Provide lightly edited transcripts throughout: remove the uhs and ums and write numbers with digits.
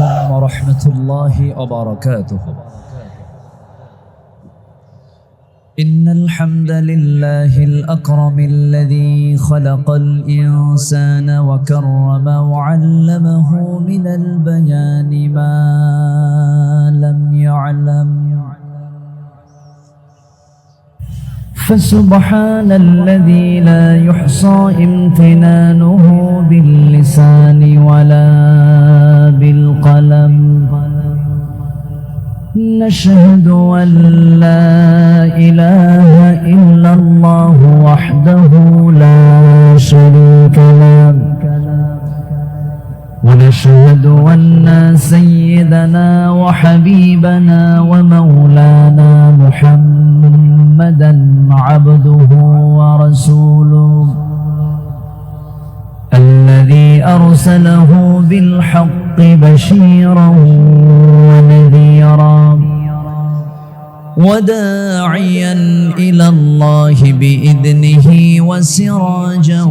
عليكم ورحمة الله وبركاته. إن الحمد لله الأكرم الذي خلق الإنسان وكرم وعلمه من البيان ما لم يعلم، فسبحان الذي لا يحصى امتنانه باللسان ولا بالقلم. نشهد أن لا إله إلا الله وحده لا شريك له، ونشهد أن سيدنا وحبيبنا ومولانا محمدا عبده ورسوله الذي أرسله بالحق بشيرا ونذيرا وداعيا إلى الله بإذنه وسراجا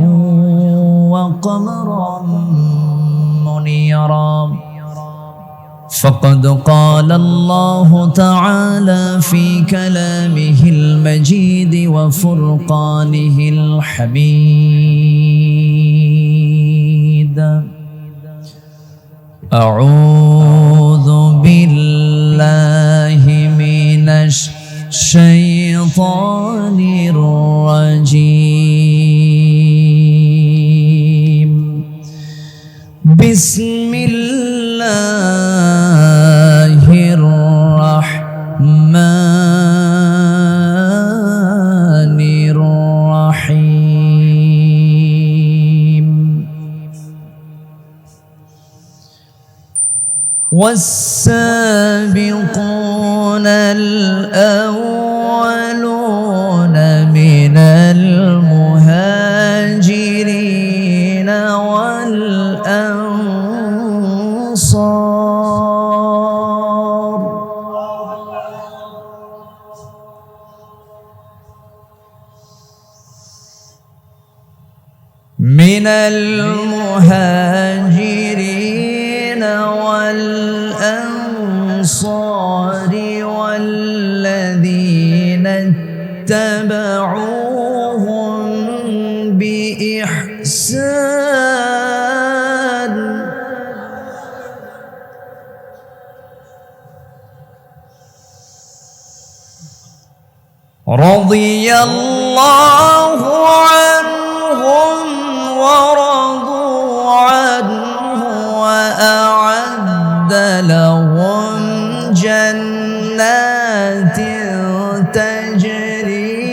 وقمرا منيرا. فقد قال الله تعالى في كلامه المجيد وفرقانه الحميد: أعوذ بالله من الشيطان الرجيم. بسم الله الرحمن الرحيم. والسابقون الأولون من المهاجرين والأنصار من المهاجرين والأنصار والذين اتبعوهم بإحسان رضي الله عنهم ورضوا عنه وأعد لهم جنات تجري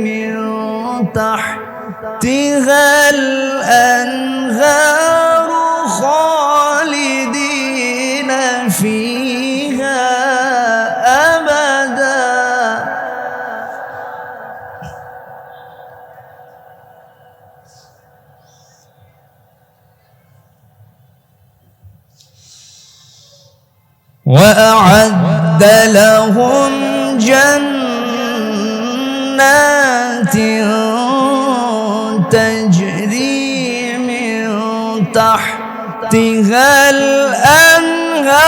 من تحتها الأنهار خالدين فيها أبدا. وأعد لهم جنات تجري من تحتها الأنهار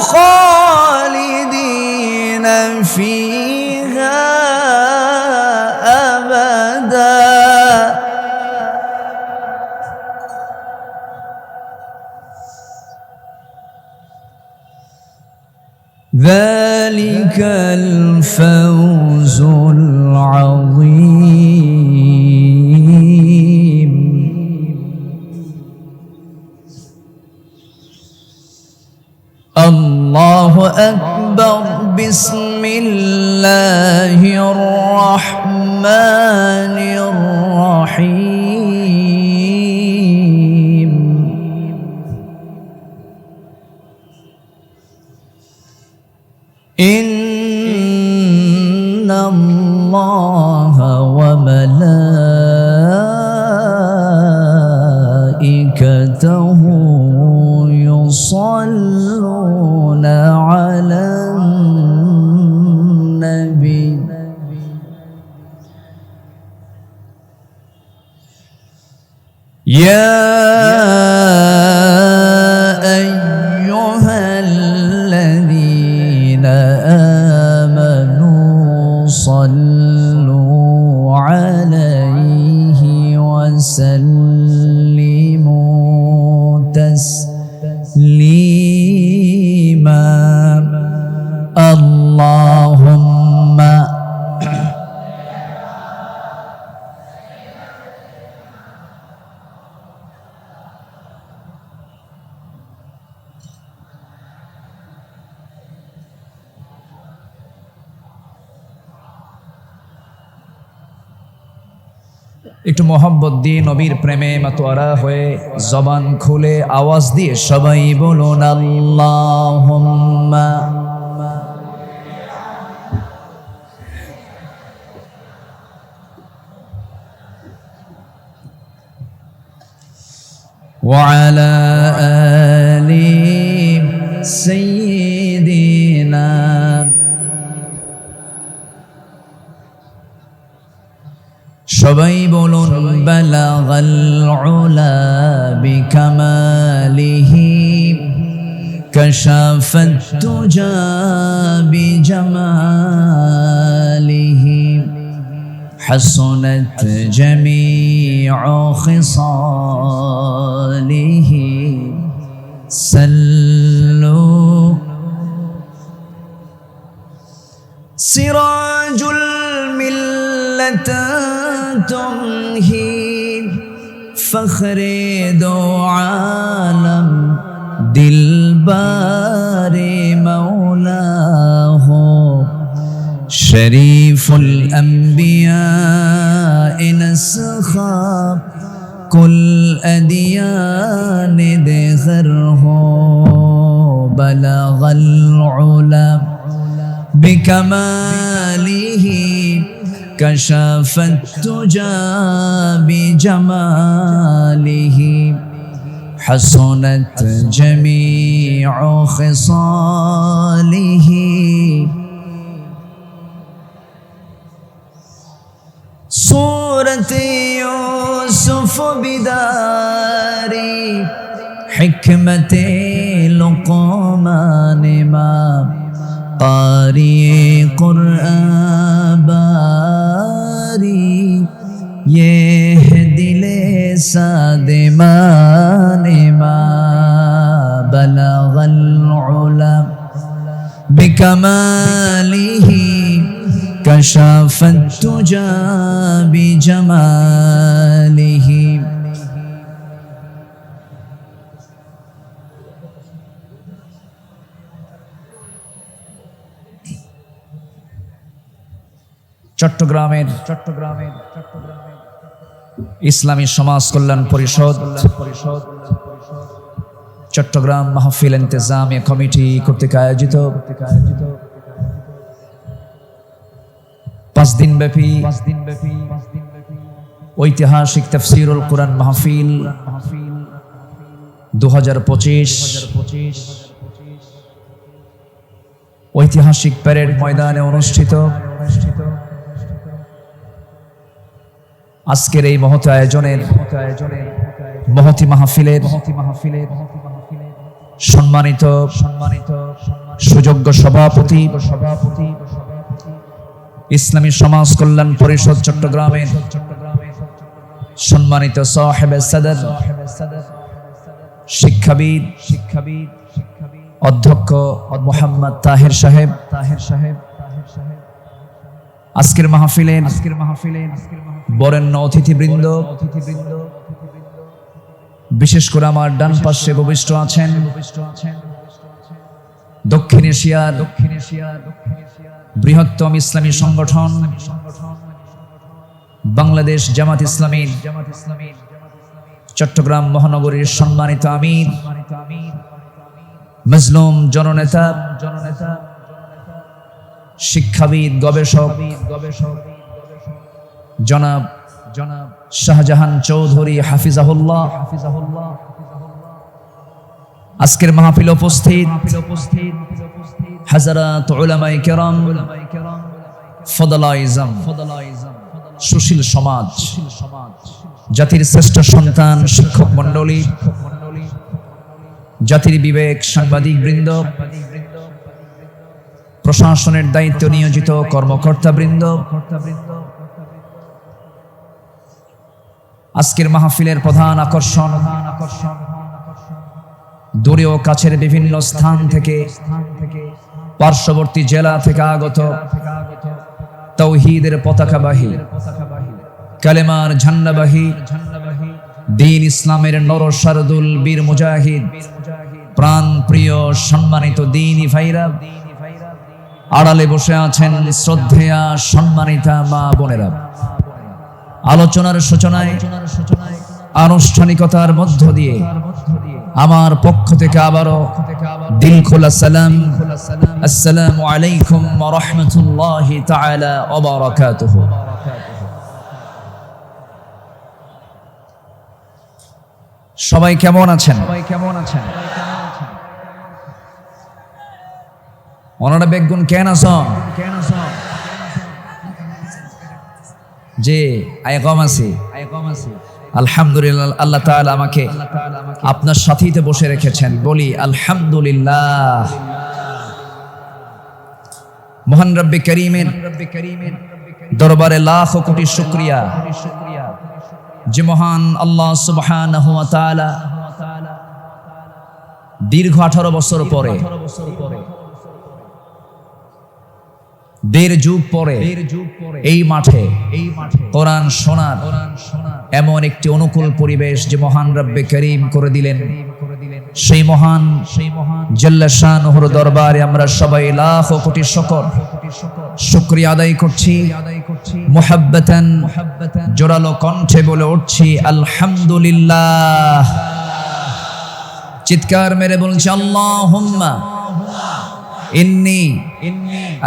خالدين فيها أبدا. ذلك الفوز العظيم. الله أكبر. بسم الله الرحمن الرحيم. إن الله وملائكته يصلون على النبي يا أيها একটু মোহাব্বত দিয়ে নবীর প্রেমে মাতোয়ারা হয়ে জবান খুলে আওয়াজ দিয়ে সবাই বলুন আল্লাহুম্মা وعلى آل سيدنا সবাই বলুন বালাগাল উলা বিকামালিহি কাশাফাত তুজা বিজামালিহি حسنت جميع خصاله سلوا سراج الملة تمهي فخر دو عالم دلبار مولاه شريف الأنبياء نسخا كل أديان دغره بلغ العلا بكماله كشف التجى بجماله حسنت جميع خصاله صورة يوسف بداري حكمة لقمان ما قارئ قرآن باري يهدي لساد مان ما بلغ العلا بكماله كشف التجى بجماله চট্টগ্রামের ইসলামী সমাজ কল্যাণ পরিষদ চট্টগ্রাম মাহফিল ইন্তেজামিয়া কমিটি কর্তৃক আয়োজিত 5 দিনব্যাপী ঐতিহাসিক তাফসীরুল কুরআন মাহফিল 2025 ঐতিহাসিক প্যারেড ময়দানে অনুষ্ঠিত। আজকের এই মহৎ আয়োজনের মহতী মাহফিলের সম্মানিত সুযোগ্য সভাপতি ইসলামী সমাজ কল্যাণ পরিষদ চট্টগ্রামের সম্মানিত সাহেব সদর শিক্ষাবিদ অধ্যক্ষ মোহাম্মদ তাহের সাহেব আজকের মাহফিলের বরেণ্য অতিথিবৃন্দ, বিশেষ করে আমার ডান পাশে উপবিষ্ট আছেন দক্ষিণ এশিয়ার বৃহত্তম ইসলামী সংগঠন বাংলাদেশ জামাত ইসলামীর চট্টগ্রাম মহানগরীর সম্মানিত আমির মজলুম জননেতা শিক্ষাবিদ গবেষক জনাব শাহজাহান চৌধুরী হাফিজাহুল্লাহ। আজকের মাহফিল উপস্থিত হাজারাত উলামায়ে কেরাম, ফদলাইজম, সুশীল সমাজ, জাতির শ্রেষ্ঠ সন্তান শিক্ষক মণ্ডলী, জাতির বিবেক সাংবাদিক বৃন্দ, প্রশাসনের দায়িত্ব নিয়োজিত কর্মকর্তা বৃন্দ, আজকের মাহফিলের প্রধান আকর্ষণ দূরে ও কাছের বিভিন্ন স্থান থেকে পার্শ্ববর্তী জেলা থেকে আগত তাওহীদের পতাকাবাহী, কালেমার ঝান্ডাবাহী, দ্বীন ইসলামের নরসারদুল বীর মুজাহিদ, প্রাণ প্রিয় সম্মানিত দ্বীনী ভাইরা, আড়ালে বসে আছেন শ্রদ্ধেয়া সম্মানিতা মা বোনেরা, আলোচনার সূচনায় আনুষ্ঠানিকতার মধ্য দিয়ে আমার পক্ষ থেকে আবারও দিল খোলা সালাম, আসসালামু আলাইকুম ওয়া রাহমাতুল্লাহি তাআলা ওয়া বারাকাতুহু। সবাই কেমন আছেন? ওনারা বেগুন কেন আছেন? যে আইকম আছে আলহামদুলিল্লাহ। আল্লাহ তাআলা আমাকে আপনার সাথীতে বসে রেখেছেন, বলি আলহামদুলিল্লাহ। মহান রব্বে করিমের দরবারে লাখ কোটি শুকরিয়া যে মহান আল্লাহ সুবহানাহু ওয়া তাআলা দীর্ঘ 18 বছর পরে, দেড় যুগ পরে এই মাঠে কোরআন শোনার এমন একটি অনুকূল পরিবেশ যে মহান রব্বে করিম করে দিলেন, সেই মহান জাল্লা শানুহুর দরবারে আমরা সবাই লাখ কোটি শুকরিয়া আদায় করছি। মুহাব্বাতান জোরালো কণ্ঠে বলে উঠছি আলহামদুলিল্লাহ। চিৎকার মেরে বলছি আল্লাহুম্মা ইন্নী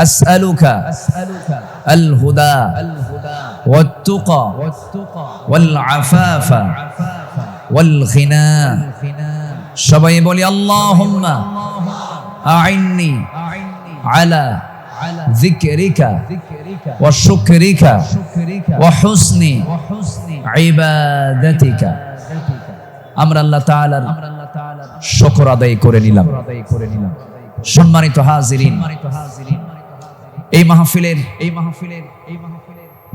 আসআলুকা আল হুদা ওয়াত তুকা ওয়াল আফাফা ওয়াল গিনা। সবাই বলি আল্লাহুম্মা আইন্নি আলা যিকরিকা ওয়া শুকরিকা ওয়া হুসনি ইবাদাতিকা। আমরা আল্লাহ তাআলার শুকর আদায় করে নিলাম। সম্মানিত হাজিরিন, এই মাহফিলের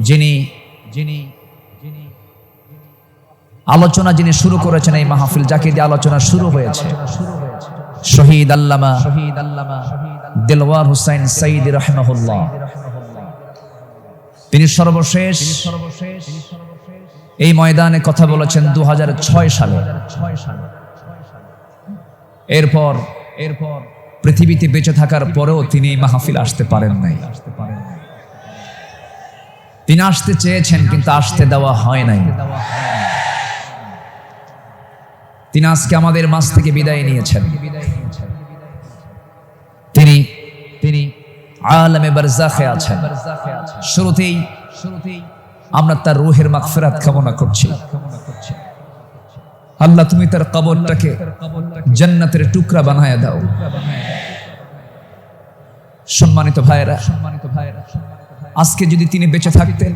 যিনি আলোচনা শুরু করেছেন, এই মাহফিল যাকে দিয়ে আলোচনা শুরু হয়েছে, শহীদ আল্লামা দেলওয়ার হোসেন সাঈদী রাহিমাহুল্লাহ। তিনি সর্বশেষ এই ময়দানে কথা বলেছেন 2006 সালে। এরপর পৃথিবীতে বেঁচে থাকার পরেও তিনি এই মাহফিল আসতে পারেন নাই। তিনি আসতে চেয়েছেন কিন্তু আসতে দেওয়া হয় নাই। তিনি আজকে আমাদের মাঝ থেকে বিদায় নিয়েছেন। তিনি আলামে বারজাখে আছেন। শুরুতেই আমরা তার রূহের মাগফিরাত কামনা করছি। আল্লাহ তুমি তার কবরটাকে জান্নাতের টুকরা বানায়া দাও। সম্মানিত ভাইয়েরা, আজকে যদি তিনি বেঁচে থাকতেন,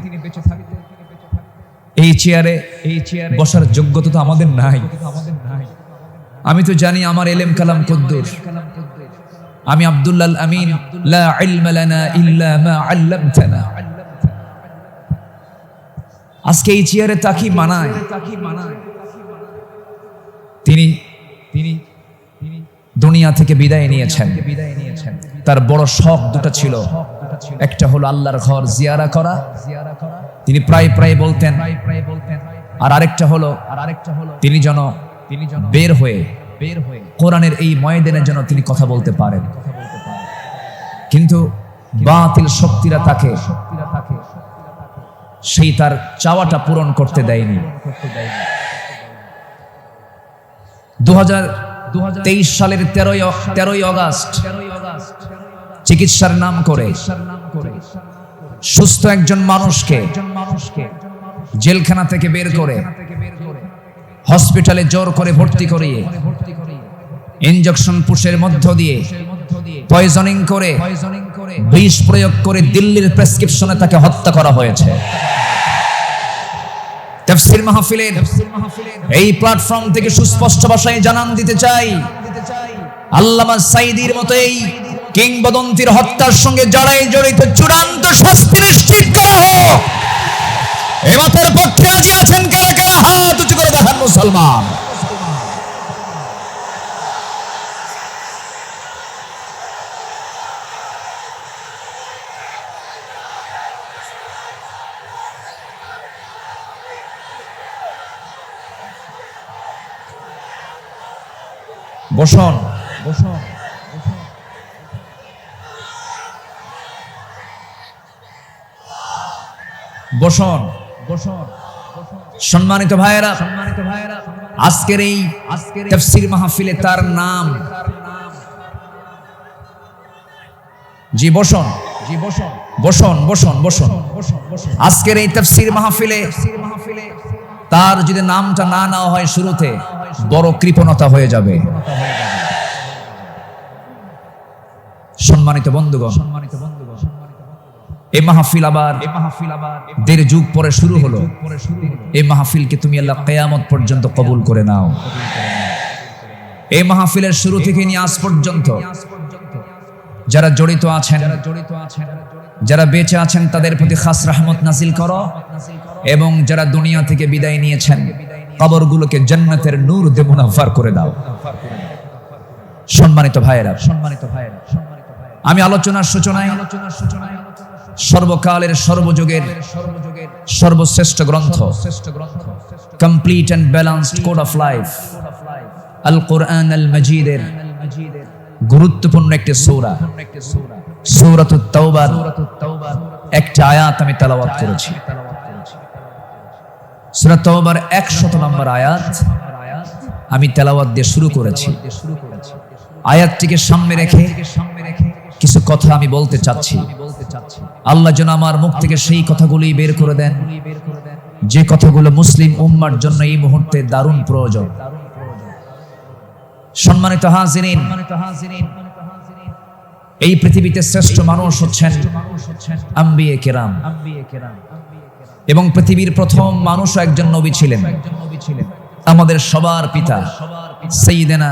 এই চেয়ারে বসার যোগ্যতা তো আমাদের নাই। আমি তো জানি আমার ইলম কালাম কদ্দুর। আমি আব্দুল্লাহ আমিন, লা ইলমা লানা ইল্লা মা আল্লামতানা। আজকে এই চেয়ারে তাকি মানায়। তিনি দুনিয়া থেকে বিদায় নিয়েছেন। তার বড় শখ দুটো ছিল, একটা হলো আল্লাহর ঘর জিয়ারা করা, তিনি প্রায় বলতেন, আর আরেকটা হলো তিনি যেন বের হয়ে কোরআনের এই ময়দানে যেন তিনি কথা বলতে পারেন। কিন্তু বাতিল শক্তিরা তাকে সেই তার চাওয়াটা পূরণ করতে দেয়নি। 2023 সালের 13ই আগস্ট চিকিৎসার নাম করে সুস্থ একজন মানুষকে জেলখানা থেকে বের করে হসপিটালে জোর করে ভর্তি করিয়ে ইনজেকশন পুশের মধ্য দিয়ে পয়জনিং করে বিষ প্রয়োগ করে দিল্লির প্রেসক্রিপশনে তাকে হত্যা করা হয়েছে। তাফসীর মাহফিলের এই প্ল্যাটফর্ম থেকে সুস্পষ্ট ভাষায় জানান দিতে চাই, আল্লামা সাঈদীর মতো এই কিংবদন্তির হত্যার সঙ্গে যারাই জড়িত চূড়ান্ত শাস্তি নিশ্চিত করা হোক। এই মতের পক্ষে রাজি আছেন কারা কারা? হাত উঁচু করে দেখান মুসলমান। বসুন বসুন সম্মানিত ভাইয়েরা, আজকের এই তাফসীর মাহফিলে তার নাম, জি বসুন, বসুন। আজকের এই তাফসীর মাহফিলে তার যদি নামটা না নেওয়া হয় শুরুতে, বড় কৃপণতা হয়ে যাবে। সম্মানিত বন্ধুগণ, এই মাহফিল আবার 1.5 যুগ পরে শুরু হলো। এই মাহফিলকে তুমি আল্লাহ কিয়ামত পর্যন্ত কবুল করে নাও। এই মাহফিলের শুরু থেকে নিয়ে আজ পর্যন্ত যারা জড়িত আছেন, যারা বেঁচে আছেন, তাদের প্রতি খাস রহমত নাজিল করো, এবং যারা দুনিয়া থেকে বিদায় নিয়েছেন কবরগুলোকে জান্নাতের নূর দিয়ে মুনাফফার করে দাও। সম্মানিত ভাইয়েরা, আমি আলোচনার সূচনায় সর্বকালের সর্বযুগের সর্বশ্রেষ্ঠ গ্রন্থ, complete and balanced code of life, আল কোরআন আল মাজিদের গুরুত্বপূর্ণ একটি সূরা, সূরাতুত তাওবার একটা আয়াত আমি তেলাওয়াত করেছি। সূরা তাওবার 100 নম্বর আয়াত আমি তেলাওয়াত দিয়ে শুরু করেছি। আয়াতটিকে সামনে রেখে কিছু কথা আমি বলতে চাচ্ছি। আল্লাহ যেন আমার মুখ থেকে সেই কথাগুলি বের করে দেন যে কথাগুলো মুসলিম উম্মার জন্য এই মুহূর্তে দারুণ প্রয়োজন। সম্মানিত হাজিরিন, এই পৃথিবীতে শ্রেষ্ঠ মানুষ হচ্ছেন আম্বিয়ে কেরাম, এবং পৃথিবীর প্রথম মানুষও একজন নবী ছিলেন, আমাদের সবার পিতা সাইয়্যিদানা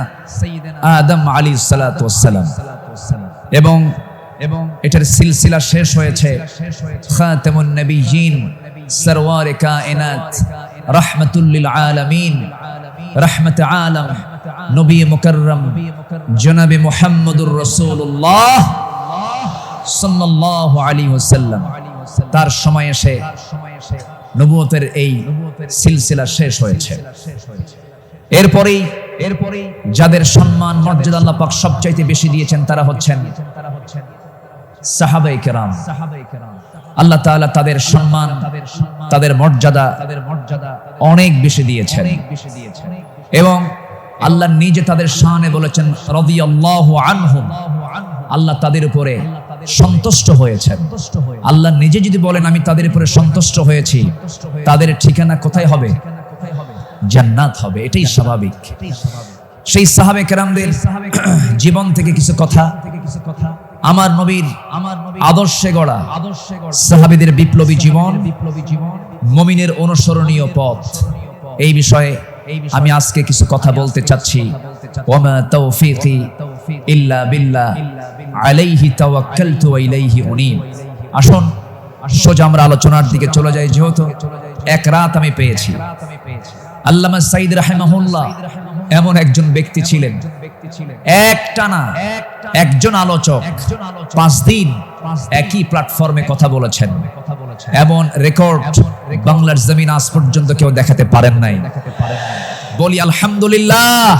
আদম আলাইহিস সালাতু ওয়াস সালাম। এবং এটার সিলসিলা শেষ হয়েছে খাতামুন নবিয়্যিন, সরওয়ারে কায়নাত, রাহমাতুল লিল আলামিন, রাহমাতে আলম, নবী মুকাররম জনাবে মুহাম্মদুর রাসূলুল্লাহ সাল্লাল্লাহু আলাইহি ওয়াসাল্লাম। তার সময় এসে নবুয়তের এই সিলসিলা শেষ হয়েছে। এরপরেই যাদের সম্মান মর্যাদা আল্লাহ পাক সবচাইতে বেশি দিয়েছেন তারা হচ্ছেন সাহাবায়ে কেরাম। আল্লাহ তাআলা তাদের সম্মান, তাদের মর্যাদা অনেক বেশি দিয়েছেন, এবং আল্লাহ নিজে তাদের শানে বলেছেন রাদিয়াল্লাহু আনহুম, আল্লাহ তাদের উপরে সন্তুষ্ট হয়েছেন। আল্লাহ নিজে যদি বলেন আমি তাদের উপরে সন্তুষ্ট হয়েছি, তাদের ঠিকানা কোথায় হবে? জান্নাত হবে, এটাই স্বাভাবিক। সেই সাহাবে কেরামদের জীবন থেকে কিছু কথা, আমার নবীর আদর্শে গড়া সাহাবীদের বিপ্লবী জীবন, মুমিনের অনুসরণীয় পথ, এই বিষয়ে আমি আজকে কিছু কথা বলতে চাচ্ছি। ওয়ামা তাওফীকি ইল্লা বিল্লাহ আলাইহি তাওয়াক্কালতু ওয়া ইলাইহি উনীব। আসুন সোজা আমরা আলোচনার দিকে চলে যাই। যেহেতু এক রাত আমি পেয়েছি, আল্লামা সাঈদ রাহিমাহুল্লাহ এমন একজন ব্যক্তি ছিলেন, একটানা একজন আলোচক 5 দিন একই প্ল্যাটফর্মে কথা বলেছেন। এমন রেকর্ড বাংলার জমিন আজ পর্যন্ত কেউ দেখাতে পারেন নাই। বলি আলহামদুলিল্লাহ,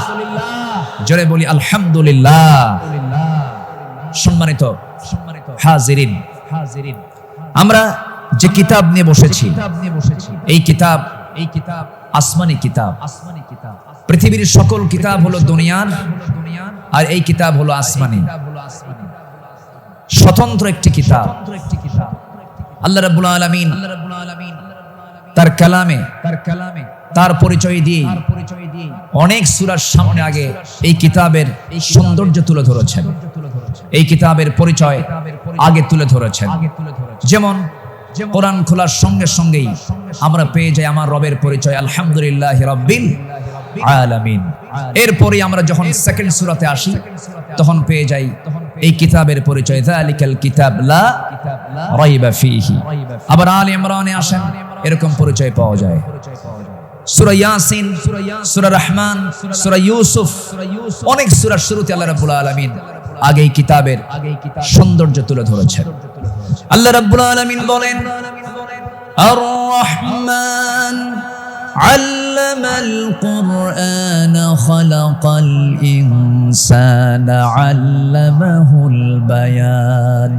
জোরে বলি আলহামদুলিল্লাহ। সম্মানিত হাজিরিন, আমরা যে কিতাব নিয়ে বসেছি, এই কিতাব আসমানি কিতাব। পৃথিবীর সকল কিতাব হলো দুনিয়ার, আর এই কিতাব হলো আসমানি, স্বতন্ত্র একটি কিতাব। আল্লাহ রাব্বুল আলামিন তার কালামে তার পরিচয় দিয়ে অনেক সূরার সামনে আগে এই কিতাবের সৌন্দর্য তুলে ধরেছেন, এই কিতাবের পরিচয় আগে তুলে ধরেছেন। যেমন কোরআন খোলার সঙ্গে সঙ্গেই আমরা পেয়ে যাই আমার রবের পরিচয়, আলহামদুলিল্লাহি রাব্বিল আলামিন। এরপরে আমরা যখন সেকেন্ড সূরাতে আসি তখন পেয়ে যাই এই কিতাবের পরিচয়, যালিকাল কিতাব লা রাইবা ফীহি। আবার আলে ইমরানে আসেন, এরকম পরিচয় পাওয়া যায়। সূরা ইয়াসিন, সূরা রহমান, সূরা ইউসুফ, অনেক সূরার শুরুতে আল্লাহ রাব্বুল আলামিন আগে এই কিতাবের সৌন্দর্য তুলে ধরেছেন। আল্লাহ রাব্বুল আলামিন বলেন আর রহমান আল্লামাল কুরআন খালাকাল ইনসানা আল্লামাহুল বায়ান।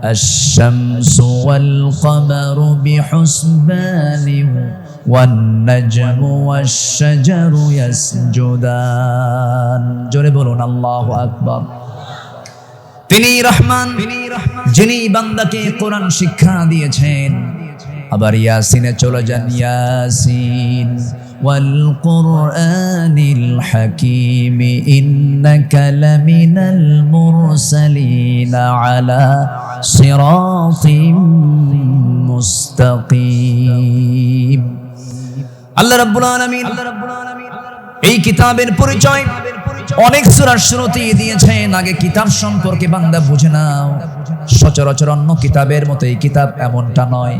الشمس والقمر بحسبان والنجم والشجر يسجدان জোরে বলুন আল্লাহু আকবার। তিনি রহমান, যিনি বান্দাকে কোরআন শিক্ষা দিয়েছেন। আবার ইয়াসিনে চলে যান, ইয়াসিন ওয়াল কুরআনিল হাকীম ইন্নাকা লামিনাল মুরসালিন আলা সিরাতিম মুস্তাকিম। আল্লাহ রাব্বুল আলামিন এই কিতাবের পরিচয় অনেক সূরার শুরুতেই দিয়েছেন। আগে কিতাব সম্পর্কে বান্দা বুঝে নাও। সচরাচর অন্য কিতাবের মতো এই কিতাব এমনটা নয়।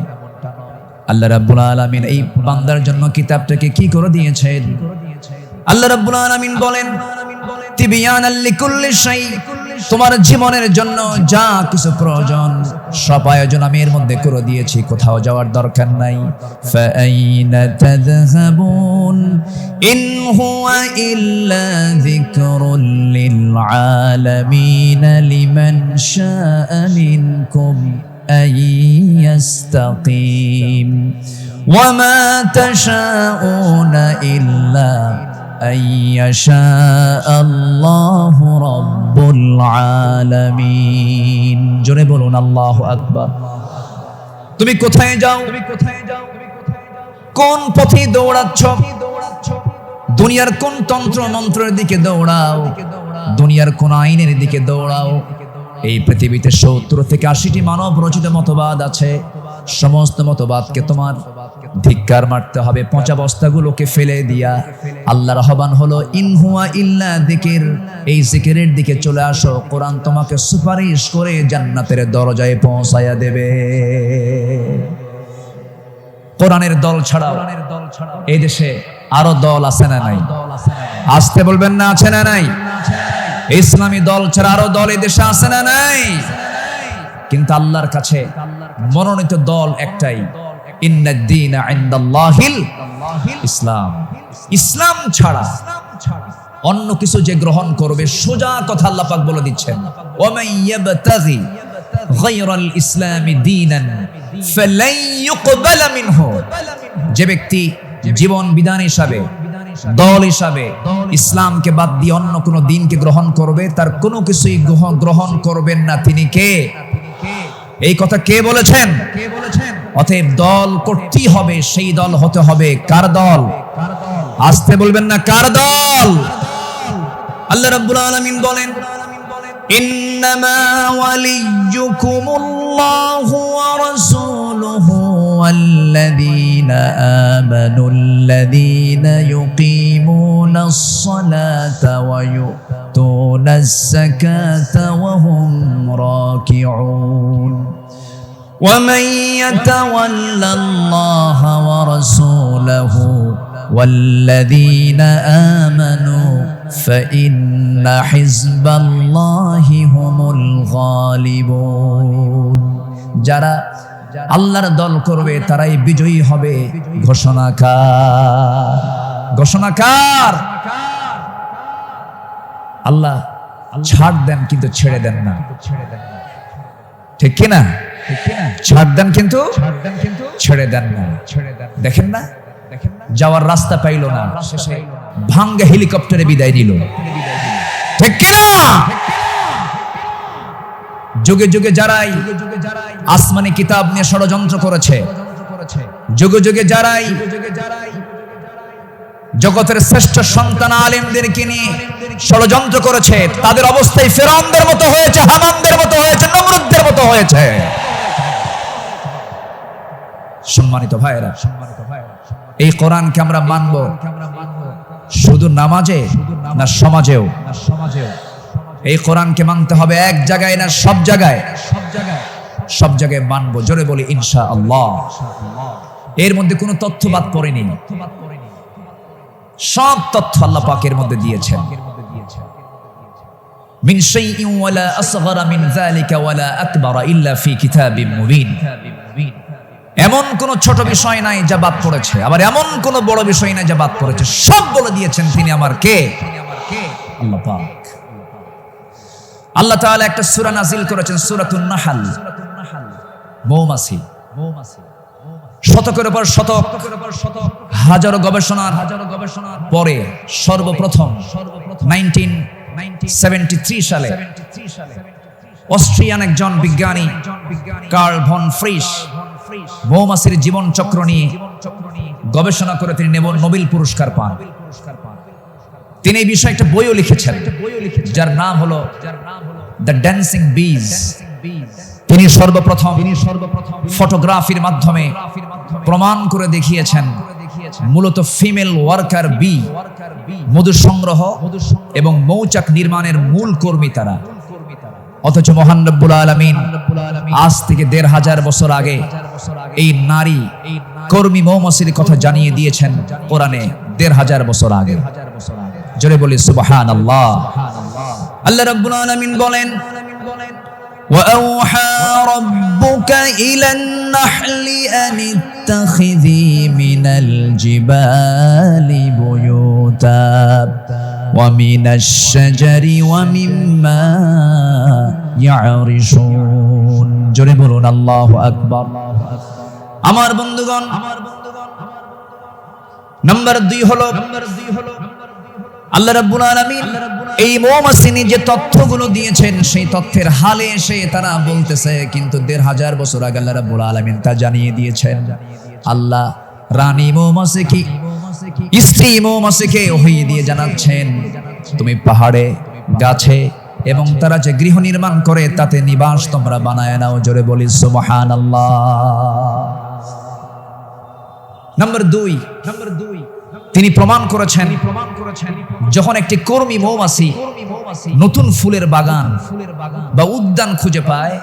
আল্লাহ রাব্বুল আলামিন এই বান্দার জন্য কিতাবটাকে কি করে দিয়েছেন? আল্লাহ রাব্বুল আলামিন বলেন, তিবিয়ানাল লিকুল্লি শাই, তোমার জীবনের জন্য যা কিছু প্রয়োজন সব আয়োজন আমি এর মধ্যে করে দিয়েছি, কোথাও যাওয়ার দরকার নাই। ফাআইনা তাযহাবুন ইন হুয়া ইল্লা যিকরুল লিল আলামিন লিমান শাআ মিনকুম আইয়াস্তাকিম ওয়া মা তাশাউনা ইল্লা আইয়াশা আল্লাহু রাব্বুল আলামিন। জোরে বলুন আল্লাহু আকবার। তুমি কোথায় যাও? কোন পথে দৌড়াচ্ছ? দুনিয়ার কোন তন্ত্র মন্ত্রের দিকে দৌড়াও? দুনিয়ার কোন আইনের দিকে দৌড়াও? এই পৃথিবীতে ৭০ থেকে ৮০টি মানব রচিত মতবাদ আছে। সমস্ত মতবাদকে তোমার ধিক্কার মারতে হবে, পচা বস্তাগুলোকে ফেলে দিয়া। আল্লাহর আহ্বান হলো ইন হুয়া ইল্লা যিকির, এই জিকিরের দিকে চলে আসো। কোরআন তোমাকে সুপারিশ করে জান্নাতের দরজায় পৌঁছায়া দেবে। কোরআনের দল ছাড়াও এই দেশে আরো দল আছে না নাই? আসতে বলবেন না, আছে না নাই? ইসলামী দল ছাড়া আরো দল এই দেশে আছে না নাই? কিন্তু আল্লাহর কাছে মনোনীত দল একটাই, ইন্নাদ দীনা ইনদাল্লাহিল ইসলাম। ইসলাম ছাড়া অন্য কিছু যে গ্রহণ করবে, সোজা কথা আল্লাহ পাক বলে দিচ্ছেন, ওয়া মান ইয়াবতাগি গায়রাল ইসলামি দীনান ফালান ইউকবালা মিনহু। যে ব্যক্তি জীবন বিধান হিসাবে, দল হিসাবে ইসলামকে বাদ দিয়ে অন্য কোনো দিনকে গ্রহণ করবে, তার কোনো কিছুই গ্রহণ করবেন না। তিনি কে? এই কথা কে বলেছেন? অতএব দল করতেই হবে, সেই দল হতে হবে। কার দল? আসতে বলবেন না, কার দল? আল্লাহ রাব্বুল আলামিন বলেন, ইন্নামা ওয়ালিয়্যুকুমুল্লাহু ওয়া রাসূলুহু ওয়াল্লাযীনা আমানুল্লাযীনা ইউকিমুনাস সালাতা ওয়া ইউতুনাস যাকাতা ওয়া হুম রাকিউন। ومن يتول الله ورسوله والذين آمنوا فإن حزب الله هم الغالبون। যারা আল্লাহর দল করবে তারাই বিজয়ী হবে। ঘোষণাকার, ঘোষণাকার। আল্লাহ ছাড় দেন কিন্তু ছেড়ে দেন না, ঠিক কি না? ছাড় দেন কিন্তু ছেড়ে দেন না। দেখেন না, যাওয়ার রাস্তা পাইল না, শেষে ভাঙ্গা হেলিকপ্টারে বিদায় নিল, ঠিক কি না? যুগে যুগে যারাই আসমানি কিতাব নিয়ে ষড়যন্ত্র করেছে, যুগে যুগে যারাই জগতের শ্রেষ্ঠ সন্তান আলেমদেরকে নিয়ে ষড়যন্ত্র করেছে, তাদের অবস্থায় ফিরআউনদের মতো হয়েছে, হামানদের মতো হয়েছে, নমরুদদের মতো হয়েছে। সম্মানিত ভাইরা, এই কোরআনকে আমরা মানব শুধু নামাজে না সমাজেও? এই কোরআনকে মানতে হবে এক জায়গায় না সব জায়গায়? সব জায়গায় মানবো। জোরে বলি ইনশাআল্লাহ। এর মধ্যে কোনো তথ্য বাদ পড়েনি, সব তথ্য আল্লাহ পাকের মধ্যে দিয়েছেন। মিন শাইইন ওয়ালা আসগরা মিন যালিকা ওয়ালা আকবারা ইল্লা ফি কিতাবিম মুবিন। এমন কোন ছোট বিষয় নাই যা বাদ পড়েছে, আবার এমন কোন বড় বিষয় নাই যা বাদ পড়েছে। সব বলে দিয়েছেন তিনি আমার কে? আল্লাহ পাক। আল্লাহ তাআলা একটা সূরা নাযিল করেছেন, সূরাতুন নাহল। মৌমাছি শতকের পর শতক হাজারো গবেষণার পরে সর্বপ্রথম 1973 সালে অস্ট্রিয়ান একজন বিজ্ঞানী কার্ল ভন ফ্রিশ মৌমাছির জীবন চক্র নিয়ে গবেষণা করে তিনি নোবেল পুরস্কার পান। তিনি এই বিষয়ে একটা বইও লিখেছেন যার নাম হলো দ্য ড্যান্সিং বিজ। তিনি সর্বপ্রথম ফটোগ্রাফির মাধ্যমে প্রমাণ করে দেখিয়েছেন মূলত ফিমেল ওয়ার্কার বি, মধু সংগ্রহ এবং মৌচাক নির্মাণের মূল কর্মী তারা। অথচ মহান রব্বুল আলামিন আজ থেকে ১৫০০ বছর আগে এই নারী কর্মী মৌমাছির কথা জানিয়ে দিয়েছেন কোরআনে ১৫০০ বছর আগে। জোরে বলি সুবহানাল্লাহ। আল্লাহ রাব্বুল আলামিন বলেন وَأَوْحَى رَبُّكَ إِلَى النَّحْلِ أَنِ اتَّخِذِي مِنَ الْجِبَالِ بُيُوتًا وَمِنَ الشَّجَرِ وَمِمَّا يَعْرِشُونَ। জোরে বলুন আল্লাহু আকবার। আমার বন্ধুগণ, নাম্বার ২ হলো আল্লাহ রাব্বুল আলামিন এই মৌমাছি যে তথ্যগুলো দিয়েছেন সেই তথ্যের হালে এসে তারা বলতেছে কিন্তু ১৫০০ বছর আগে আল্লাহ রাব্বুল আলামিন তা জানিয়ে দিয়েছেন। আল্লাহ রানী মৌমাছিকে স্ত্রী মৌমাছিকে ওহী দিয়ে জানাচ্ছেন তুমি পাহাড়ে গাছে এবং তারা যে গৃহ নির্মাণ করে তাতে নিবাস তোমরা বানায় নাও। জোরে বলি সুবহানাল্লাহ। নাম্বার ২ তিনি প্রমাণ করেছেন যখন একটি কর্মী মৌমাছি নতুন ফুলের বাগান বা উদ্যান খুঁজে পায়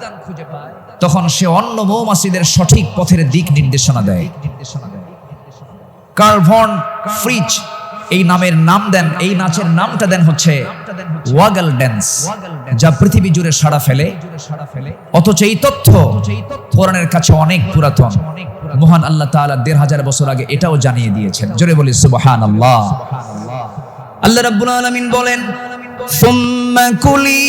তখন সে অন্য মৌমাছিদের সঠিক পথের দিক নির্দেশনা দেয়। কার্ল ভন ফ্রিশ এই নামের নাম দেন, এই নাচের নামটা দেন হচ্ছে ওয়াগল ড্যান্স, যা পৃথিবী জুড়ে সাড়া ফেলে। অথচ এই তথ্য কোরআনের কাছে অনেক পুরাতন। মহান আল্লাহ তাআলা ১৫০০ বছর আগে এটাও জানিয়ে দিয়েছেন। জোরে বলি সুবহানাল্লাহ। আল্লাহ রাব্বুল আলামিন বলেন সুম্মা কুলি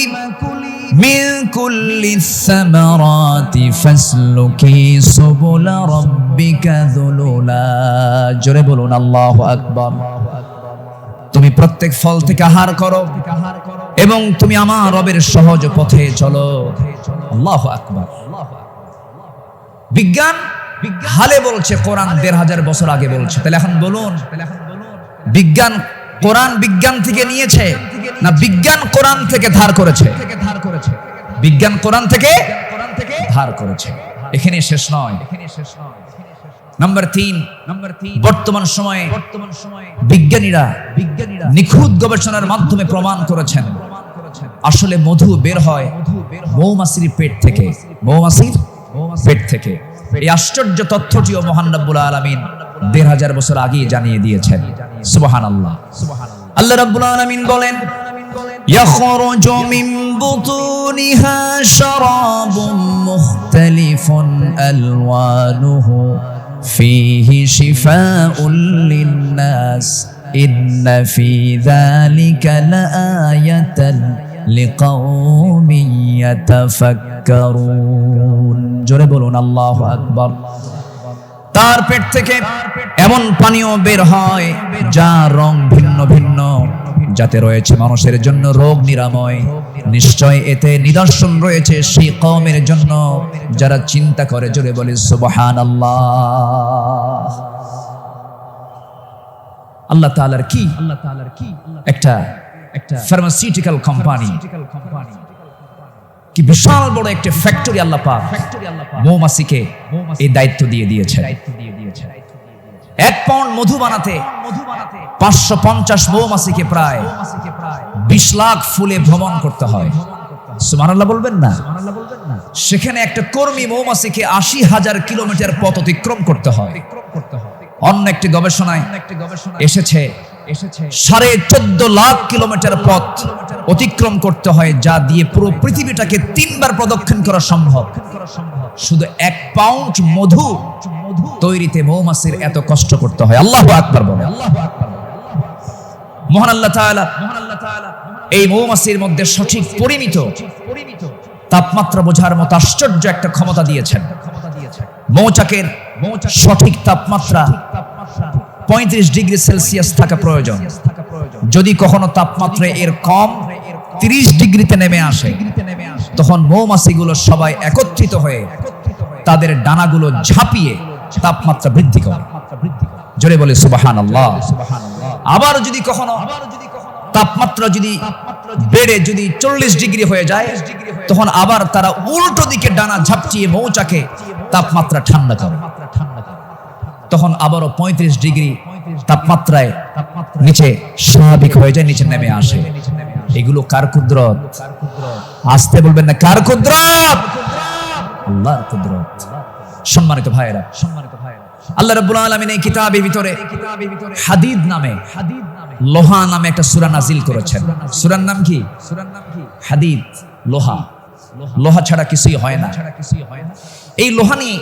মিন কুল্লি সামারাতি ফাসলুকি সুবুলা রাব্বিকা যুলুলা। জোরে বলুন আল্লাহু আকবার। তুমি প্রত্যেক ফল থেকে আহার করো এবং তুমি আমার রবের সহজ পথে চলো। আল্লাহু আকবার। বিজ্ঞান হালে বলছে, কোরআন ১৫০০ বছর আগে বলছে। তাহলে এখন বলুন বিজ্ঞান কোরআন বিজ্ঞান থেকে নিয়েছে না বিজ্ঞান কোরআন থেকে ধার করেছে? বিজ্ঞান কোরআন থেকে ধার করেছে। এখানে শেষ নয়। নাম্বার ৩, বর্তমান সময়ে বিজ্ঞানীরা নিখুঁত গবেষণার মাধ্যমে প্রমাণ করেছেন আসলে মধু বের হয় মৌমাছির পেট থেকে। মৌমাছির পেট থেকে। এই আশ্চর্য তথ্যটিও মহান রব্বুল আলামিন ১৫০০ বছর আগে জানিয়ে দিয়েছেন। সুবহানাল্লাহ। আল্লাহ রাব্বুল আলামিন বলেন ইয়াখরুজু মিন বুতুনিহা শারাবুম মুখতালিফুন আলওয়ানুহু ফীহি শিফাউন লিন-নাস ইন্না ফী যালিকা লাআয়াতান লিকাওমিন ইয়াতাফাক্কারুন। জোরে বলুন আল্লাহু আকবার। তার পেট থেকে এমন পানীয় বের হয় যার রং ভিন্ন ভিন্ন, যাতে রয়েছে মানুষের জন্য রোগ নিরাময়। নিশ্চয় এতে নিদর্শন রয়েছে সেই কওমের জন্য যারা চিন্তা করে। জোরে বলি সুবহানাল্লাহ। আল্লাহ তাআলার কি একটা ফার্মাসিউটিক্যাল কোম্পানি, কি বিশাল বড় একটা ফ্যাক্টরি আল্লাহ পাক মৌমাছিকে এই দায়িত্ব দিয়ে দিয়েছে। ১ পাউন্ড মধু বানাতে ৫৫০ মৌমাছিকে প্রায় ২০ লাখ ফুলে ভ্রমণ করতে হয়। সুবহানাল্লাহ বলবেন না? সেখানে একটা কর্মী মৌমাছিকে ৮০,০০০ কিলোমিটার পথ অতিক্রম করতে হয়। অন্য একটি গবেষণায় এসেছে ১৪.৫ লাখ কিলোমিটার পথ অতিক্রম করতে হয়, যা দিয়ে পুরো পৃথিবীটাকে ৩ বার প্রদক্ষিণ করা সম্ভব। শুধু ১ পাউন্ড মধু তৈরিতে মৌমাছির এত কষ্ট করতে হয়। আল্লাহু আকবার বলেন। মহান আল্লাহ তাআলা এই মৌমাছির মধ্যে সঠিক পরিমিত তাপমাত্রা বোঝার মতো আশ্চর্য একটা ক্ষমতা দিয়েছেন। মৌচাকের সঠিক তাপমাত্রা 35 ডিগ্রি সেলসিয়াস থাকা প্রয়োজন। যদি কখনো তাপমাত্রা এর কম 30 ডিগ্রিতে নেমে আসে, তখন মৌমাছিগুলো সবাই একত্রিত হয়ে তাদের ডানাগুলো ঝাঁপিয়ে তাপমাত্রা বৃদ্ধি করে। জোরে বলে সুবহানাল্লাহ। আবার যদি কখনো তাপমাত্রা বেড়ে 40 ডিগ্রি হয়ে যায়, তখন আবার তারা উল্টো দিকে ডানা ঝাপটিয়ে মৌচাকে তাপমাত্রা ঠান্ডা করে। তখন আবারও 35 ডিগ্রি তাপমাত্রায় নিচে স্বাভাবিক হয়ে যায়, নিচে নেমে আসে। এগুলো কার কুদরত? আসতে বলবেন না, কার কুদরত? আল্লাহর কুদরত। সম্মানিত ভাইয়েরা, আল্লাহ রাব্বুল আলামিন এই কিতাবের ভিতরে হাদিদ নামে, লোহা নামে একটা সূরা নাজিল করেছেন। সূরার নাম কি? হাদিদ, লোহা। লোহা ছাড়া কিছুই হয় না। এই লোহা নিয়ে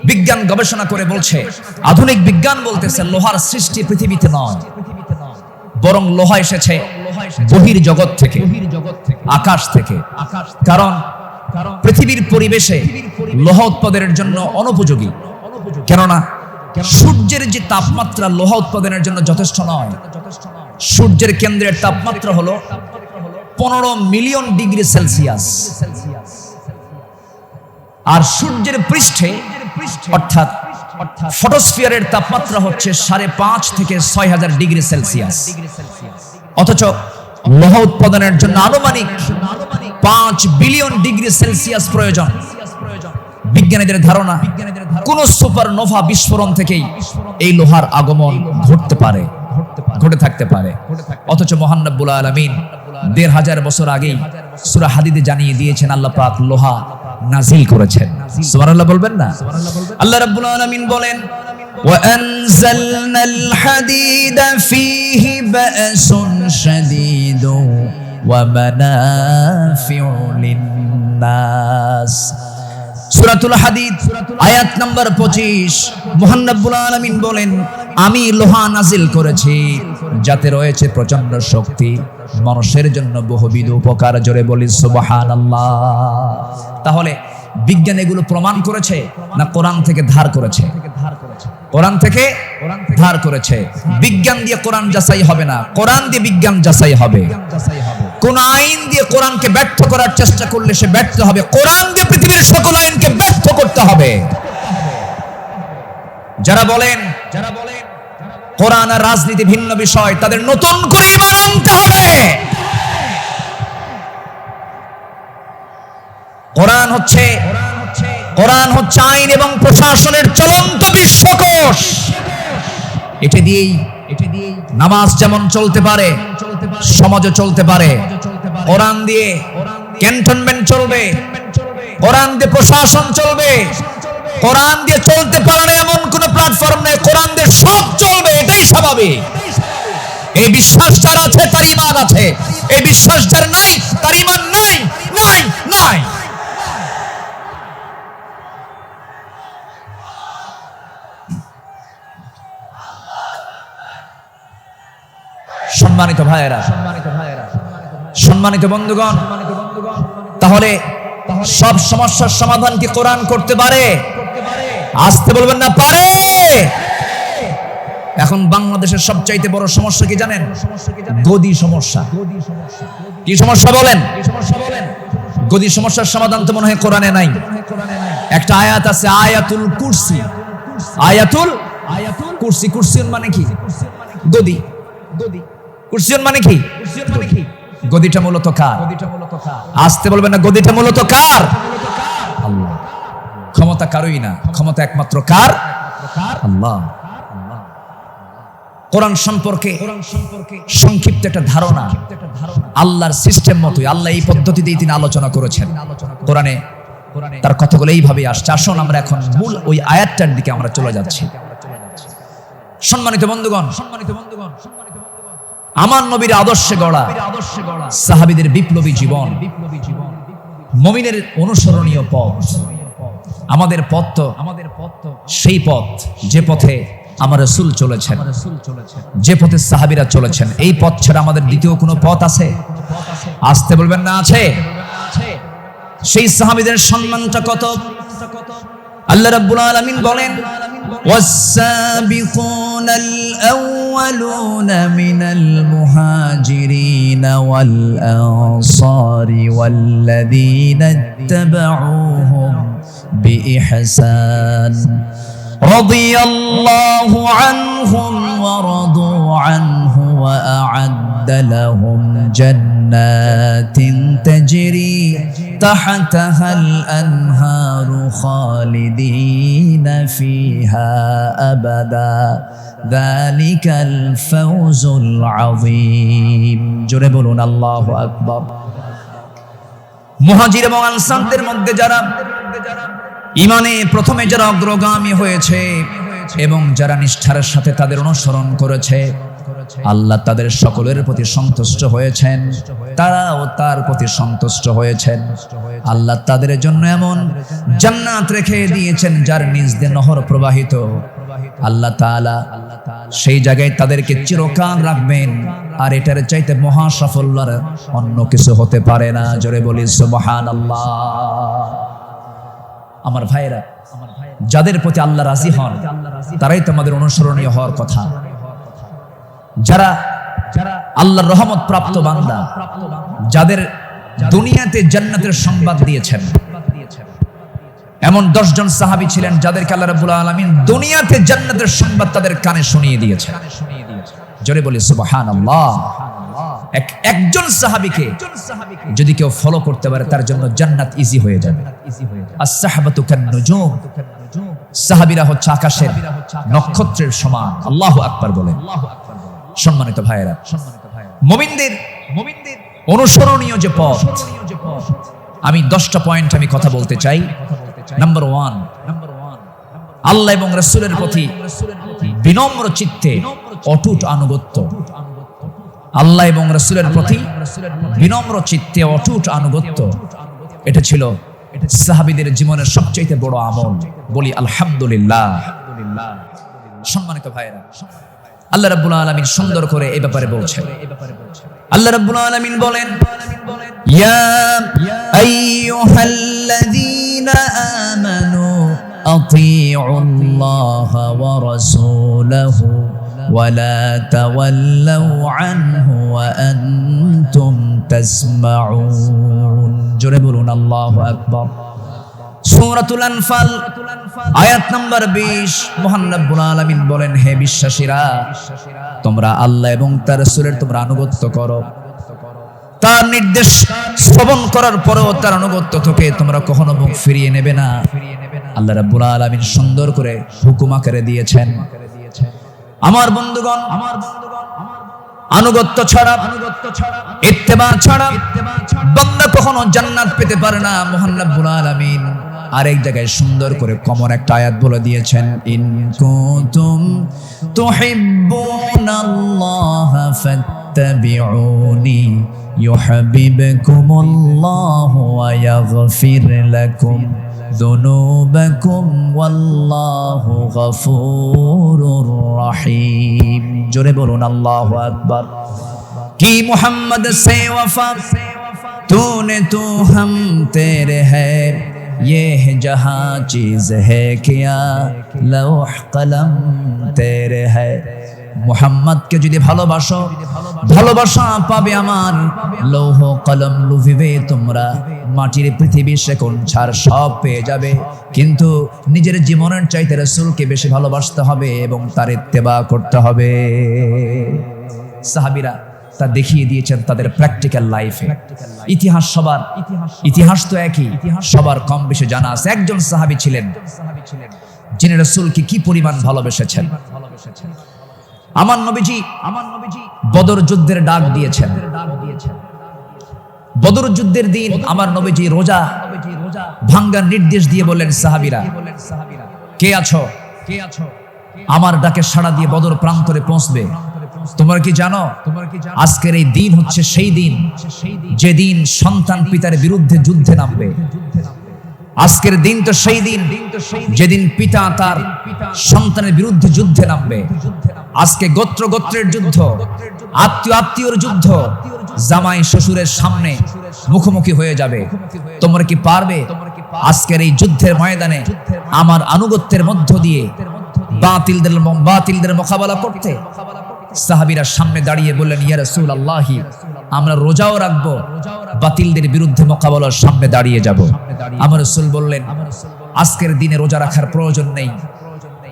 বিজ্ঞান গবেষণা করে বলছে, আধুনিক বিজ্ঞান বলতেছে লোহার সৃষ্টি পৃথিবীতে নয়, বরং লোহা এসেছে বহির জগৎ থেকে, আকাশ থেকে। কারণ পৃথিবীর পরিবেশে লোহা উৎপাদনের জন্য অনুপযোগী। কেননা সূর্যের যে তাপমাত্রা লোহা উৎপাদনের জন্য যথেষ্ট নয়। সূর্যের কেন্দ্রের তাপমাত্রা হলো 15 মিলিয়ন ডিগ্রি সেলসিয়াস, আর সূর্যের পৃষ্ঠে অর্থাৎ ফটোস্ফিয়ারের তাপমাত্রা হচ্ছে 5.5 থেকে 6,000 ডিগ্রি সেলসিয়াস। অথচ লোহা উৎপাদনের জন্য আনুমানিক 5 বিলিয়ন ডিগ্রি সেলসিয়াস প্রয়োজন। বিজ্ঞানীদের ধারণা, কোন সুপারনোভা বিস্ফোরণ থেকেই এই লোহার আগমন ঘটে থাকতে পারে। অথচ মহান রব্বুল আলামিন 1500 বছর আগেই সূরা হাদিদে জানিয়ে দিয়েছেন আল্লাহ পাক লোহা নাজিল করেছেন। সুবহানাল্লাহ বলবেন না? আল্লাহ রাব্বুল আলামিন বলেন, ওয়ানজালনাল হাদিদা ফীহি বা'সুন শাদীদুন ওয়া মানাফিউ লিন-নাস। সূরাতুল হাদিদ আয়াত নাম্বার 25। মহান রব্বুল আলামিন বলেন, আমি লোহা নাজিল করেছি যাতে রয়েছে প্রচন্ড শক্তি, মানুষের জন্য বহুবিধ উপকার। জোরে বলি সুবহানাল্লাহ। তাহলে বিজ্ঞান এগুলো প্রমাণ করেছে না কোরআন থেকে ধার করেছে? কোরআন থেকে ধার করেছে। বিজ্ঞান দিয়ে কোরআন যাচাই হবে না, কোরআন দিয়ে বিজ্ঞান যাচাই হবে। কোন আইন দিয়ে কোরআনকে ব্যর্থ করার চেষ্টা করলে সে ব্যর্থ হবে। কোরআন দিয়ে পৃথিবীর সকল আইনকে ব্যর্থ করতে হবে। যারা বলেন কোরআন আর রাজনীতি ভিন্ন বিষয়, তাদের নতুন করে ঈমান আনতে হবে। কোরআন হচ্ছে আইন এবং প্রশাসনের চলন্ত বিশ্বকোষ। এটা দিয়েই নামাজ যেমন চলতে পারে, সমাজও চলতে পারে। কোরআন দিয়ে ক্যান্টনমেন্ট চলবে, কোরআন দিয়ে প্রশাসন চলবে। কোরআন দিয়ে চলতে পারে এমন কোন প্ল্যাটফর্ম নেই, কোরআন দিয়ে সব চলবে, এটাই স্বাভাবিক। এই বিশ্বাস যার আছে তার ঈমান আছে, এই বিশ্বাস যার নাই তার ঈমান নাই। সম্মানিত ভাইয়েরা, সম্মানিত বন্ধুগণ, তাহলে সব সমস্যার সমাধান কি কোরআন করতে পারে? আসতে বলবেন না, পারে। এখন বাংলাদেশের সবচাইতে বড় সমস্যা কি জানেন? গদি সমস্যা। কি সমস্যা বলেন? গদি সমস্যার সমাধান তো মনে হয় কোরআনে নাই। একটা আয়াত আছে, আয়াতুল কুরসি। আয়াতুল কুরসি। কুরসিয়ন মানে কি? গদি। কুরসিয়ন মানে কি? গদিটা মূলত কার? আসতে বলবেন না, গদিটা মূলত কার? আল্লাহ। ক্ষমতা কারোই না, ক্ষমতা একমাত্র কার? আল্লাহ। কোরআন সম্পর্কে সংক্ষিপ্ত একটা ধারণা, আল্লাহর সিস্টেম মতোই আল্লাহ এই পদ্ধতিতেই তিনি আলোচনা করেছেন। কোরআনে তার কথাগুলো এইভাবে আসছে। আসুন আমরা এখন মূল ওই আয়াতটার দিকে আমরা চলে যাচ্ছি। সম্মানিত বন্ধুগণ, আমার নবীর আদর্শে গড়া সাহাবীদের বিপ্লবী জীবন, মুমিনের অনুসরণীয় পথ। আমাদের পথ তো সেই পথ যে পথে আমার রাসূল চলেছেন, যে পথে সাহাবীরা চলেছেন। এই পথ ছাড়া আমাদের দ্বিতীয় কোনো পথ আছে? আসতে বলবেন না, আছে। সেই সাহাবীদের সম্মানটা কত, আল্লাহ রাব্বুল আলামিন বলেন والسابقون الأولون من المهاجرين والأنصار والذين اتبعوهم بإحسان رضي الله عنهم ورضوا عنه وأعد لهم جنات تجري تحتها الأنهار خالدين فيها أبدا ذلك الفوز العظيم جربون الله أكبر মুহাজির এবং আনসারদের মধ্যে যারা ঈমানে প্রথমে যারা অগ্রগামী হয়েছে এবং যারা নিষ্ঠার সাথে তাদের অনুসরণ করেছে আল্লাহ তাদের সকলের প্রতি সন্তুষ্ট হয়েছেন, তারাও তার প্রতি সন্তুষ্ট হয়েছেন। আল্লাহ তাদের জন্য এমন জান্নাত রেখে দিয়েছেন যার নিচ দিয়ে নহর প্রবাহিত। আল্লাহ তাআলা সেই জায়গায় তাদেরকে চিরকাল রাখবেন, আর এটার চাইতে মহা সাফল্যের অন্য কিছু হতে পারে না। জোরে বলি সুবহানাল্লাহ। আমার ভাইরা, যাদের প্রতি আল্লাহ রাজি হন তারাই তোমাদের অনুসরণীয় হওয়ার কথা। যারা আল্লাহর রহমত প্রাপ্ত বান্দা, যাদের দুনিয়াতে জান্নাতের সংবাদ দিয়েছেন, এমন 10 জন সাহাবী ছিলেন যাদেরকে আল্লাহ রাব্বুল আলামিন দুনিয়াতে জান্নাতের সংবাদ তাদের কানে শুনিয়ে দিয়েছেন। জোরে বলি সুবহানাল্লাহ। একজন সাহাবীকে যদি কেউ ফলো করতে পারে তার জন্য জান্নাত ইজি হয়ে যাবে। আস-সাহাবাতু কান-নুজুম, সাহাবীরা হচ্ছে আকাশের নক্ষত্রের সমান। আল্লাহু আকবার বলেন। সম্মানিত ভাইয়েরা, মুমিনদের অনুসরণীয় যে পথ, আমি 10টা পয়েন্ট আমি কথা বলতে চাই। নাম্বার 1, আল্লাহ এবং রাসূলের প্রতি বিনম্র চিত্তে অটুট আনুগত্য। আল্লাহ এবং রাসূলের প্রতি বিনম্র চিত্তে অটুট আনুগত্য, এটা ছিল সাহাবীদের জীবনের সবচেয়ে বড় আমল। বলি আলহামদুলিল্লাহ। সম্মানিত ভাইয়েরা, আল্লাহ রাব্বুল আলামিন সুন্দর করে এই ব্যাপারে বলছেন। আল্লাহ রাব্বুল আলামিন বলেন, ইয়া আইয়ুহাল্লাযীনা আমানু আতিউল্লাহা ওয়া রাসূলাহু ওয়া লা তাওয়াল্লাউ আনহু ওয়া আনতুম তাসমাউন। জোরে বলুন আল্লাহু আকবার। সূরাতুল আনফাল আয়াত নাম্বার 20, মহান রব্বুল আলামিন বলেন, হে বিশ্বাসীরা, তোমরা আল্লাহ এবং তার রাসূলের তোমরা আনুগত্য করো। তার নির্দেশ শ্রবণ করার পরেও তার আনুগত্য থেকে তোমরা কখনো মুখ ফিরিয়ে নেবে না। আল্লাহ রাব্বুল আলামিন সুন্দর করে হুকুম আকারে দিয়েছেন। আমার বন্ধুগণ, আনুগত্য ছাড়া, ইত্তেবা ছাড়া বান্দা কখনো জান্নাত পেতে পারে না। মহান রব্বুল আলামিন আরেক জায়গায় সুন্দর করে কমন একটা আয়াত বলে দিয়েছেন, ইন কুনতুম তুহিব্বুনাল্লাহা ফাত্তাবিউনি ইউহিব্বুকুমুল্লাহু ওয়া ইয়াগফির লাকুম যুনুবাকুম ওয়াল্লাহু গফুরুর রহিম। জোরে বলুন আল্লাহু আকবার। কি মুহাম্মদ সে ওয়াফা तूने तू हम तेरे है, ये है जहाँ चीज है क्या लौह कलम तेरे है। মুহাম্মদকে যদি ভালোবাসো, ভালোবাসা পাবে আমার। লৌহ কলম লুভিবে তোমরা, মাটির পৃথিবী সেকোন ছাড় সব পেয়ে যাবে, কিন্তু নিজের জীবনের চাইতে রাসূলকে বেশি ভালোবাসতে হবে এবং তার ইত্তেবা করতে হবে। সাহাবীরা তা দেখিয়ে দিয়েছেন তাদের প্র্যাকটিক্যাল লাইফে। ইতিহাস তো একই, সবার কম বেশি জানা আছে। একজন সাহাবী ছিলেন যিনি রাসূলকে কি পরিমাণ ভালোবেসেছেন। আমার নবীজি বদর যুদ্ধের ডাক দিয়েছেন। বদর যুদ্ধের দিন আমার নবীজি রোজা ভাঙ্গার নির্দেশ দিয়ে বললেন, সাহাবীরা কে আছো, আমার ডাকে সাড়া দিয়ে বদর প্রান্তরে পৌঁছবে। তোমরা কি জানো আজকের এই দিন হচ্ছে সেই দিন যেদিন সন্তান পিতার বিরুদ্ধে যুদ্ধে নামবে। আজকের দিন তো সেই দিন যেদিন পিতা তার সন্তানের বিরুদ্ধে যুদ্ধে নামবে। আজকে গোত্রের যুদ্ধ, আত্মীয়র যুদ্ধ, জামাই শ্বশুরের সামনে মুখোমুখি হয়ে যাবে। তোমরা কি পারবে আজকের এই যুদ্ধের ময়দানে আমার আনুগত্যের মধ্য দিয়ে বাতিলদের মোকাবেলা করতে সাহাবীরা সামনে দাঁড়িয়ে বললেন, ইয়া রাসূলুল্লাহ, আমরা রোজাও রাখবো, বাতিলদের বিরুদ্ধে মোকাবেলার সামনে দাঁড়িয়ে যাব। আমার রাসূল বললেন, আজকের দিনে রোজা রাখার প্রয়োজন নেই,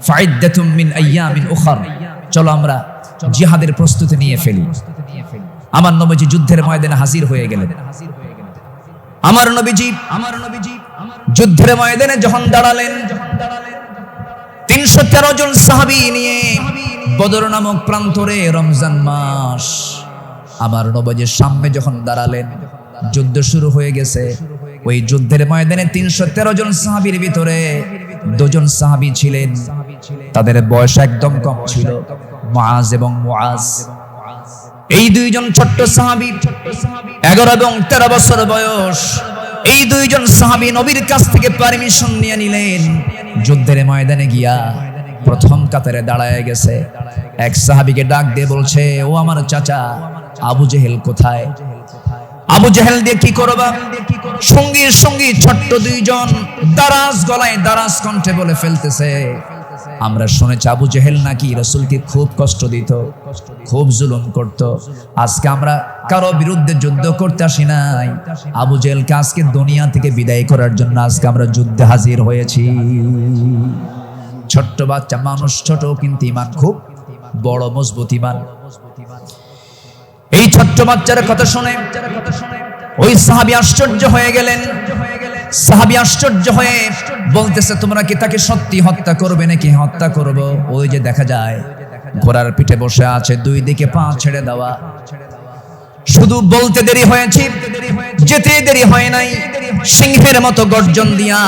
ফাইদ্দাতুম মিন আইয়ামিন উখর, চলো আমরা জিহাদের প্রস্তুতি নিয়ে ফেলি। আমার নবীজি যুদ্ধের ময়দানে হাজির হয়ে গেলেন। আমার নবীজি যুদ্ধের ময়দানে যখন দাঁড়ালেন, 313 জন সাহাবী নিয়ে বদর নামক প্রান্তরে রমজান মাস, আমার নবীজির সামনে যখন দাঁড়ালেন, যুদ্ধ শুরু হয়ে গেছে। ওই যুদ্ধের ময়দানে 313 জন সাহাবীর ভিতরে 2 জন সাহাবী ছিলেন, তাদের বয়স একদম কম ছিল, মুআজ এবং মুআজ। এই 2 জন ছোট্ট সাহাবী, 11 এবং 13 বছর বয়স। এই 2 জন সাহাবী নবীর কাছ থেকে পারমিশন নিয়ে নিলেন, যুদ্ধের ময়দানে গিয়া প্রথম কাতারে দাঁড়ায় গেছে। এক সাহাবীকে ডাক দিয়ে বলছে, ও আমার চাচা, আবু জেহেল কোথায়? আবু জেহেল দিয়ে কি করবা? সঙ্গী সঙ্গী ছোট্ট 2 জন দারাজ গলায় দারাজ কণ্ঠে বলে ফেলতেছে, আমরা শুনেছি আবু জেহেল নাকি রাসূলকে খুব কষ্ট দিত, খুব জুলুম করত। আজকে আমরা কারো বিরুদ্ধে যুদ্ধ করতে আসি নাই, আবু জেহেলকে আজকে দুনিয়া থেকে বিদায় করার জন্য আজকে আমরা যুদ্ধে হাজির হয়েছি। ছোট্ট বাচ্চা মানুষ, ছোট কিন্তু ঈমান খুব বড়, মজবুত ঈমান। এই ছোট্ট বাচ্চার কথা শুনে ওই সাহাবী আশ্চর্য হয়ে গেলেন। সাহাবী আশ্চর্য হয়ে বলতেছে, তোমরা কি তাকে সত্যি হত্যা করবে নাকি হত্যা করব? ওই যে দেখা যায় ঘোড়ার পিঠে বসে আছে, 2 দিকে পা ছেড়ে দেওয়া। শুধু বলতে দেরি হয়েছে, যেতে দেরি হয় নাই। সিংহের মতো গর্জন দিয়া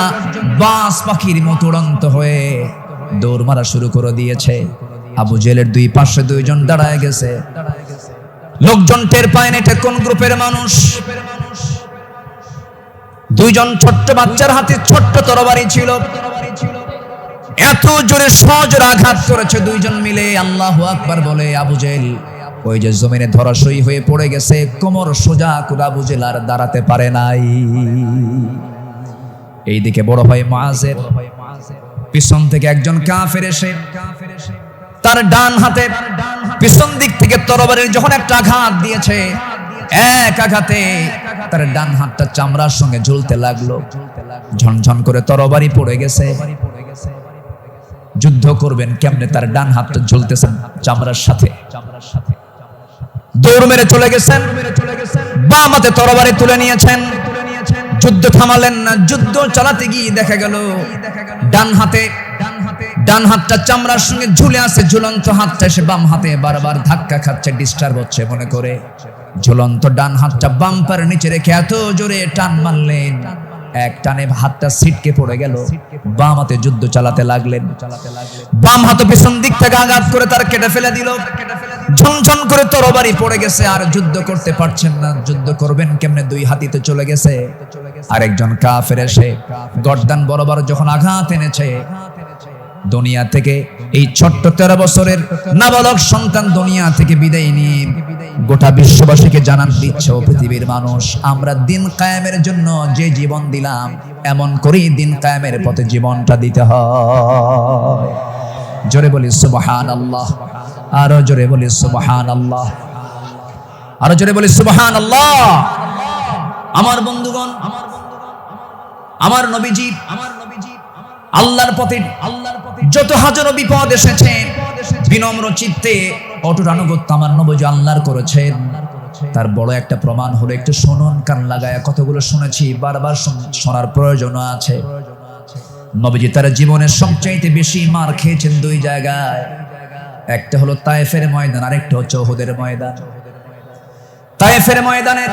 বাস পাখির মতো উড়ন্ত হয়ে দৌড় মারা শুরু করে দিয়েছে। আবু জেহেলের 2 পাশে 2 জন দাঁড়ায় গেছে। লোকজন টের পায় না এটা কোন গ্রুপের মানুষ। 2 জন ছোট্ট বাচ্চার হাতে ছোট্ট তরবারি ছিল, এত জোরে সজোরে আঘাত করেছে 2 জন মিলে। আল্লাহু আকবার বলে আবু জেহেল ওই যে জমিনে ধরাশয়ী হয়ে পড়ে গেছে, কোমর সোজা করে আবু জেহেল আর দাঁড়াতে পারে নাই। এইদিকে বড় ভাই মুআজের পিছন থেকে একজন কাফের এসে তার ডান হাতে পিছন দিক থেকে তরবারির যখন একটা আঘাত দিয়েছে, এক আঘাতে তার ডান হাতটা চামড়ার সঙ্গে ঝুলতে লাগলো, ঝনঝন করে তরবারি পড়ে গেছে। যুদ্ধ করবেন কেমনে? তার ডান হাতটা ঝুলতেছে চামড়ার সাথে। দৌড় মেরে চলে গেছেন, বাম হাতে তরবারি তুলে নিয়েছেন। যুদ্ধ থামালেন না, যুদ্ধ চালাতে গিয়ে দেখা গেল ডান হাতটা চামড়ার সঙ্গে ঝুলে আছে, ঝুলন্ত হাতটা এসে বাম হাতে বারবার ধাক্কা খাচ্ছে, ডিস্টার্ব হচ্ছে মনে করে ঝুলন্ত ডান হাতটা বাম্পার নিচে রেখে এত জোরে টান মারলেন, এক টানে হাতটা ছিটকে পড়ে গেল। বাম হাতে যুদ্ধ চালাতে লাগলেন, বাম হাত পিছন দিক থেকে আঘাত করে তার কেটে ফেলে দিল। ঝনঝন করে তরবারি পড়ে গেছে, আর যুদ্ধ করতে পারছেন না। যুদ্ধ করবেন কেমনে? 2 হাতিতে চলে গেছে। আরেকজন কাফের এসে গর্দান বরাবর যখন আঘাত এনেছে, দুনিয়া থেকে এই ছোট্ট 13 বছরের নাবালক সন্তান দুনিয়া থেকে বিদায় নিয়ে গোটা বিশ্ববাসীকে জানান দিচ্ছে, ও পৃথিবীর মানুষ, আমরা দিন কায়েমের জন্য যে জীবন দিলাম, এমন করেই দিন কায়েমের পথে জীবনটা দিতে হয়। জোরে বলি সুবহানাল্লাহ, আরো জোরে বলি সুবহানাল্লাহ, আরো জোরে বলি সুবহানাল্লাহ। আমার বন্ধুগণ, আমার নবীজি আল্লাহর পথে যত হাজারো বিপদ এসেছে, বিনম্র চিত্তে অটুট আনুগত্য আমার নবীজি আল্লাহর করেছেন। তার বড় একটা প্রমাণ হলো, একটু শুনুন, কান লাগায়া কতগুলো শুনেছি, বারবার শোনার প্রয়োজন আছে। নবীজি তার জীবনের সবচাইতে বেশি মার খেয়েছেন 2 জায়গায়, একটা হলো তায়েফের ময়দান, আরেকটা হচ্ছে উহুদের ময়দান। তায়েফের ময়দানে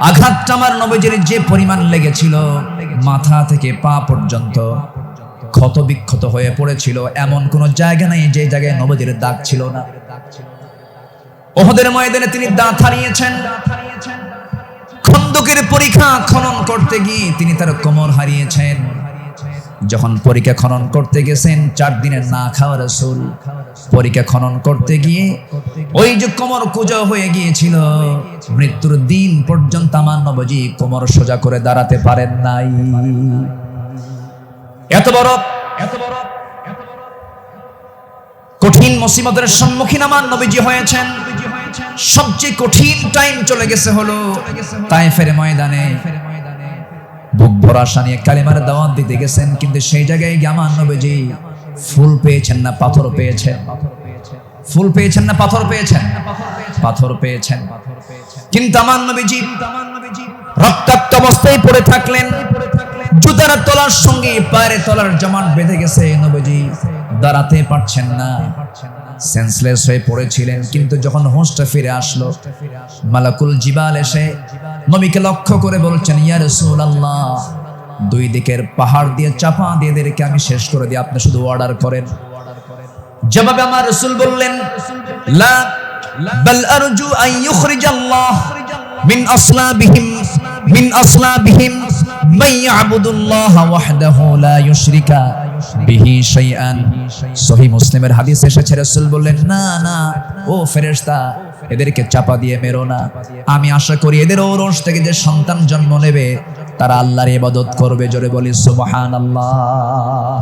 আঘাতটা আমার নবীজির যে পরিমাণ লেগেছিল, মাথা থেকে পা পর্যন্ত ক্ষত বিক্ষত হয়ে পড়েছিল, এমন কোন জায়গা নাই যে জায়গায় নবীজির দাগ ছিল না। উহুদের ময়দানে তিনি দাঁত হারিয়েছেন, খন্দকের পরীক্ষা খনন করতে গিয়ে তিনি তার কোমর হারিয়েছেন, যখন পরীক্ষা খনন করতে গেছেন 4 দিনের না খাওয়া রাসূল পরীক্ষা খনন করতে গিয়ে ওই যে কোমর কুঁজো হয়ে গিয়েছিল, মৃত্যুর দিন পর্যন্ত আমার নবীজি কোমর সোজা করে দাঁড়াতে পারেন নাই। এত বড় কঠিন মুসিবতের সম্মুখীন আমার নবীজি হয়েছেন। সবচেয়ে কঠিন টাইম চলে গেছে হলো তায়েফের ময়দানে। বুক ভরা আশা নিয়ে কালিমার দাওয়াত দিতে গেছেন, কিন্তু সেই জায়গায় গিয়ে আমার নবীজি ফুল পেয়েছেন না পাথর পেয়েছেন? ফুল পেয়েছেন না পাথর পেয়েছেন? পাথর পেয়েছেন। কিন্তু আমার নবীজি রক্তাক্ত অবস্থায় পড়ে থাকলেন, জুতার তলার সঙ্গে পায়ের তলার জমাট বেঁধে গেছে, নবীজি দাঁড়াতে পারছেন না, সেন্সলেস হয়ে পড়েছিলেন। কিন্তু যখন হোশটা ফিরে আসলো, মালাকুল জিবাল এসে নবীকে লক্ষ্য করে বলছেন, ইয়া রাসূলুল্লাহ, 2 দিকের পাহাড় দিয়ে চাপা দিয়ে এদেরকে আমি শেষ করে দিই, আপনি শুধু অর্ডার করেন। জবাবে আমার রাসূল বললেন, লা বাল আরজু আন ইউখরিজাল্লাহ মিন আসলাবিহিম মান ইয়াবুদুল্লাহ ওয়াহদাহু লা ইউশরিকা বিহি শাইআন। সহিহ মুসলিমের হাদিস এসেছে, রাসূল বললেন, না না ও ফেরেশতা, এদেরকে চাপা দিয়ে মেরো না। আমি আশা করি এদের ঔরস থেকে যে সন্তান জন্ম নেবে তারা আল্লাহর ইবাদত করবে। জোরে বলি সুবহানাল্লাহ।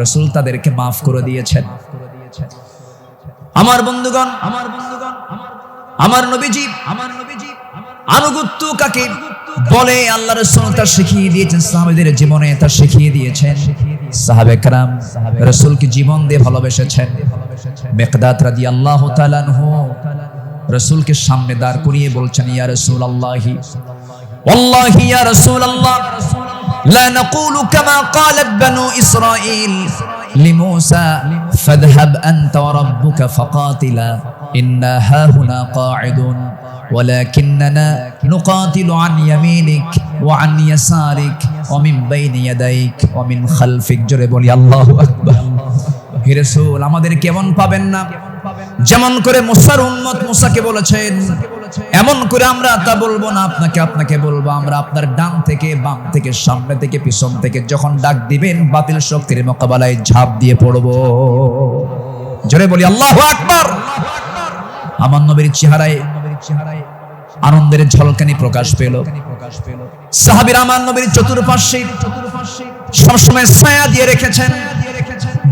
রাসূল তাদেরকে মাফ করে দিয়েছেন। আমার বন্ধুগণ, আমার নবীজি আনুগত্য কাকে বলে আল্লাহ রাসূল তা শিখিয়ে দিয়েছেন, সাহাবীদের জীবনে তা শিখিয়ে দিয়েছেন। সাহাবে کرام রাসূলকে জীবন দিয়ে ভালোবেসেছেন। মিকদাদ রাদিয়াল্লাহু তাআলা আনহু রাসূলকে সামনে দাঁড় করিয়ে বলছেন, ইয়া রাসূলুল্লাহি ওয়াল্লাহি ইয়া রাসূলুল্লাহ লা নাকুলু কামা ক্বালাত বানু ইসরাঈল লিমূসা ফাযহাব আনতা ওয়া রাব্বুকা ফাকাতিলা ইন্না হাহুনা কাঈদুন ولكننا نقاتل عن يمينك وعن يسارك ومن بين يديك ومن خلفك। জোরে বলি আল্লাহু আকবার। হে রাসূল, আমাদের কেমন পাবেন না, যেমন করে মুসার উম্মত মুসাকে বলেছেন, এমন করে আমরা তা বলবো না, আপনাকে বলবো, আমরা আপনার ডান থেকে বাম থেকে সামনে থেকে পিছন থেকে যখন ডাক দিবেন বাতিল শক্তির মোকাবেলায় ঝাঁপ দিয়ে পড়বো। জোরে বলি আল্লাহু আকবার। আমার নবীর চেহারায় আনন্দের ঝলকানি প্রকাশ পেল। সাহাবীরা আমার নবীর চতুর্পার্শ্বে সবসময় ছায়া দিয়ে রেখেছেন।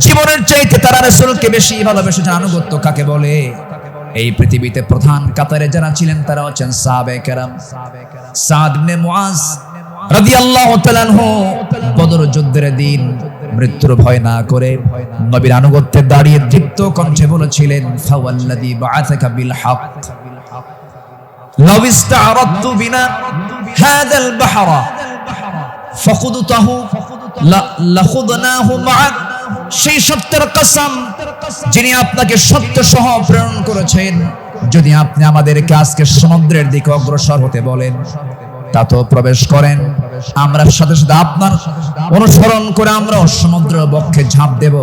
জীবনের চাইতে তারা রাসূলকে বেশি ভালোবেসেছেন। আনুগত্য কাকে বলে? এই পৃথিবীতে প্রধান কাতারে যারা ছিলেন তারা হচ্ছেন সাহাবে কেরাম। সাদ ইবনে মুআজ রাদিয়াল্লাহু তাআলা আনহু বদর যুদ্ধের দিন মৃত্যুর ভয় না করে নবীর আনুগত্যে দাঁড়িয়ে দীপ্ত কণ্ঠে বলেছিলেন, ফাওয়াল্লাযী বাআসাকা বিল হক লাউ ইসতা'রাদতু বিনা হাযাল বাহরা ফাখুদতাহু লাখুদনাহু মা'আক। সেই সত্যের কসম যিনি আপনাকে সত্য সহ প্রেরণ করেছেন, যদি আপনি আমাদেরকে আজকে সমুদ্রের দিকে অগ্রসর হতে বলেন তা তো প্রবেশ করেন, আমরা সাথে সাথে আপনার অনুসরণ করে আমরা সমুদ্র বক্ষে ঝাঁপ দেব,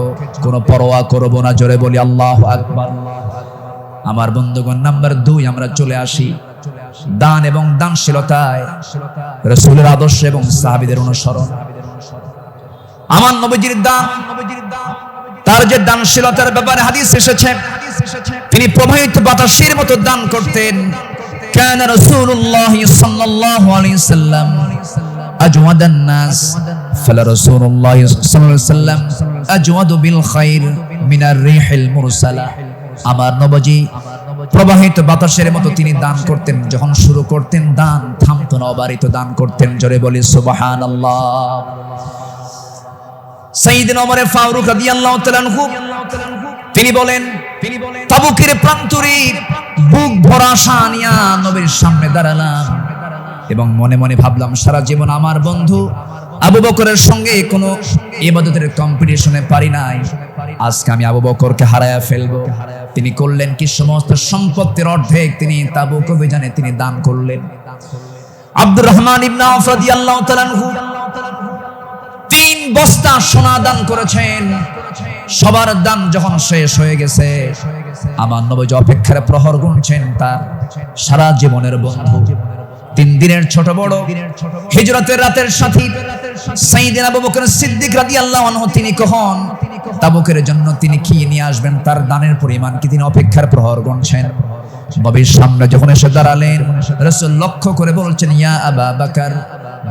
কোনো পরোয়া করব না। জোরে বলি আল্লাহু আকবার। আমার বন্ধুগণ, নাম্বার 2 আমরা চলে আসি দান এবং দানশীলতায়, রাসূলের আদর্শ এবং সাহাবীদের অনুসরণ। আমার নবীজির দান, তার যে দানশীলতার ব্যাপারে হাদিস এসেছে, তিনি প্রবাহিত বাতাসের মতো দান করতেন। كان رسول الله صلى الله عليه وسلم أجود الناس فلرسول الله صلى الله عليه وسلم أجود بالخير من الريح المرسلة। আমার নবীজি প্রবাহিত বাতাসের মতো তিনি দান করতেন। যখন শুরু করতেন দান থামতো না, অবারিত দান করতেন। জোরে বলি সুবহানাল্লাহ। সাইয়েদনা ওমর ফারুক রাদিয়াল্লাহু তাআলা আনহু তিনি বলেন, তাবুকের প্রান্তরে বুক ভরা আশা নিয়ে নবীর সামনে দাঁড়ালাম এবং মনে মনে ভাবলাম, সারা জীবন আমার বন্ধু আবু বকরের সঙ্গে কোনো ইবাদতের কম্পিটিশনে পারি নাই, আজকে আমি আবু বকরকে হারায়া ফেলবো। তিনি করলেন কি, সমস্ত সম্পত্তির অর্ধেক তিনি তাবুক অভিযানে তিনি দান করলেন। আব্দুর রহমান ইবনে আওফ রাদিয়াল্লাহু তাআলা আনহু 3 বস্তা সোনা দান করেছেন। সবার দান যখন শেষ হয়ে গেছে, আমার নবী অপেক্ষার প্রহর গুনছেন তার সারা জীবনের বন্ধু, 3 দিনের ছোট বড় হিজরতের রাতের সাথী সাইয়েদনা আবু বকর সিদ্দিক রাদিয়াল্লাহু আনহু তিনি কখন তাবুকের জন্য তিনি কি নিয়ে আসবেন তার দানের পরিমাণ কি তিনি অপেক্ষার প্রহর গুনছেন। নবীর সামনে যখন এসে দাঁড়ালেন রাসূল লক্ষ্য করে বলছেন, ইয়া আবা বকর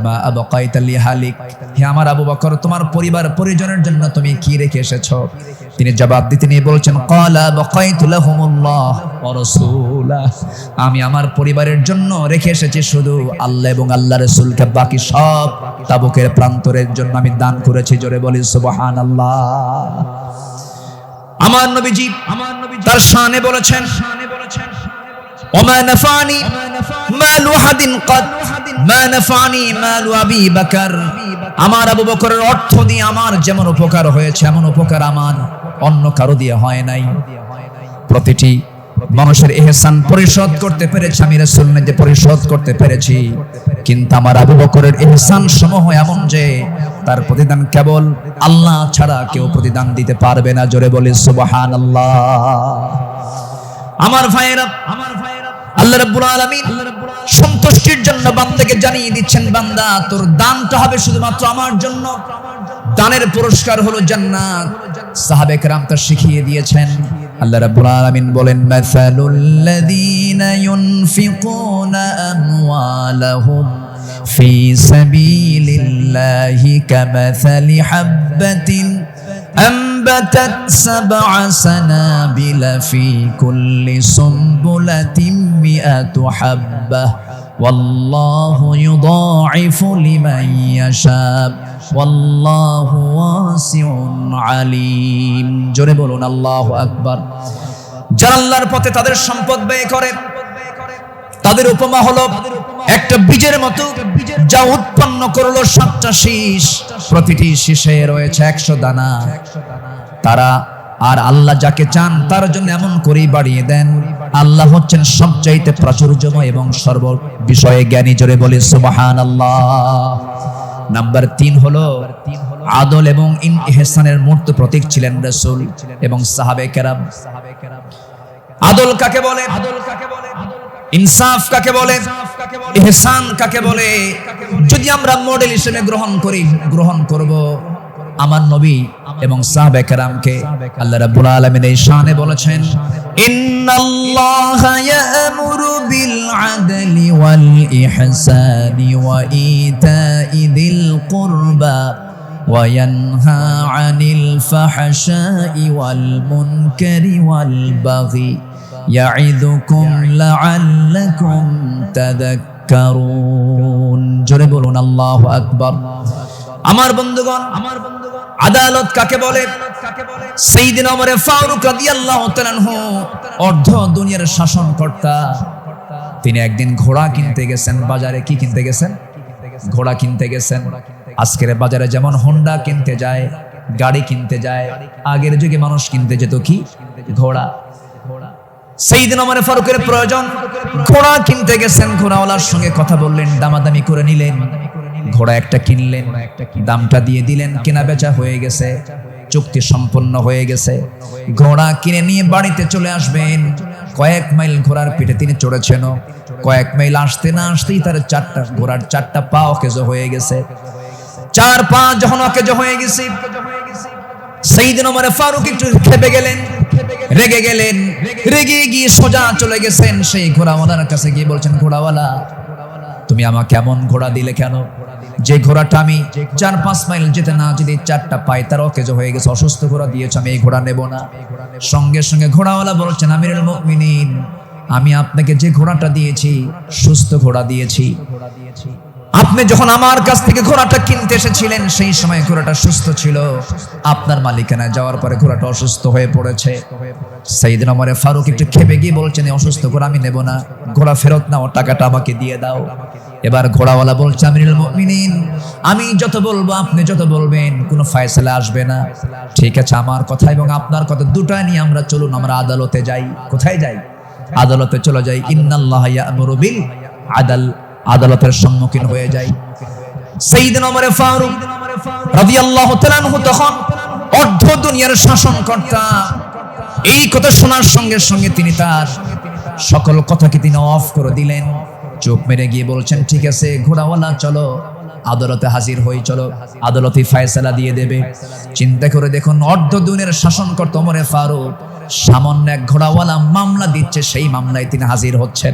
মা আবকাইতা লি হালিক, হে আমার আবু বকর তোমার পরিবার পরিজনের জন্য তুমি কি রেখে এসেছো? তিনি জবাব দিতে নিয়ে বলছেন, ক্বালা বাকাইতু লাহুমুল্লাহ ওয়া রাসূলা, আমি আমার পরিবারের জন্য রেখে এসেছি শুধু আল্লাহ এবং আল্লাহর রাসূলকে, বাকি সব তাবুকের প্রান্তরের জন্য আমি দান করেছি। জোরে বলি সুবহানাল্লাহ। আমার নবীজি তার শানে বলেছেন, ওমা নাফানি মালু হাদিন কদ মা নাফানি মালু আবি বকর, আমার আবু বকরের অর্থ দিয়ে আমার যেমন উপকার হয়েছে এমন উপকার আমার অন্য কারো দিয়ে হয় নাই। প্রতিটি মানুষের ইহসান পরিশোধ করতে পেরেছি আমি রাসূল নিজে পরিশোধ করতে পেরেছি, কিন্তু আমার আবু বকরের ইহসান সমূহ এমন যে তার প্রতিদান কেবল আল্লাহ ছাড়া কেউ প্রতিদান দিতে পারবে না। জোরে বলি সুবহানাল্লাহ। আমার ভাইয়েরা, আল্লাহ রাব্বুল আলামিন সন্তুষ্টির জন্য বান্দাকে জানিয়ে দিচ্ছেন, বান্দা তোর দানটা হবে শুধুমাত্র আমার জন্য, দানের পুরস্কার হলো জান্নাত। সাহাবে কেরাম তা শিখিয়ে দিয়েছেন। আল্লাহ রাব্বুল আলামিন বলেন, মাসালুল লাযীনা ইউনফিকুনা আমওয়ালাহুম ফি সাবিলিল্লাহি কামাসালি হাববাতিন أنبتت 7 سنابل في كل سنبلة 100 حبة والله يضاعف لمن يشاء والله واسع عليم। জোরে বলুন আল্লাহু আকবার। যারা আল্লাহর পথে তাদের সম্পদ ব্যয় করে তাদের উপমা হলো একটা বীজের মতো যা উৎপন্ন করলো 7টা শীষ, প্রতিটি শীষে রয়েছে 100 দানা। তারা আর আল্লাহ যাকে চান তার জন্য এমন করেই বাড়িয়ে দেন। আল্লাহ হচ্ছেন সবচাইতে প্রাচুর্যময় এবং সর্ব বিষয়ে জ্ঞানী। জোরে বলি সুবহানাল্লাহ। নাম্বার 3 হলো আদল এবং ইহসানের মূর্ত প্রতীক ছিলেন রাসূল এবং সাহাবে কেরাম। আদল কাকে বলে? ইনসাফ কাকে বলে? ইহসান কাকে বলে? যদি আমরা মডেল হিসেবে গ্রহণ করব আমার নবী এবং সাহাবে কেরামকে, আল্লাহ রাব্বুল আলামিন এই শানে বলেছেন, ইন্নাল্লাহা ইয়ামুরু বিল আদলি ওয়াল ইহসানি ওয়া ইতাই যিল কুরবা ওয়া ইয়ানহা আনিল ফাহশাই ওয়াল মুনকারি ওয়াল বাগি ইয়াইদুকুম লাআল্লাকুম তাযাক্কারুন। জোরে বলুন আল্লাহু আকবার। আমার বন্ধুগণ, আদালত কাকে বলে? সাইয়েদনা ওমর ফারুক রাদিয়াল্লাহু তাআলা আনহু অর্ধ দুনিয়ার শাসনকর্তা, তিনি একদিন ঘোড়া কিনতে গেছেন বাজারে। কি কিনতে গেছেন? ঘোড়া কিনতে গেছেন। আজকের বাজারে যেমন হোন্ডা কিনতে যায়, গাড়ি কিনতে যায়, আগের যুগে মানুষ কিনতে যেত কি? ঘোড়া। সাইয়েদনা ওমর ফারুকের প্রয়োজন, ঘোড়া কিনতে গেছেন। ঘোড়াওয়ালার সঙ্গে কথা বললেন, দামাদামি করে নিলেন, ঘোড়া একটা কিনলেন, দামটা দিয়ে দিলেন, কেনা বেচা হয়ে গেছে, চুক্তি সম্পন্ন হয়ে গেছে। ঘোড়া কিনে নিয়ে বাড়িতে চলে আসবেন। কয়েক মাইল ঘোড়ার পিঠে তিনি চড়েছেন, কয়েক মাইল আসতে না আসতেই তার ঘোড়ার 4টা পা অকেজ হয়ে গেছে। 4 পা যখন অকেজ হয়ে গেছে, সাইয়েদনা ওমর ফারুক একটু খেপে গেলেন, রেগে গেলেন। রেগে গিয়ে সোজা চলে গেছেন সেই ঘোড়াওয়ালার কাছে গিয়ে বলছেন, ঘোড়াওয়ালা তুমি আমাকে এমন ঘোড়া দিলে কেন? যে ঘোড়াটা আমি 4-5 মাইল যেতে না যদি 4টা পাই তার অকেজ হয়ে গেছে, অসুস্থ ঘোড়া দিয়েছ, আমি এই ঘোড়া নেব না। সঙ্গে সঙ্গে ঘোড়াওয়ালা বলছেন, আমিরুল মুমিনিন আমি আপনাকে যে ঘোড়াটা দিয়েছি সুস্থ ঘোড়া দিয়েছি। আপনি যখন আমার কাছ থেকে ঘোড়াটা কিনতে এসেছিলেন সেই সময় ঘোড়াটা সুস্থ ছিল, আপনার মালিকানায় যাওয়ার পরে ঘোড়াটা অসুস্থ হয়ে পড়েছে। সাইয়েদনা ওমর ফারুক একটু খেপে গিয়ে বলছেন, অসুস্থ ঘোড়া আমি নেব না, ঘোড়া ফেরত নাও, টাকাটা আমাকে দিয়ে দাও। এবার ঘোড়াওয়ালা বলছে, আমিরুল মুমিনিন আমি যত বলবো আপনি যত বলবেন কোনো ফয়সালা আসবে না। ঠিক আছে, আমার কথা এবং আপনার কথা দুটো নিয়ে আমরা চলুন, আমরা আদালতে যাই। কোথায় যাই? আদালতে চলে যাই। ইন্নাল্লাহা ইয়া'মুরু বিল আদল, আদালতের সম্মুখীন হয়ে যাই। সাইয়েদনা ওমর ফারুক রাদিয়াল্লাহু তাআলা আনহু তখন অর্ধ দুনিয়ার শাসনকর্তা। এই কথা শোনার সঙ্গে সঙ্গে তিনি তার সকল কথাকে তিনি অফ করে দিলেন, চোখ মেরে গিয়ে বলছেন, ঠিক আছে ঘোড়াওয়ালা চলো আদালতে হাজির হই, চলো আদালতে ফয়সালা দিয়ে দেবে। চিন্তা করে দেখুন, অর্ধ দুনিয়ার শাসনকর্তা ওমরে ফারুক সামান্য এক ঘোড়াওয়ালা মামলা দিচ্ছে, সেই মামলায় তিনি হাজির হচ্ছেন।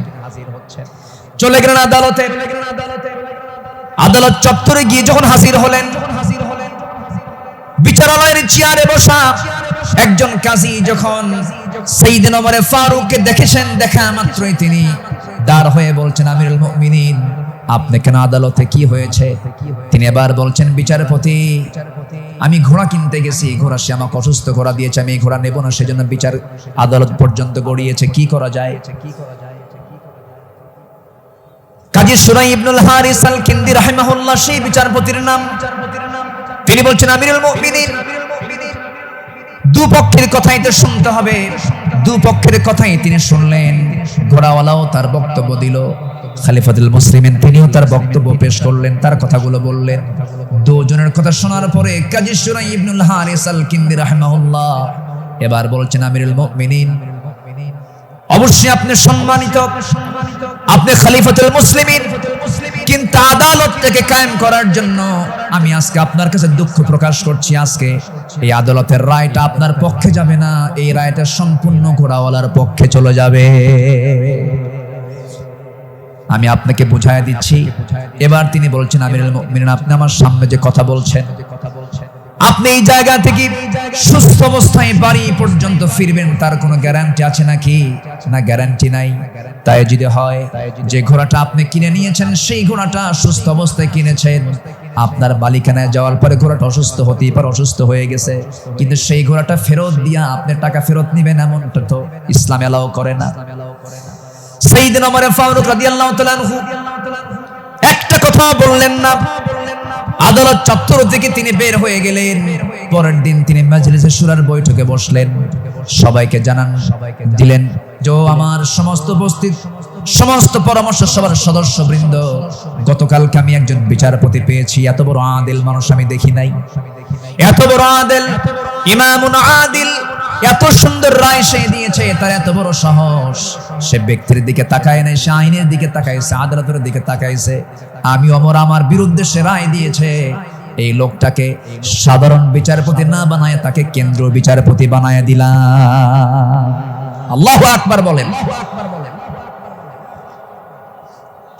চলে গেলেন আদালতে। আদালত চত্বরে গিয়ে যখন হাজির হলেন, বিচারালয়ের চেয়ারে বসা একজন কাজী যখন সাইয়েদনা ওমরে ফারুককে দেখেছেন, দেখা মাত্রই তিনি দাঁড় হয়ে বলছেন, আমিরুল মুমিনিন, আপনি কেন আদালতে, কি হয়েছে? তিনি এবার বলছেন, বিচারপতি, আমি ঘোড়া কিনতে গেছি, ঘোড়া সে আমাকে অসুস্থ করা দিয়েছে, আমি এই ঘোড়া নেব না, সেজন্য বিচার আদালত পর্যন্ত গড়িয়েছে, কি করা যায়? কাজী সুরাই ইবনুল হারিস আল কিন্দি রাহিমাহুল্লাহ সেই বিচারপতির নাম। তিনি বলছেন, আমিরুল মুমিনিন, দুপক্ষের কথাই তো শুনতে হবে। দুপক্ষের কথাই তিনি শুনলেন। ঘোড়াওয়ালাও তার বক্তব্য দিল, খলিফাতুল মুসলিমিন তিনিও তার বক্তব্য পেশ করলেন, তার কথাগুলো বললেন। দুজনের কথা শোনার পরে কাজী সুরাই ইবনুল হারিস আল কিন্দি রাহিমাহুল্লাহ এবার বলছেন, আমিরুল মুমিনিন, অবশ্যই আপনি সম্মানিত, আপনি খলিফাতুল মুসলিমিন, কিন্তু আদালত থেকে কায়েম করার জন্য আমি আজকে আপনার কাছে দুঃখ প্রকাশ করছি। আজকে এই আদালতের রায়টা আপনার পক্ষে যাবে না, এই রায়টা সম্পূর্ণ ঘোড়াওয়ালার পক্ষে চলে যাবে। আমি আপনাকে বুঝাইয়া দিচ্ছি। এবার তিনি বলছেন, আমিরুল মুমিনিন, আপনি আমার সামনে যে কথা বলছেন, আপনি এই জায়গা থেকে সুস্থ অবস্থায় বাড়ি পর্যন্ত ফিরবেন, তার কোনো গ্যারান্টি আছে নাকি? না, গ্যারান্টি নাই। তাই যদি হয় যে ঘোড়াটা আপনি কিনে নিয়েছেন, সেই ঘোড়াটা সুস্থ অবস্থায় কিনেছেন, আপনার মালিকানায় যাওয়ার পরে ঘোড়াটা অসুস্থ হতেই পারে, অসুস্থ হয়ে গেছে, কিন্তু সেই ঘোড়াটা ফেরত দিয়া আপনি টাকা ফেরত নিবেন, এমনটা তো ইসলাম এলাও করে না। সাইয়েদনা ওমর ফারুক রাদিয়াল্লাহু তাআলা আনহু একটা কথা বললেন না। আদালত চত্বর থেকে তিনি বের হয়ে গেলেন। পরের দিন তিনি মাজলিসে শুরার বৈঠকে বসলেন, সবাইকে জানান দিলেন যে আমার সমস্ত উপস্থিত সমস্ত পরামর্শ সভার সদস্যবৃন্দ, গতকালকে আমি একজন বিচারপতি পেয়েছি, এত বড় আদিল মানুষ আমি দেখি নাই। এত বড় আদিল, ইমামুন আদিল, এত সুন্দর রায় সে দিয়েছে, তার এত বড় সাহস। সে ব্যক্তির দিকে তাকায় নাই, সে আইনের দিকে তাকাইছে, আদালতের দিকে তাকাইছে। আমি ওমর আমার বিরুদ্ধে সে রায় দিয়েছে, এই লোকটাকে সাধারণ বিচারপতি না বানায় তাকে কেন্দ্রীয় বিচারপতি বানায় দিলাম। আল্লাহু আকবার বলেন।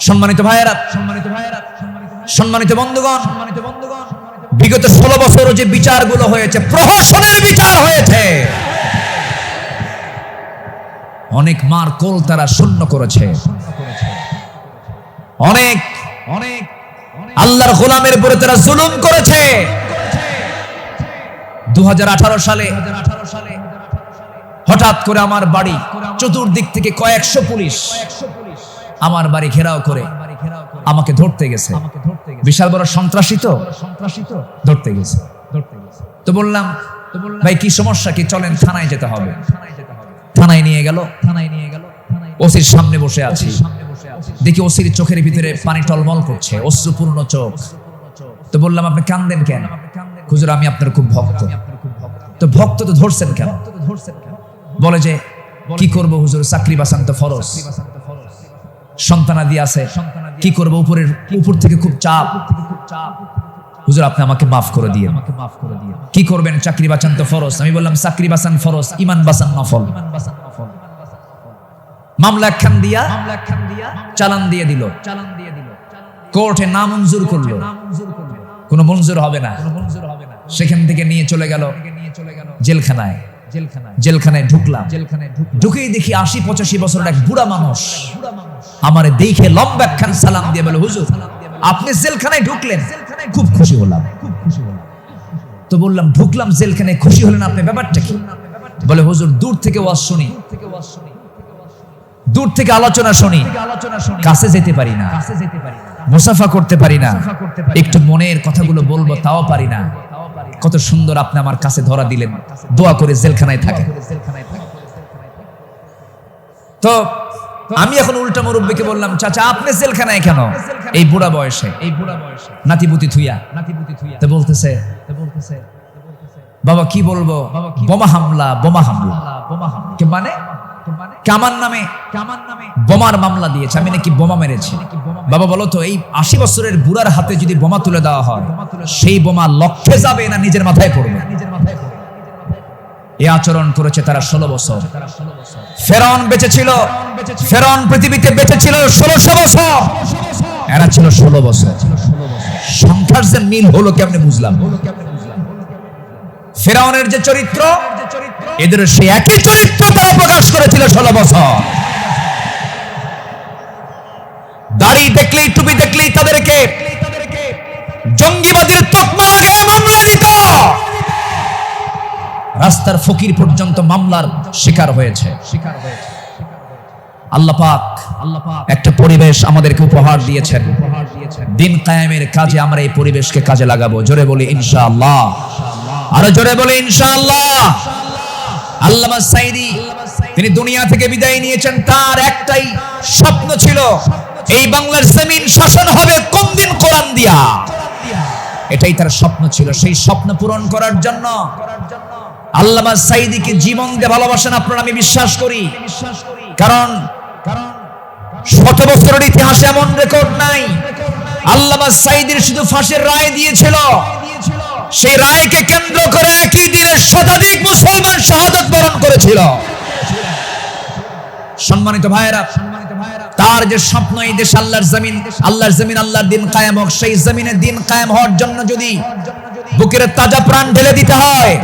সম্মানিত ভাইয়েরা, সম্মানিত বন্ধুগণ, বিগত 16 বছর যে বিচারগুলো হয়েছে, প্রহসনের বিচার হয়েছে, অনেক মার কোল তারা শূন্য করেছে, অনেক অনেক আল্লাহর গোলামের উপরে তারা জুলুম করেছে। 2018 সালে হঠাৎ করে আমার বাড়ি চতুর্দিক থেকে কয়েকশো পুলিশ আমার বাড়ি ঘেরাও করে আমাকে ধরতে গেছে। বিশাল বড় সন্ত্রাসী তো ধরতে গেছে। তো বললাম, ভাই কি সমস্যা কি, চলেন থানায় যেতে হবে। থানায় নিয়ে গেল। ওসির সামনে বসে আছি, দেখি ওসির চোখের ভিতরে পানি টলমল করছে, অশ্রুপূর্ণ চোখ। তো বললাম, আপনি কাঁদেন কেন? হুজুর, আমি আপনার খুব ভক্ত। তো ভক্ত তো ধরছেন কেন? বলে যে কি করব হুজুর, চাকরি বাঁচান তো ফরজ, সন্তানাদি আছে, কি করব, উপর থেকে খুব চাপ। হুজুর, আপনি আমাকে মাফ করে দিয়ে, কি করবেন, চাকরি বাঁচান তো ফরজ। আমি বললাম, চাকরি বাঁচান ফরজ, ইমান বাঁচান নফল। মামলা একখান দিয়া চালান দিয়ে দিল, কোর্টে নামঞ্জুর করলো, কোনো মঞ্জুর হবে না। সেখান থেকে নিয়ে চলে গেল জেলখানায়। জেলখানায় ঢুকলাম, ঢুকেই দেখি 80-85 বছরের এক বুড়া মানুষ আমারে দেখে লম্বা একখান সালাম দিয়ে বলে, হুজুর আপনি জেলখানায় ঢুকলেন, খুব খুশি হলাম। তো বললাম, ঢুকলাম জেলখানায়, খুশি হলেন আপনি, ব্যাপারটা কি? বলে, হুজুর দূর থেকে ওয়াজ শুনি, দূর থেকে আলোচনা শুনি, কাছে যেতে পারি না, মুসাফা করতে পারি না, একটু মনের কথাগুলো বলবো তাও পারি না। কত সুন্দর আপনি আমার কাছে ধরা দিলেন, দোয়া করে জেলখানায় থাকে। তো আমি এখন উল্টা মুরব্বিকে বললাম, চাচা আপনি জেলখানায় কেন এই বুড়া বয়সে, নাতিপুতি থুইয়া? তো বলতেছে, বাবা কি বলবো, বোমা হামলা মানে কামান নামে বোমার মামলা দিয়েছে, আমি নাকি বোমা মেরেছি। বাবা বলো তো এই 80 বছরের বুড়ার হাতে যদি বোমা তুলে দেওয়া হয় সেই বোমা লক্ষ্যে যাবে না নিজের মাথায় পড়বে? এই আচরণ করেছে তারা 16 বছর। ফেরাউন বেঁচে ছিল, ফেরাউন পৃথিবীতে বেঁচে ছিল 1600 বছর, এরা ছিল 16 বছর। সংখ্যার যে মিল হলো কেমনে বুঝলাম? ফেরাউনের যে চরিত্র, এদের সেই একই চরিত্র তারা প্রকাশ করেছিল 16 বছর। দাড়ি দেখলেই, টুপি দেখলেই তাদেরকে জঙ্গিবাদের তকমা লাগিয়ে মামলা দিত। রাস্তার ফকির পর্যন্ত মামলার শিকার হয়েছে। আল্লাহ পাক একটা পরিবেশ আমাদেরকে উপহার দিয়েছেন। দিন কায়েমের কাজে আমরা এই পরিবেশকে কাজে লাগাবো। জোরে বলি ইনশাআল্লাহ, আরো জোরে বলি ইনশাআল্লাহ। আল্লামা সাঈদী তিনি দুনিয়া থেকে বিদায় নিয়েছেন, তার একটাই স্বপ্ন ছিল, এই বাংলার জমিন শাসন হবে কোন দিন? কোরআন দিয়া। এটাই তার স্বপ্ন ছিল। সেই স্বপ্ন পূরণ করার জন্য আল্লামা সাঈদীকে জীবন দিয়ে ভালোবাসেন আপনারা, আমি বিশ্বাস করি। কারণ 100 বছরের ইতিহাসে এমন রেকর্ড নাই। আল্লামা সাঈদীর শুধু ফাঁসির রায় দিয়েছিল, সেই রায়কে কেন্দ্র করে একই দিনে শতাধিক মুসলমান শাহাদাত বরণ করেছিল। সম্মানিত ভাইয়েরা, তার যে স্বপ্ন এই দেশ আল্লাহর জমিন, আল্লাহর জমিন আল্লাহর দিন কায়েম হোক, সেই জমিনে দিন কায়েম হওয়ার জন্য যদি বুকের তাজা প্রাণ ঢেলে দিতে হয়,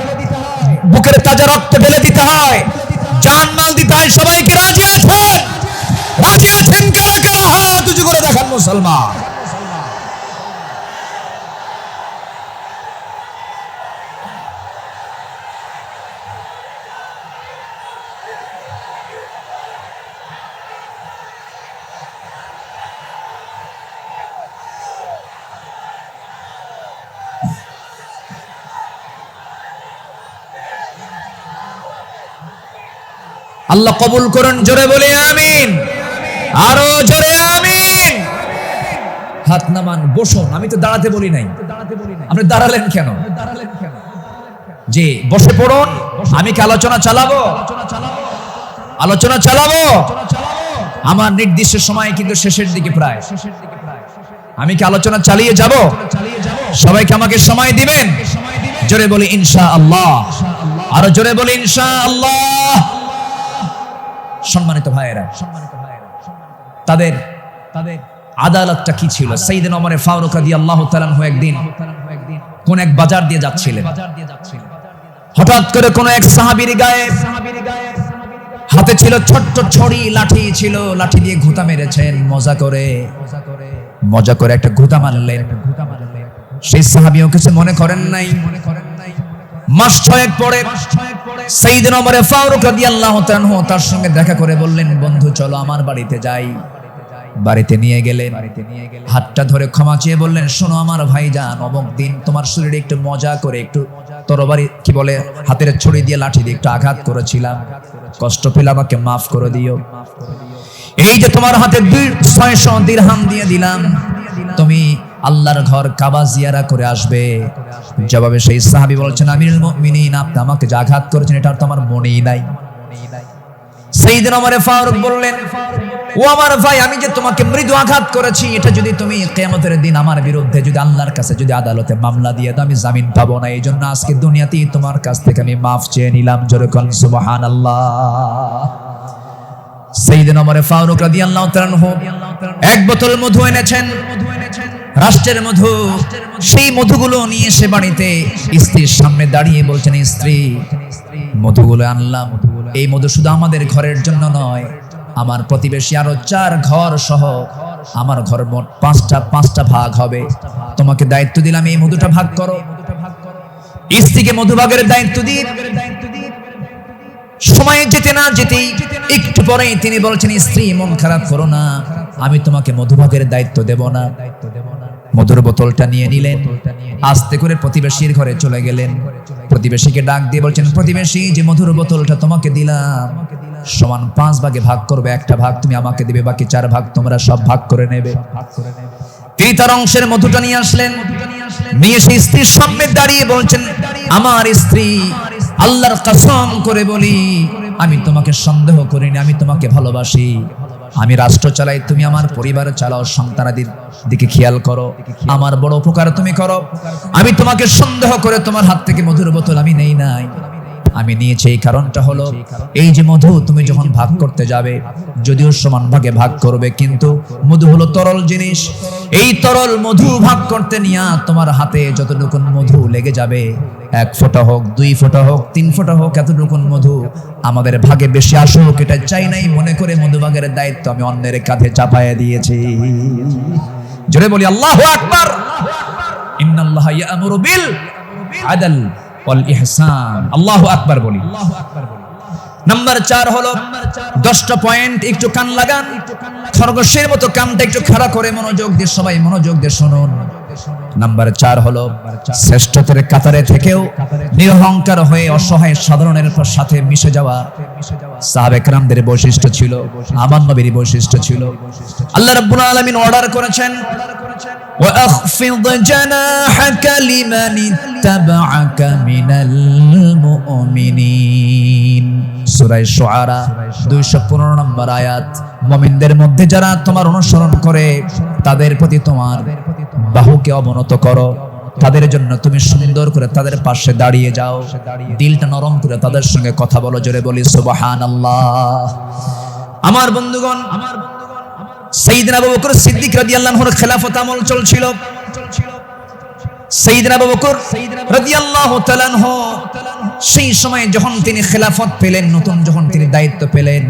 বুকের তাজা রক্ত ঢেলে দিতে হয়, জানমাল দিতে হয়, সবাইকে রাজি আছেন? রাজি আছেন কারা কারা? হাত উঁচু করে দেখান মুসলমান। আল্লাহ কবুল করুন, জোরে বলি আমিন, আরো জোরে আমিন। হাত নামান, বসুন। আমি তো দাঁড়াতে বলি নাই, আপনি দাঁড়ালেন কেন? জি, বসে পড়ুন। আমি কি আলোচনা চালাবো? আলোচনা চালাবো। আমার নির্দিষ্ট সময় কিন্তু শেষের দিকে প্রায়। আমি কি আলোচনা চালিয়ে যাব? সবাইকে আমাকে সময় দিবেন? জোরে বলি ইনশাআল্লাহ, আরো জোরে বলি ইনশাআল্লাহ। সম্মানিত ভাইয়েরা, তাদের আদালতটা কি ছিল? সাইয়েদনা ওমর ফারুক রাদিয়াল্লাহু তাআলা আনহু একদিন কোন এক বাজার দিয়ে যাচ্ছিলেন। হঠাৎ করে কোন এক সাহাবীর গায়ে হাতে ছিল ছোট্ট ছড়ি, লাঠি ছিল, লাঠি দিয়ে ঘুতা মেরেছেন। মজা করে একটা ঘুতা মারলেন। সেই সাহাবীও কিছু মনে করেন নাই। মাস 6 পরে সাইয়েদনা ওমর ফারুক রাদিয়াল্লাহু তাআলা আনহু তার সঙ্গে দেখা করে বললেন, বন্ধু চলো আমার বাড়িতে যাই। বাড়িতে নিয়ে গেলেন, হাতটা ধরে ক্ষমা চেয়ে বললেন, শোনো আমার ভাইজান, অমুক দিন তোমার শরীরে একটু মজা করে একটু তরবারি কি বলে হাতের ছড়ি দিয়ে লাঠি দিয়ে একটু আঘাত করেছিলাম, কষ্ট পেলে আমাকে মাফ করে দিও। এই যে তোমার হাতে 600 দিরহাম দিয়ে দিলাম, তুমি আল্লাহর ঘর কাবা জিয়ারা করে আসবে। জবাবে সেই সাহাবী বলছেন, আমিরুল মুমিনিন, আপনি আমাকে যে আঘাত করেছেন এটা তো আমার মনেই নাই। সাইয়েদনা ওমর ফারুক বললেন, ও আমার ভাই, আমি যে তোমাকে মৃদু আঘাত করেছি, এটা যদি তুমি কিয়ামতের দিন আমার বিরুদ্ধে যদি আল্লাহর কাছে যদি আদালতে মামলা দিয়ে দাও, আমি জামিন পাবো না। এই জন্য আজকে দুনিয়াতেই তোমার কাছ থেকে আমি মাফ চেয়ে নিলাম। জোরে কোন সুবহানাল্লাহ। সাইয়েদনা ওমর ফারুক রাদিয়াল্লাহু তাআলা আনহু এক বোতল মধু এনেছেন, রাষ্ট্রের মধু। সেই মধুগুলো নিয়ে এসে বাড়িতে স্ত্রীর সামনে দাঁড়িয়ে বলছেন, স্ত্রী, মধুগুলো আনলাম। এই মধু শুধু আমাদের ঘরের জন্য নয়, আমার প্রতিবেশী আরো 4 ঘর সহ আমার ঘর মোট 5টা ভাগ হবে। তোমাকে দায়িত্ব দিলাম, এই মধুটা ভাগ করো। স্ত্রীকে মধু ভাগের দায়িত্ব দিয়ে সময় যেতে না যেতেই একটু পরেই তিনি বলছেন, স্ত্রী মন খারাপ করো না, আমি তোমাকে মধুভাগের দায়িত্ব দেব না। মধুর বোতলটা নিয়ে নিলেন, আস্তে করে প্রতিবেশীর ঘরে চলে গেলেন। প্রতিবেশীকে ডাক দিয়ে বলছেন, প্রতিবেশী, যে মধুর বোতলটা তোমাকে দিলাম সমান 5 ভাগে ভাগ করবে, একটা ভাগ তুমি আমাকে দিবে, বাকি 4 ভাগ তোমরা সব ভাগ করে নেবে। তিনি তার অংশের মধুটা নিয়ে আসলেন, নিয়ে সেই স্ত্রীর সামনে দাঁড়িয়ে বলছেন, আমার স্ত্রী, আল্লাহর কসম করে বলি, আমি তোমাকে সন্দেহ করিনি, আমি তোমাকে ভালোবাসি। আমি রাষ্ট্র চালাই, তুমি আমার পরিবার চালাও, সন্তানাদির দিকে খেয়াল করো, আমার বড় উপকার তুমি করো। আমি তোমাকে সন্দেহ করে তোমার হাত থেকে মধুর বোতল আমি নেই নাই, আমি নিয়েছি। এই কারণটা হলো এই যে মধু তুমি যখন ভাগ করতে যাবে, যদিও সমান ভাগে ভাগ করবে, কিন্তু মধু হলো তরল জিনিস। এই তরল মধু ভাগ করতে নিয়ে তোমার হাতে যতটুকু মধু লেগে যাবে, 1 ফোঁটা হোক, 2 ফোঁটা হোক, 3 ফোঁটা হোক, এতটুকু মধু আমাদের ভাগে বেশি আসুক এটা চাই নাই মনে করে মধু ভাগের দায়িত্ব আমি অন্যের কাঁধে চাপায়া দিয়েছি। জোরে বলি আল্লাহু আকবার। ইন্নাল্লাহা ইয়া'মুরু বিল আদল ওয়াল ইহসান। আল্লাহু আকবার বলি। নাম্বার 4 হলো 10টা পয়েন্ট, একটু কান লাগান, খরগোশের মতো কানটা একটু খাড়া করে মনোযোগ দিয়ে সবাই মনোযোগ দিয়ে শুনুন। নাম্বার 4 হলো শ্রেষ্ঠত্বের কাতারে থেকেও নিরহংকার হয়ে অসহায় সাধারণের সাথে মিশে যাওয়া সাহাবে কেরামদের বৈশিষ্ট্য ছিল, আমার নবীর বৈশিষ্ট্য ছিল। আল্লাহ রাব্বুল আলামিন অর্ডার করেছেন وَأَخْفِضْ جَنَاحَكَ لِمَنِ اتَّبَعَكَ مِنَ الْمُؤْمِنِينَ। সূরা শুআরা 215 নম্বর আয়াত। মুমিনদের মধ্যে যারা তোমার অনুসরণ করে তাদের প্রতি তোমার বাহুকে অবনত করো, তাদের জন্য তুমি সুন্দর করে তাদের পাশে দাঁড়িয়ে যাও, দিলটা নরম করে তাদের সঙ্গে কথা বলো। জোরে বলি সুবহানাল্লাহ। আমার বন্ধুগণ, সাইয়েদনা আবু বকর সিদ্দিক রাদিয়াল্লাহু আনহুর খেলাফত আমল চলছিল। সাইয়েদনা আবু বকর রাদিয়াল্লাহু তাআলা আনহু সেই সময় যখন তিনি খেলাফত পেলেন, নতুন যখন তিনি দায়িত্ব পেলেন,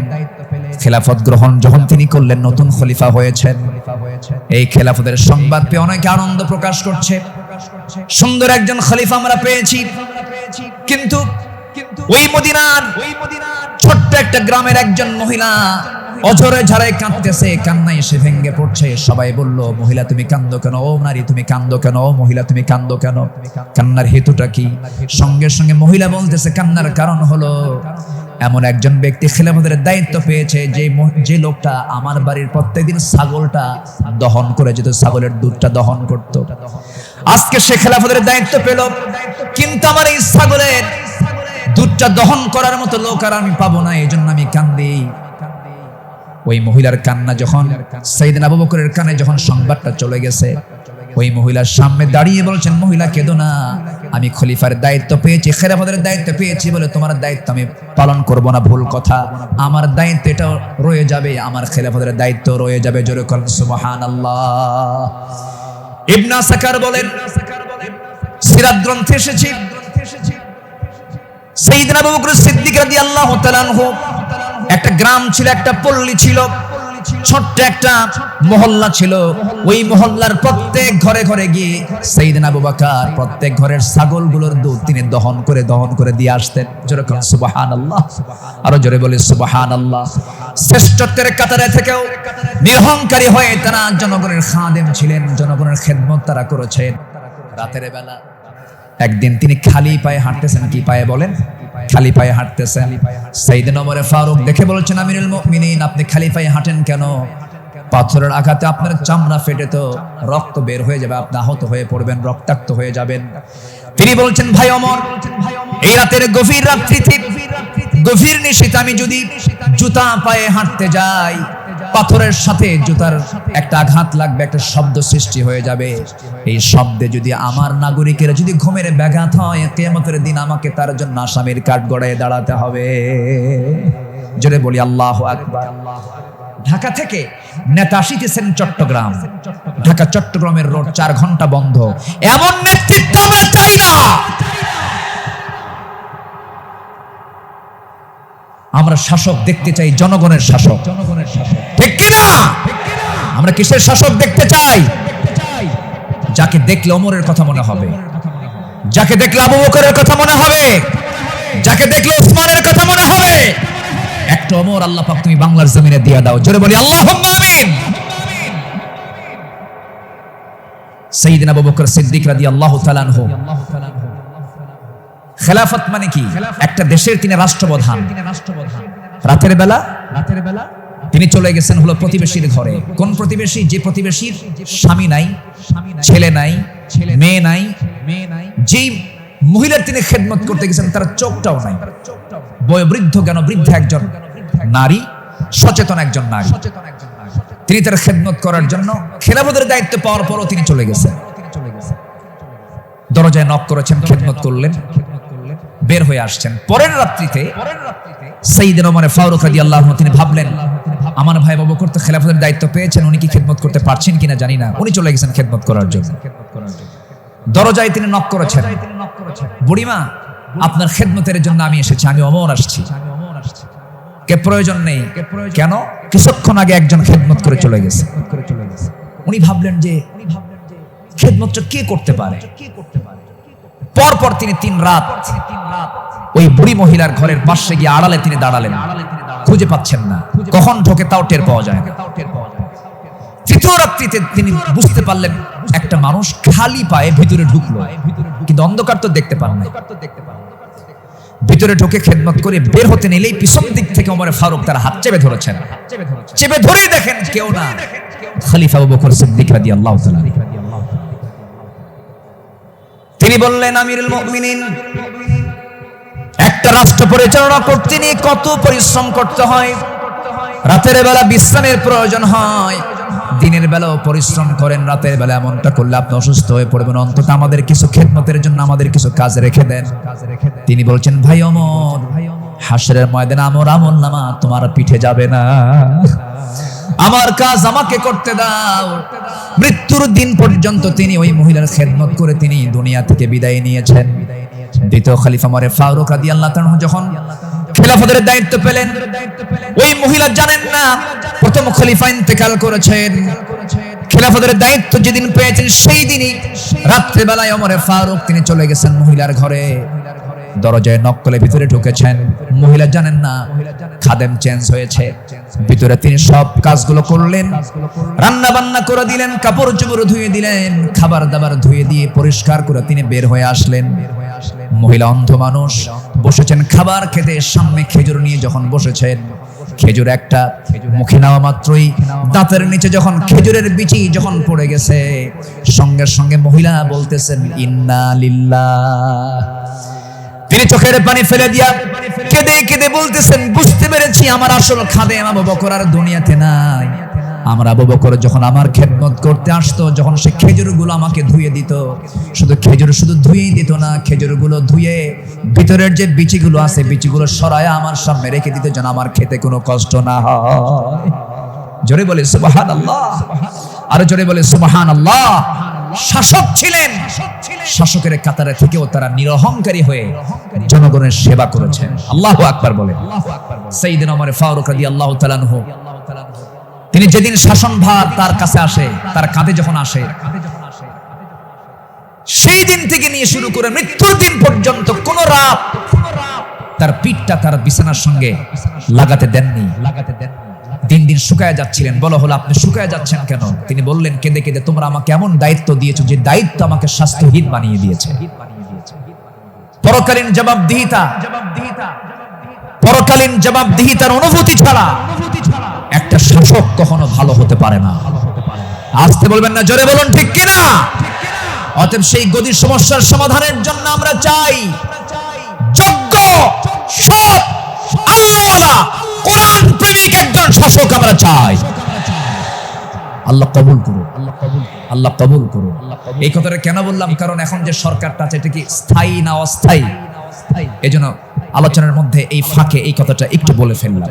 খেলাফত গ্রহণ যখন তিনি করলেন, নতুন খলিফা হয়েছেন, এই খেলাফতের সংবাদ পেয়ে অনেকে আনন্দ প্রকাশ করছে, সুন্দর একজন খলিফা আমরা পেয়েছি। কিন্তু ওই মদিনার ছোট্ট একটা গ্রামের একজন মহিলা অঝরে ঝাড়ে কাঁদতেছে, কান্নায় এসে ভেঙে পড়ছে। সবাই বলল, মহিলা তুমি কান্দো কেন? ও নারী তুমি কান্দো কেন? ও মহিলা তুমি কান্দো কেন? কান্নার হেতুটা কি? সঙ্গে সঙ্গে মহিলা বলতেছে, কান্নার কারণ হলো এমন একজন ব্যক্তি খেলাফতের দায়িত্ব পেয়েছে যে লোকটা আমার বাড়ির প্রত্যেকদিন ছাগলটা দহন করে যেত, ছাগলের দুধটা দহন করত। আজকে সে খেলাফতের দায়িত্ব পেল, কিন্তু আমার এই ছাগলের দুধটা দহন করার মতো লোক আর আমি পাবো না, এই জন্য আমি কান্দি। ওই মহিলার কান্না যখন সাইয়েদনা আবু বকরের কানে যখন সংবাদটা চলে গেছে, ওই মহিলার সামনে দাঁড়িয়ে বলছেন, মহিলা কেঁদো না, আমি খলিফার দায়িত্ব পেয়েছি, খেলাফতের দায়িত্ব পেয়েছি বলে তোমার দায়িত্ব আমি পালন করব না, ভুল কথা। আমার দায়িত্ব এটা রয়ে যাবে, আমার খেলাফতের দায়িত্ব রয়ে যাবে। জোরে বলেন সুবহানাল্লাহ। ইবনে আসাকার বলেন, সিরাত গ্রন্থে এসেছে সাইয়েদনা আবু বকর সিদ্দিক রাদিয়াল্লাহু তাআলা আনহু একটা গ্রাম ছিল, একটা পল্লী ছিল, ছোট্ট একটা মহল্লা ছিল। ওই মহল্লার প্রত্যেক ঘরে ঘরে গিয়ে সাইয়েদনা আবু বকর প্রত্যেক ঘরের ছাগলগুলোর দুধ তিনি দহন করে দিয়ে আসতেন। জোরে বলেন সুবহানাল্লাহ। আরো জোরে বলি সুবহানাল্লাহ। শ্রেষ্ঠত্বের কাতারে থেকেও নিরহংকারী হয়ে তারা জনগণের খাদেম ছিলেন, জনগণের খেদমত তারা করেছেন। রাতের বেলা একদিন তিনি খালি পায়ে হাঁটতেছেন। কি পায়ে বলেন? খালি পায়ে হাঁটতেছেন। সাইয়েদনা ওমর ফারুক দেখে বলছেন, আমিরুল মুমিনিন আপনি খালি পায়ে হাঁটেন কেন? পাথরের আঘাতে আপনার চামড়া ফেটে তো রক্ত বের হয়ে যাবে, আপনি আহত হয়ে পড়বেন, রক্তাক্ত হয়ে যাবেন। তিনি বলছেন, ভাই ওমর, এই রাতের গভীর রাত্রিতে, গভীর নিশীথে আমি যদি জুতা পায়ে হাঁটতে যাই, পাথরের সাথে জুতার একটা আঘাত লাগবে, একটা শব্দ সৃষ্টি হয়ে যাবে। এই শব্দে যদি আমার নাগরিকের যদি ঘুমের ব্যাঘাত হয়, কিয়ামতের দিন আমাকে তার জন্য আসামির কাঠ গড়ায় দাঁড়াতে হবে। জোরে বলি আল্লাহু আকবার। ঢাকা থেকে নেতা আসিতেছেন চট্টগ্রাম, ঢাকা চট্টগ্রামের রোড 4 ঘন্টা বন্ধ। এমন নেতৃত্ব আমরা চাই না। আমরা শাসক দেখতে চাই, জনগণের শাসক। ঠিক কিনা? আমরা কিসের শাসক দেখতে চাই? যাকে দেখলে ওমরের কথা মনে হবে, যাকে দেখলে আবু বকরের কথা মনে হবে, যাকে দেখলে ওসমানের কথা মনে হবে। একটা ওমর আল্লাহ পাক তুমি বাংলার জমিনে দিয়ে দাও। জোরে বলি আল্লাহুম্মা আমিন। সাইয়েদনা আবু বকর সিদ্দিক রাদিয়াল্লাহু তাআলা আনহু। খেলাফত মানে কি? একটা দেশের তিনি রাষ্ট্রপ্রধান। রাতের বেলা তিনি চলে গেছেন হলো প্রতিবেশীর ঘরে। কোন প্রতিবেশী? যে প্রতিবেশীর স্বামী নাই, ছেলে নাই, মেয়ে নাই। যেই মহিলার তিনি খেদমত করতে গেছেন তার চোখটাও নাই, বয়োবৃদ্ধ জ্ঞান বৃদ্ধ একজন নারী, সচেতন একজন নারী। তিনি তার খেদমত করার জন্য খেলাফতের দায়িত্ব পাওয়ার পরও তিনি চলে গেছেন। দরজায় নক করেছেন, খেদমত করলেন, বের হয়ে আসছেন। পরের রাত্রিতে সাইয়েদনা ওমর ফারুক রাদিয়াল্লাহু আনহু তিনি ভাবলেন, আমার ভাই আবু বকর তো খেলাফতের দায়িত্ব পেয়েছেন, উনি কি খেদমত করতে পারছেন কিনা জানি না, উনি চলে গেছেন খেদমত করার জন্য। দরজায় তিনি নক করেছেন, বুড়িমা আপনার খেদমতের জন্য আমি এসেছি, আমি ওমর আসছি। কে প্রয়োজন নেই। কেন? কিছুক্ষণ আগে একজন খেদমত করে চলে গেছে। উনি ভাবলেন যে খেদমতটা কে করতে পারে। পরপর তিনি 3 রাত ওই বুড়ি মহিলার ঘরের পাশে গিয়ে আড়ালে তিনি দাঁড়ালেন, খুঁজে পাচ্ছেন না, কখন ঢোকে তাও টের পাওয়া যায় না। তৃতীয় রাত্রিতে তিনি বুঝতে পারলেন একটা মানুষ খালি পায়ে ভিতরে ঢুকলো, কিন্তু অন্ধকার তো দেখতে পান না। ভিতরে ঢুকে খেদমত করে বের হতে নিলেই পিছন দিক থেকে ওমর ফারুক তার হাত চেপে ধরেছেন। চেপে ধরেই দেখেন কেউ না, খলিফা আবু বকর সিদ্দিক রাদিয়াল্লাহু তাআলা। তিনি বললেন, আমিরুল মুমিনিন, একটা রাষ্ট্র পরিচালনা করতে নিয়ে কত পরিশ্রম করতে হয়। রাতের বেলা বিশ্রামের প্রয়োজন হয়, দিনের বেলাও পরিশ্রম করেন, রাতের বেলা এমনটা করলে আপনি অসুস্থ হয়ে পড়বেন, অন্তত আমাদের কিছু খেদমতের জন্য আমাদের কিছু কাজ রেখে দেন। তিনি বলছেন, ভাই ওমর, হাসরের ময়দানে আমার আমলনামা তোমার পিঠে যাবে না, আমার কাজ আমাকে করতে দাও। মৃত্যুর দিন পর্যন্ত তিনি ওই মহিলার খেদমত করে তিনি দুনিয়া থেকে বিদায় নিয়েছেন। দ্বিতীয় খলিফা ওমর ফারুক রাদিয়াল্লাহু তাআলা যখন খেলাফতের দায়িত্ব পেলেন, ওই মহিলা জানেন না প্রথম খলিফা ইন্তেকাল করেছেন। খেলাফতের দায়িত্ব যেদিন পেয়েছেন সেই দিনই রাত্রে বেলায় ওমর ফারুক তিনি চলে গেছেন মহিলার ঘরে। দরজায় নক করে ভিতরে ঢুকেছেন, মহিলা জানেন না খাদেম চেঞ্জ হয়েছে। ভিতরে তিনি সব কাজগুলো করলেন, রান্না বান্না করে দিলেন, কাপড় চোপড় ধুয়ে দিলেন, খাবার দাবার ধুয়ে দিয়ে পরিষ্কার করে তিনি বের হয়ে আসলেন। মহিলা অন্ধ মানুষ, বসেছেন খাবার খেতে, সামনে খেজুর নিয়ে যখন বসেছেন, খেজুর একটা মুখে নেওয়া মাত্রই দাঁতের নিচে যখন খেজুরের বিচি যখন পড়ে গেছে, সঙ্গে সঙ্গে মহিলা বলতেছেন, ইন্না লিল্লাহ। তিনি চোখের পানি ফেলে দিয়া কেঁদে কেঁদে বলতেছেন, বুঝতে পেরেছি আমার আসল খাদেম আবু বকর আর দুনিয়াতে নাই। আমার আবু বকর যখন আমার খেদমত করতে আসতো, যখন সে খেজুরগুলো আমাকে ধুয়ে দিত, শুধু ধুয়েই দিত না, খেজুরগুলো ধুয়ে ভিতরের যে বিচিগুলো আছে বিচিগুলো সরায়া আমার সামনে রেখে দিত, যেন আমার খেতে কোনো কষ্ট না হয়। জোরে বলে সুবহানাল্লাহ, আর জোরে বলে সুবহানাল্লাহ। শাসক ছিলেন, শাসকের কাতারে থেকেও তারা নিরহংকারী হয়ে জনগণের সেবা করেছেন। আল্লাহু আকবার বলে। সাইয়েদনা ওমর ফারুক রাদিয়াল্লাহু তাআলা আনহু তিনি যেদিন শাসনভার তার কাছে আসে, তার কাঁধে যখন আসে, সেই দিন থেকে নিয়ে শুরু করে মৃত্যুর দিন পর্যন্ত কোন রাত তার পিঠটা তার বিছানার সঙ্গে লাগাতে দেননি। দিন দিন শুকায় যাচ্ছিলেন। বলা হলো, আপনি শুকায় যাচ্ছেন কেন? তিনি বললেন, কেঁদে কেঁদে, তোমরা আমাকে এমন দায়িত্ব দিয়েছো যে দায়িত্ব আমাকে স্বাস্থ্যহীন বানিয়ে দিয়েছে। পরকালীন জবাবদিহিতার অনুভূতি ছাড়া একটা শাসক কখনো ভালো হতে পারে না। আসতে বলবেন না, জোরে বলুন ঠিক কিনা। অতএব সেই গদির সমস্যার সমাধানের জন্য আমরা চাই যোগ্য, সৎ, আল্লাহওয়ালা, কোরআন প্রেমিক একজন শাসক আমরা চাই। আল্লাহ কবুল করুন, আল্লাহ কবুল করুন। এই কথাটা কেন বললাম? কারণ এখন যে সরকারটা আছে এটা কি স্থায়ী না অস্থায়ী? এজন্য আলোচনার মধ্যে এই ফাঁকে এই কথাটা একটু বলে ফেললাম।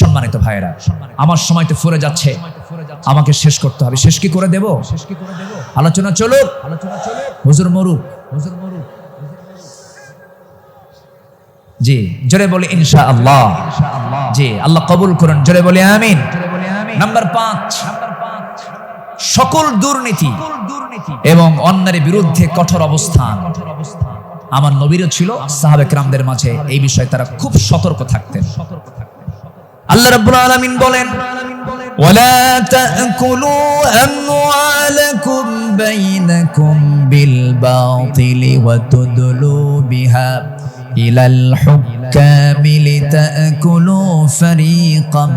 সম্মানিত ভাইয়েরা, আমার সময় তো ফুরে যাচ্ছে, আমাকে শেষ করতে হবে। শেষ কি করে দেব? আলোচনা চলুক, হুজুর মরুক। জি, জোরে বলি ইনশাআল্লাহ। জি, আল্লাহ কবুল করুন, জোরে বলি আমিন। নাম্বার 5, সকল দুর্নীতি এবং অন্যায়ের বিরুদ্ধে কঠোর অবস্থান। আমার নবীরও ছিল, সাহাবে কেরামদের মাঝে এই বিষয়ে তারা খুব সতর্ক থাকতেন। আল্লাহ রাব্বুল আলামিন বলেন, ওয়ালা তাকুলু আমওয়ালাকুম বাইনাকুম বিল বাতিলি ওয়া তুদলু বিহা ইলাল হুক্কামি লিতাকুলু ফারীকাম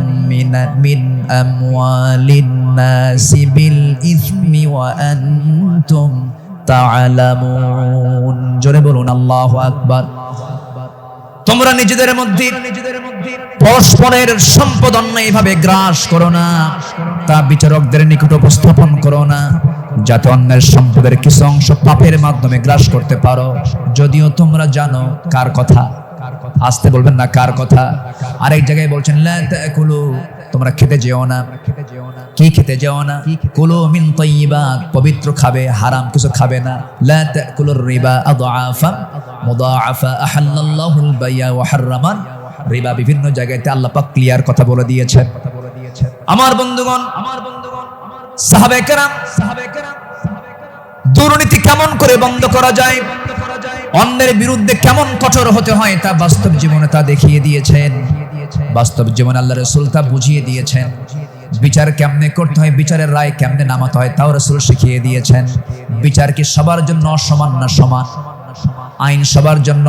মিন আমওয়ালিন নাসি বিল ইসমি ওয়া আনতুম তা'লামুন। জোরে বলুন আল্লাহু আকবার। তোমরা নিজেদের মধ্যে পরস্পরের সম্পদ অন্যায়ভাবে গ্রাস করো না, তা বিচারকদের নিকট উপস্থাপন করো না, যাতে অন্যের সম্পদের কিছু অংশ পাপের মাধ্যমে গ্রাস করতে পারো, যদিও তোমরা জানো কার কথা। আসতে বলবেন না, কার কথা। আরেক জায়গায় বলছেন লা তাকুলু, তোমরা খেতে যেও না। কি খেতে যেও না? কুলু মিন তাইয়িবাত, পবিত্র খাবে, হারাম কিছু খাবে না। লা তাকুলুর রিবা আদআফান মুদাআফা আহাল্লাল্লাহুল বাই'a ওয়া হাররামান রিবা। বিভিন্ন জায়গাতে আল্লাহ পাক ক্লিয়ার কথা বলে দিয়েছেন। আমার বন্ধুগণ, সাহাবায়ে কেরাম দুর্নীতি কেমন করে বন্ধ করা যায়, অন্যের বিরুদ্ধে কেমন কঠোর হতে হয়, তা বাস্তব জীবনে তা দেখিয়ে দিয়েছেন। বাস্তব জীবনে আল্লাহ রাসূল তা বুঝিয়ে দিয়েছেন। বিচার কেমনে করতে হয়, বিচারের রায় কেমনে নামাতে হয়, তাও রাসূল শিখিয়ে দিয়েছেন। বিচার কি সবার জন্য সমান না সমান? আইন সবার জন্য,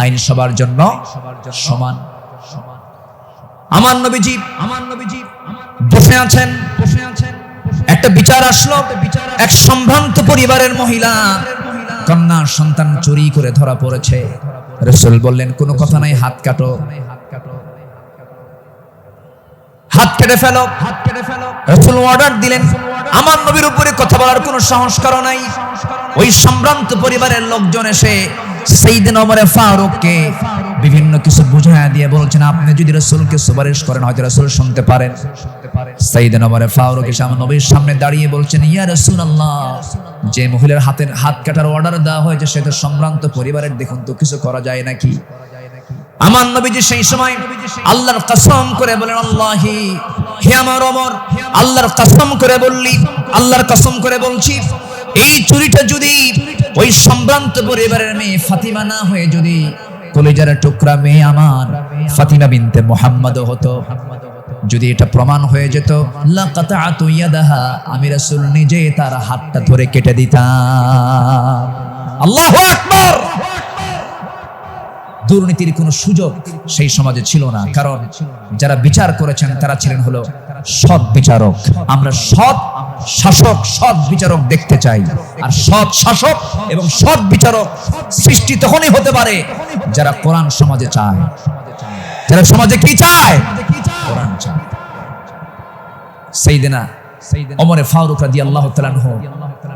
আইন সবার জন্য সমান। আমার নবীজি বসে আছেন, একটা বিচার আসলো। এক সম্ভ্রান্ত পরিবারের মহিলা কন্যা সন্তান চুরি করে ধরা পড়েছে। রাসূল বললেন কোনো কথা নাই, হাত কাটো, হাত কেটে ফেলো। রাসূল অর্ডার দিলেন। আমার নবীর উপরে কথা বলার কোনো সাহস কারো নাই। ওই সম্ভ্রান্ত পরিবারের লোকজন এসে সাইয়েদনা ওমর ফারুককে বিভিন্ন কিছু বুঝাইয়া দিয়ে বলছেন, আপনি যদি রাসূলকে সুপারিশ করেন হয়তো রাসূল শুনতে পারেন। সাইয়েদনা ওমর ফারুক এসে আমার নবীর সামনে দাঁড়িয়ে বলছেন, ইয়া রাসূলুল্লাহ, যে মহিলার হাত কাটার অর্ডার দেওয়া হয়েছে সে তো সম্ভ্রান্ত পরিবারের, দেখুন তো কিছু করা যায় নাকি? আমার নবীজি সেই সময় আল্লাহর কসম করে বলেন, আল্লাহি, হে আমার ওমর, আল্লাহর কসম করে বললি, আল্লাহর কসম করে বলছি, এই চুরিটা যদি ওই সম্ভ্রান্ত পরিবারের মেয়ে ফাতিমা না হয়ে যদি কলিজার টুকরা মেয়ে আমার ফাতিমা বিনতে মুহাম্মদ হতো, যদি এটা প্রমাণ হয়ে যেত, লাকাতাতু ইয়াদাহা, আমি রাসূল নিজে তার হাতটা ধরে কেটে দিতাম। আল্লাহু আকবার। দুর্নীতির কোনো সুযোগ সেই সমাজে ছিল না, কারণ যারা বিচার করেছেন তারা ছিলেন হলো সৎ বিচারক। আমরা সৎ শাসক, সৎ বিচারক দেখতে চাই। আর সৎ শাসক এবং সৎ বিচারক সৃষ্টি তখনই হতে পারে যারা কোরআন সমাজে চায়। যারা সমাজে কি চায়? কোরআন চায়। সাইয়েদনা ওমর ফারুক রাদিয়াল্লাহু তাআলা আনহু,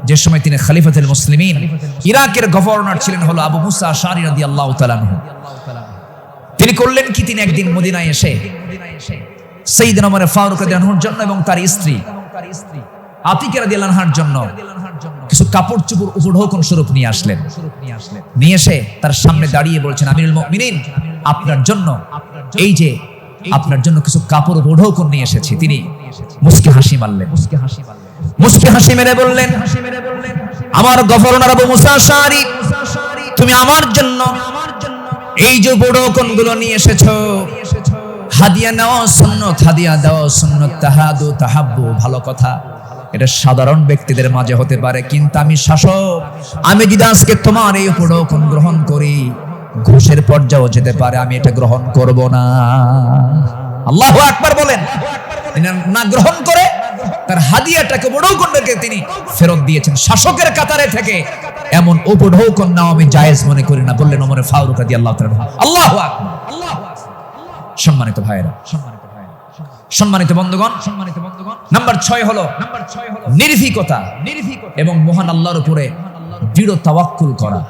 যে সময় তিনি খলিফাতুল মুসলিমিন, ইরাকের গভর্নর ছিলেন হলো আবু মুসা আশআরী রাদিয়াল্লাহু তাআলা আনহু। তিনি করলেন কি, তিনি একদিন মদিনায় এসে সাইয়েদনা ওমর ফারুক রাদিয়াল্লাহু আনহুর জন্য এবং তার স্ত্রী আতিকা রাদিয়াল্লাহু আনহার জন্য কিছু কাপড় চোপড় উপঢৌকন স্বরূপ নিয়ে আসলেন। নিয়ে এসে তার সামনে দাঁড়িয়ে বলছেন, আমিরুল মুমিনিন, আপনার জন্য, এই যে আপনার জন্য কিছু কাপড় উপঢৌকন নিয়ে এসেছি। তিনি মুস্কি হাসি মারলেন। মুস্কি হাসি মেরে বললেন, আমার গভর্নর আবু মুসা আশআরী, তুমি আমার জন্য এই যে উপঢৌকন গুলো নিয়ে এসেছো, হাদিয়া নেওয়া সুন্নাত, হাদিয়া দেওয়া সুন্নাত, তাহাদু তাহাব্বু, ভালো কথা, এটা সাধারণ ব্যক্তিদের মাঝে হতে পারে, কিন্তু আমি শাসক, আমি যদি আজকে তোমার এই উপঢৌকন গ্রহণ করি, ঘুষের পর্যায়েও যেতে পারে, আমি এটা গ্রহণ করব না। আল্লাহু আকবার বলেন। না গ্রহণ করে তার হাদিয়াটাকে, উপঢৌকনটাকে তিনি ফেরত দিয়েছেন। শাসকের কাতারে থেকে এমন উপঢৌকন নাও আমি জায়েজ মনে করি না, বললেন ওমর ফারুক রাদিয়াল্লাহু তাআলা। আল্লাহু আকবার। সম্মানিত ভাইরা, সম্মানিত বন্ধুগণ, নাম্বার 6 হলো নির্ভীকতা এবং মহান আল্লাহর উপরে দৃঢ় তাওয়াক্কুল করা।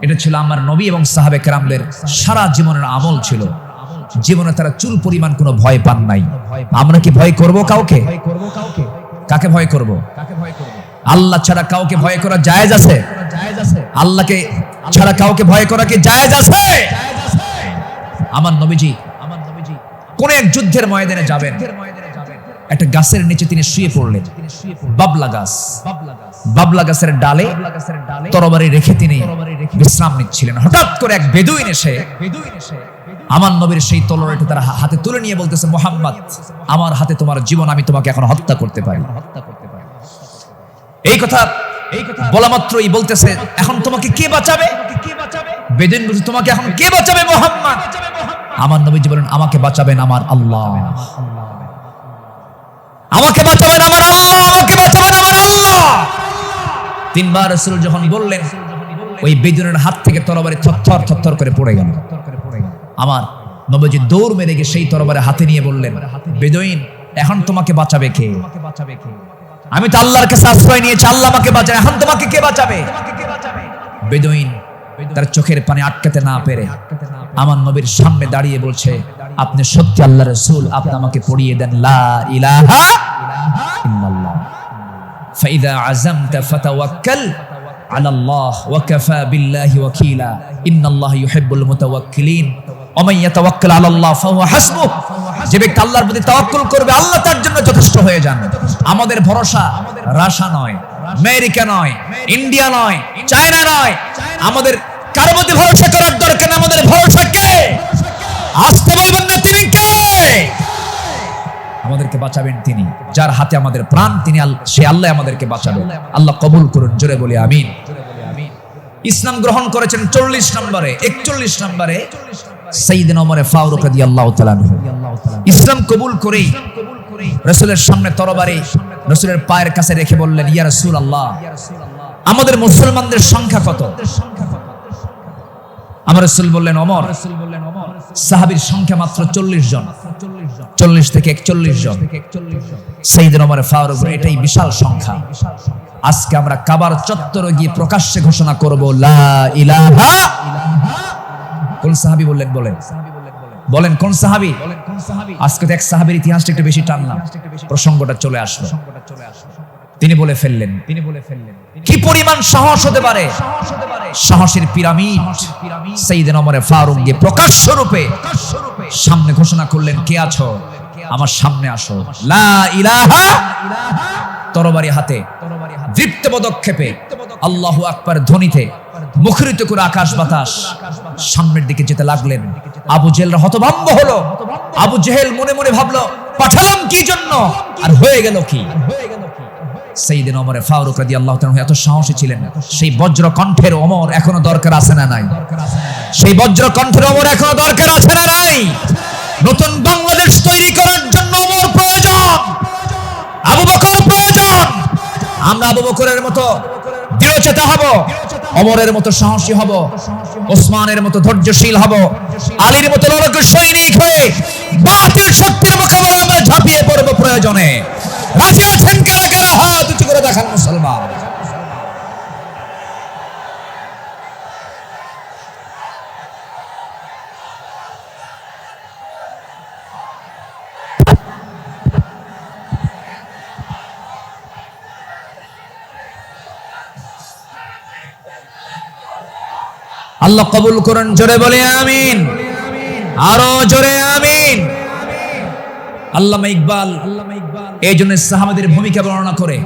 এটা ছিল আমার নবী এবং সাহাবে কেরামদের সারা জীবনের আমল ছিল। জীবনে তারা চুল পরিমাণ কোনো ভয় পান নাই। আমরা কি ভয় করব কাউকে? কাকে ভয় করব? আল্লাহ ছাড়া কাউকে ভয় করা জায়েজ আছে? আল্লাহকে ছাড়া কাউকে ভয় করা কি জায়েজ আছে? আমার নবীজি কোন এক যুদ্ধের ময়দানে যাবেন, একটা গাছের নিচে তিনি শুয়ে পড়লেন। বাবলা গাছ, বাবলা গাছের ডালে তরবারি রেখে তিনি বিশ্রাম নিচ্ছিলেন। হঠাৎ করে এক বেদুইন এসে আমার নবীর সেই তলোয়ারটি তার হাতে তুলে নিয়ে বলতেছে, মুহাম্মদ, আমার হাতে তোমার জীবন, আমি তোমাকে এখন হত্যা করতে পারি। এই কথা বলা মাত্রই বলতেছে, এখন তোমাকে কে বাঁচাবে? বেদুইন বলছে, তোমাকে এখন কে বাঁচাবে মুহাম্মদ? আমার নবীজি বলেন, আমাকে বাঁচাবেন আমার আল্লাহ, আমাকে বাঁচাবেন আমার আল্লাহ, আমাকে বাঁচাবেন আমার আল্লাহ। তিনবার রাসূল যখন বললেন, ওই বেদুইনের হাত থেকে তরবারি থরথর থরথর করে পড়ে গেল। আমার নবীজি দৌড় মেরে গিয়ে সেই তরবারে হাতে নিয়ে বললেন, বেদুইন, এখন তোমাকে বাঁচাবে কে? আমি তো আল্লাহর কাছে আশ্রয় নিয়েছি, আল্লাহ আমাকে বাঁচাবে, এখন তোমাকে কে বাঁচাবে? বেদুইন তার চোখের পানি আটকাতে না পেরে আমার নবীর সামনে দাঁড়িয়ে বলছে, আপনি সত্যি আল্লাহর রাসূল, আপনি আমাকে পড়িয়ে দেন লা ইলাহা ইল্লাল্লাহ, ফাইদা আযামতা ফাতাওয়াক্কাল আলাল্লাহ ওয়া কাফা বিল্লাহি ওয়াকিলা ইন্নাল্লাহা ইউহিব্বুল মুতাওয়াক্কিলিন ওয়া মান ইয়াতাওয়াক্কাল আলাল্লাহ ফাহুয়া হাসবুহ। যে ব্যক্তি আল্লাহর প্রতি তাওয়াক্কুল করবে, আল্লাহ তার জন্য যথেষ্ট হয়ে যান। আমাদের ভরসা রাশিয়া নয়, আমেরিকা নয়, ইন্ডিয়া নয়, চায়না নয়, আমাদের কারো প্রতি ভরসা করার দরকার নেই। আমাদের ভরসা কে? আসতে বলবেন না তিনি কে? আমাদেরকে বাঁচাবেন তিনি, যার হাতে আমাদের প্রাণ, তিনি সে আল্লাহ আমাদেরকে বাঁচাবেন। আল্লাহ কবুল করুন, জোরে বলি আমিন। ইসলাম গ্রহণ করেছেন 40 নম্বরে, 41 নম্বরে সাইয়েদনা ওমর ফারুক রাদিয়াল্লাহু তাআলা আনহু ইসলাম কবুল করেই রাসূলের সামনে তরবারি রাসূলের পায়ের কাছে রেখে বললেন, ইয়া রাসূলুল্লাহ, আমাদের মুসলমানদের সংখ্যা কত? আমার রাসূল বললেন, ওমর, সাহাবীর সংখ্যা মাত্র 40 জন, 40 থেকে 41 জন। সাইয়েদনা ওমর ফারুক, এটাই বিশাল সংখ্যা। আজকে আমরা কাবার চত্বরে গিয়ে প্রকাশ্যে ঘোষণা করব লা ইলাহা। কোন সাহাবী বললেন? বলেন কোন সাহাবী? আজকে তো এক সাহাবীর ইতিহাসটা একটু বেশি টানলাম, প্রসঙ্গটা চলে আসলো। তিনি বলে ফেললেন, কি পরিমাণ সাহস হতে পারে? সাহসের পিরামিড। সাইয়েদনা ওমর ফারুক গিয়ে প্রকাশ্য রূপে সামনে ঘোষণা করলেন, কে আছো? আমার সামনে আসো। লা ইলাহা, তরবারি হাতে, দীপ্ত পদক্ষেপে, আল্লাহু আকবার ধ্বনিতে মুখরিত করে আকাশ বাতাস সামনের দিকে যেতে লাগলেন। আবু জেহেল হতভম্ব হলো। আবু জেহেল মনে মনে ভাবলো, পাঠালাম কি জন্য, আর হয়ে গেল কি? সাইয়েদনা ওমর ফারুক রাদিয়াল্লাহু তাআলা এত সাহসী ছিলেন, সেই বজ্র কণ্ঠের ওমর এখনো দরকার আছে না নাই? সেই বজ্র কণ্ঠের ওমর এখনো দরকার আছে না নাই? নতুন বাংলাদেশ তৈরি করার জন্য ওমর প্রয়োজন, আবু বকর প্রয়োজন। আমরা আবু বকরের মতো দৃঢ়চেতা হব, ওমরের মতো সাহসী হব, ওসমানের মতো ধৈর্যশীল হব, আলীর মতো লড়াকু সৈনিক হয়ে বাতিল শক্তির মোকাবেলায় আমরা ঝাঁপিয়ে পড়ব প্রয়োজনে। রাজি আছেন কারা কারা? হাত উঁচু করে দেখান মুসলমান। আল্লাহ কবুল করুন, জোরে বলে আমিন, আরো জোরে আমিন। আল্লামা ইকবাল এই জন্য সাহাবাদের ভূমিকা বর্ণনা করে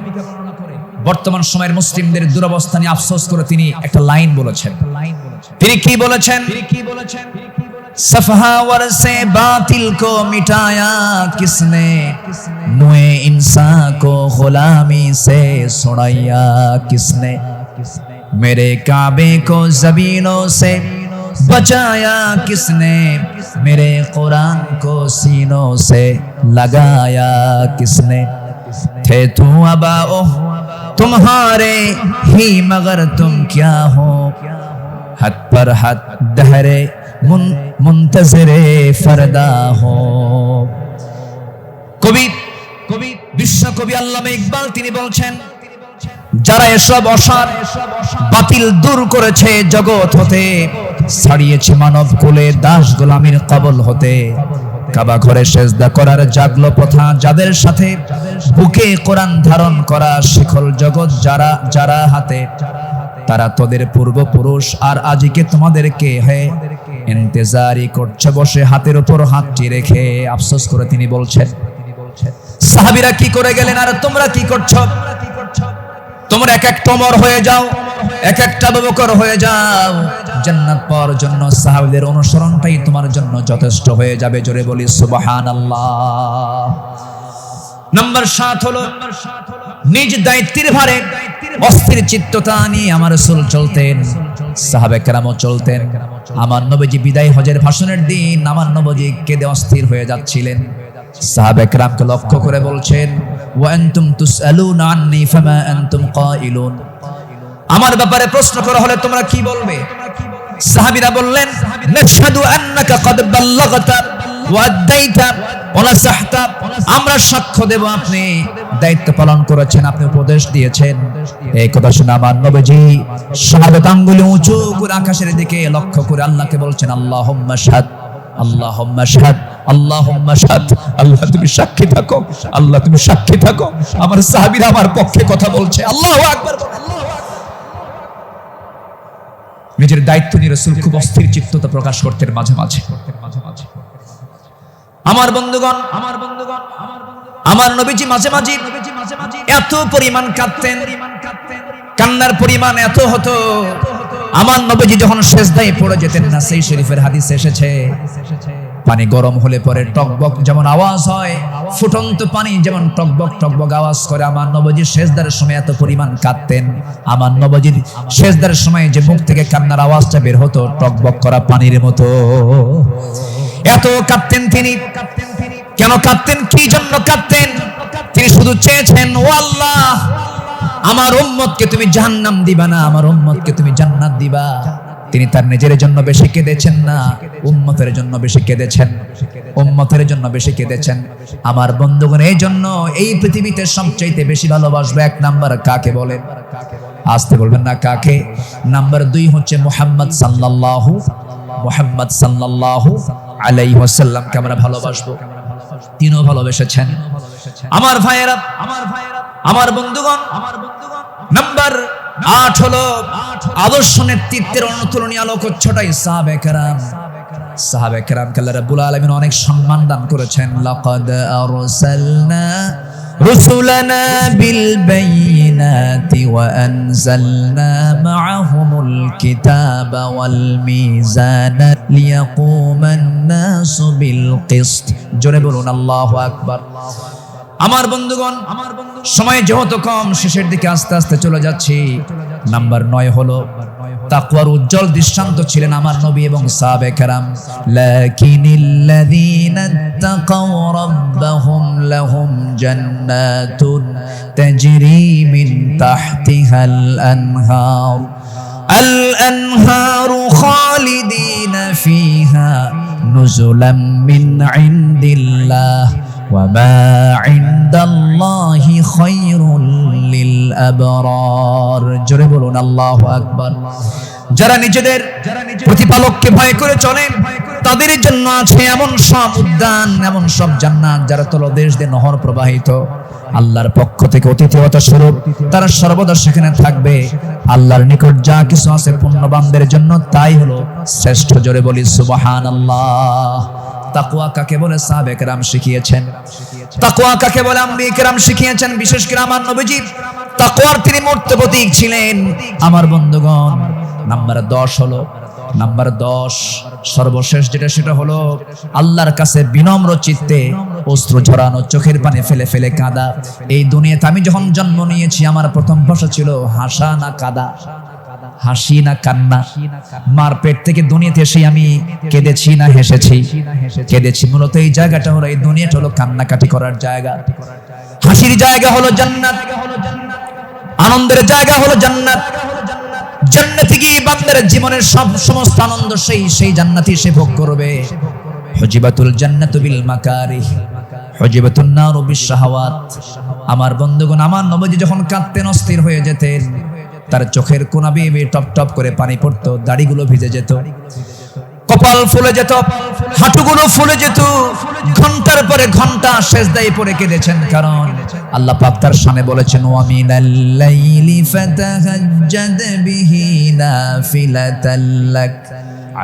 বর্তমান সময়ের মুসলিমদের দুরবস্থা নিয়ে আফসোস করে তিনি একটা লাইন বলেছেন। তিনি কি বলেছেন? सफहा वर से बातिल को मिटाया किसने, नुए इंसान को गुलामी से छुड़ाया किसने, मेरे काबे को ज़मीनों से बचाया किसने, मेरे कुरान को सीनों से लगाया किसने, थे तू अबाओ तुम्हारे ही मगर तुम क्या हो, हद पर हद दहरे मुंतज़िरे फरदा हो। কবি বিশ্ব কবি আল্লামা ইকবাল তিনি বলছেন, যারা এসব অসার বাতিল দূর করেছে জগৎ হতে, ছাড়িয়েছে মানব কুলে দাস গোলামির কবল হতে, কাবা ঘরে সেজদা করার জাগলো প্রথা যাদের সাথে, বুকে কোরআন ধারণ করা শিখল জগৎ যারা যারা হাতে, তারা তোদের পূর্বপুরুষ আর আজকে তোমাদেরকে হে ইন্তজারি করছে বসে হাতের উপর হাতটি রেখে। আফসোস করে তিনি বলছেন, সাহাবীরা কি করে গেলেন আর তোমরা কি করছো? তোমরা এক এক ওমর হয়ে যাও, এক একটা আবু বকর হয়ে যাও, জান্নাত পাওয়ার জন্য সাহাবীদের অনুসরণটাই তোমার জন্য যথেষ্ট হয়ে যাবে। জোরে বলি সুবহানাল্লাহ। নাম্বার 7 হলো নিজ দায়িত্বের ভারে অস্থির চিত্ততা নিয়ে আমার রাসূল চলতেন, সাহাবা কেরামও চলতেন। আমার নবীজি বিদায় হজের ভাষণের দিন আমার নবীজি কেঁদে অস্থির হয়ে যাচ্ছিলেন। সাহাবা কেরামকে লক্ষ্য করে বলছেন, ওয়া আনতুম তুসআলুনা আন্নী ফামা আনতুম কাইলুন, আমার ব্যাপারে প্রশ্ন করা হলে তোমরা কি বলবে? সাহাবীরা বললেন, নাশহাদু আন্নাকা কদ বাল্লাগতা ওয়া আদাইতা ওয়া নাসাহতা, আমরা সাক্ষ্য দেব আপনি দায়িত্ব পালন করেছেন, আপনি উপদেশ দিয়েছেন। এই কথা শুনে আমার নবীজি শাহাদাত আঙ্গুলে উঁচু করে আকাশের দিকে লক্ষ্য করে আল্লাহকে বলছেন, আল্লাহুম্মা শাহাদ, আল্লাহুম্মা শাহাদ, আল্লাহুম্মা শাহাদ। আল্লাহ তুমি সাক্ষী থাকো, আল্লাহ তুমি সাক্ষী থাকো, আমার সাহাবীরা আমার পক্ষে কথা বলছে। আল্লাহু আকবার। নিজের দায়িত্ব নিয়ে রাসূল খুব অস্থির চিত্ততা প্রকাশ করতেন মাঝে মাঝে। আমার বন্ধুগণ, আমার নবীজি মাঝে মাঝে এত পরিমাণ কাঁদতেন, কান্নার পরিমাণ এত হতো, আমার নবীজি যখন সিজদায় পড়ে যেতেন না, সেই শরীফের হাদিসে এসেছে, পানি গরম হলে পরে টকবক যেমন আওয়াজ হয়, ফুটন্ত পানি যেমন টকবক টকবক আওয়াজ করে, আমার নবীজি সিজদার সময় এত পরিমাণ কাঁদতেন। আমার নবীজির সিজদার সময় যে মুখ থেকে কান্নার আওয়াজটা বের হতো টকবক করা পানির মতো, এত কাঁদতেন তিনি। কেন কাঁদতেন? কি জন্য কাঁদতেন? তিনি শুধু চেয়েছেন, ও আল্লাহ, আমার উম্মতকে তুমি জাহান্নাম দিবা না, আমার উম্মতকে তুমি জান্নাত দিবা। তিনি তার নিজের জন্য বেশি কেঁদেছেন না, উম্মতের জন্য বেশি কেঁদেছেন, উম্মতের জন্য বেশি কেঁদেছেন। আমার বন্ধুগণ, এই জন্য এই পৃথিবীতে সবচাইতে বেশি ভালোবাসবে এক নাম্বার কাকে বলেন? আসতে বলবেন না কাকে? নাম্বার 2 হচ্ছে মুহাম্মদ সাল্লাল্লাহু আলাইহি ওয়াসাল্লামকে আমরা ভালোবাসবো। তিনিও ভালোবেসেছেন। আমার ভাইয়েরা, আমার বন্ধুগণ, নাম্বার 8 হলো আদর্শ নেতৃত্বের অনুতুলনীয় আলোক ছটাই সাহাবে কেরাম। সাহাবে কেরামকে আল্লাহ রাব্বুল আলামিন অনেক সম্মান দান করেছেন। লাকাদ আরসালনা রুসুলানা বিল বাইয়িনাতি ওয়া আনজালনা মাআহুমুল কিতাবা ওয়াল মিজানা লিয়াকুমান নাসু বিল কিসত। জোরে বলুন আল্লাহু আকবার। আমার বন্ধুগণ, সময় যেহেতু কম, শেষের দিকে আস্তে আস্তে চলে যাচ্ছি। নাম্বার 9 হলো তাকওয়ার উজ্জ্বল দৃষ্টান্ত ছিলেন আমার নবী এবং সাহাবে কেরাম। লাকিনিল্লাযীনা তাকাও রাব্বাহুম লাহুম জান্নাতুন তাজরি মিন তাহতিহাল আনহার الأنهار خالدين فيها نزلا من عند الله وما عند الله خير للأبرار জোরে বলুন আল্লাহু আকবার। যারা নিজেদের প্রতিপালককে ভয় করে চলেন তাদের জন্য আছে এমন সব উদ্যান, এমন সব জান্নাত যারা তলদেশ দিয়ে নহর প্রবাহিত, আল্লাহর পক্ষ থেকে অতিথিয়তা স্বরূপ তারা সর্বদা সেখানে থাকবে। আল্লাহর নিকট যা কিছু আছে পুণ্যবানদের জন্য তাই হলো শ্রেষ্ঠ। জোরে বলি সুবহানাল্লাহ। তাকওয়া কাকে বলে সাহাবে কেরাম শিখিয়েছেন, তাকওয়া কাকে বলে আম্বিয়া কেরাম শিখিয়েছেন। বিশেষ করে আমার নবীজি তাকওয়ার তিনি মূর্ত প্রতীক ছিলেন। আমার বন্ধুগণ, নাম্বার 10 হলো, নাম্বার 10 সর্বশেষ যেটা, সেটা হলো আল্লাহর কাছে বিনম্র চিত্তে অশ্রু ঝরানো, চোখের পানি ফেলে ফেলে কাঁদা। এই দুনিয়াতে আমি যখন জন্ম নিয়েছি আমার প্রথম ভাষা ছিল হাসা না কাঁদা, হাসি না কান্না। মার পেট থেকে দুনিয়াতে এসে আমি কেঁদেছি না হেসেছি? কেঁদেছি। মূলত এই জায়গাটা হলো, এই দুনিয়াটা হলো কান্নাকাটি করার জায়গা। হাসির জায়গা হলো জান্নাত, আনন্দের জায়গা হলো জান্নাত। জান্নাতে গিয়ে বান্দার জীবনের সমস্ত আনন্দ সেই জান্নাতি সে ভোগ করবে। হুজিবাতুল জান্নাতু বিল মাকারিহ হুজিবাতুন নারু বিশ শাহাওয়াত। আমার বন্ধুগণ, আমার নবীজি যখন কাঁদতেন, অস্থির হয়ে যেতেন, তার চোখের কোনা বেয়ে টপ টপ করে পানি পড়তো, দাড়িগুলো ভিজে যেত, কপাল ফুলে যেত, হাঁটুগুলো ফুলে যেত। ঘন্টার পরে ঘন্টা সিজদায় পড়ে কেঁদেছেন, কারণ আল্লাহ পাক তার শানে বলেছেন, ওয়া মিনাল লাইলি ফাতাহাজ্জাদ বিহি নাফিলাতাল লাক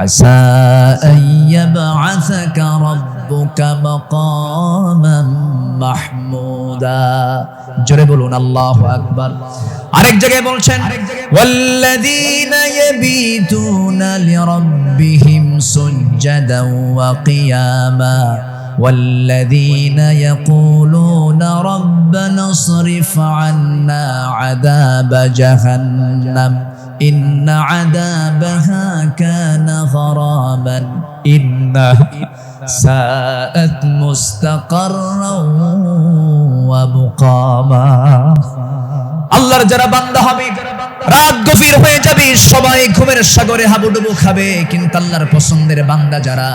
আসা আন ইয়াবআসাকা রাব্বুকা মাকামান মাহমুদা। জোরে বলুন আল্লাহু আকবার। আরেক জায়গায় বলছেন, ওয়াল্লাযীনা ইয়াবিতুনা লিরাব্বিহিম সুজদান ওয়া কিয়ামা ওয়াল্লাযীনা ইয়াকুলুনা রাব্বানা ইসরিফ আন্না আযাবা জাহান্নাম ইন্না আযাবাহা কানা গরামান ইন্নাহা সাআত মুস্তাকাররাও ওয়া মুকামা। আল্লাহর যারা বান্দা হবে, রাত গভীর হয়ে যাবে, সবাই ঘুমের সাগরে হাবুডুবু খাবে, কিন্তু আল্লাহর পছন্দের বান্দা যারা,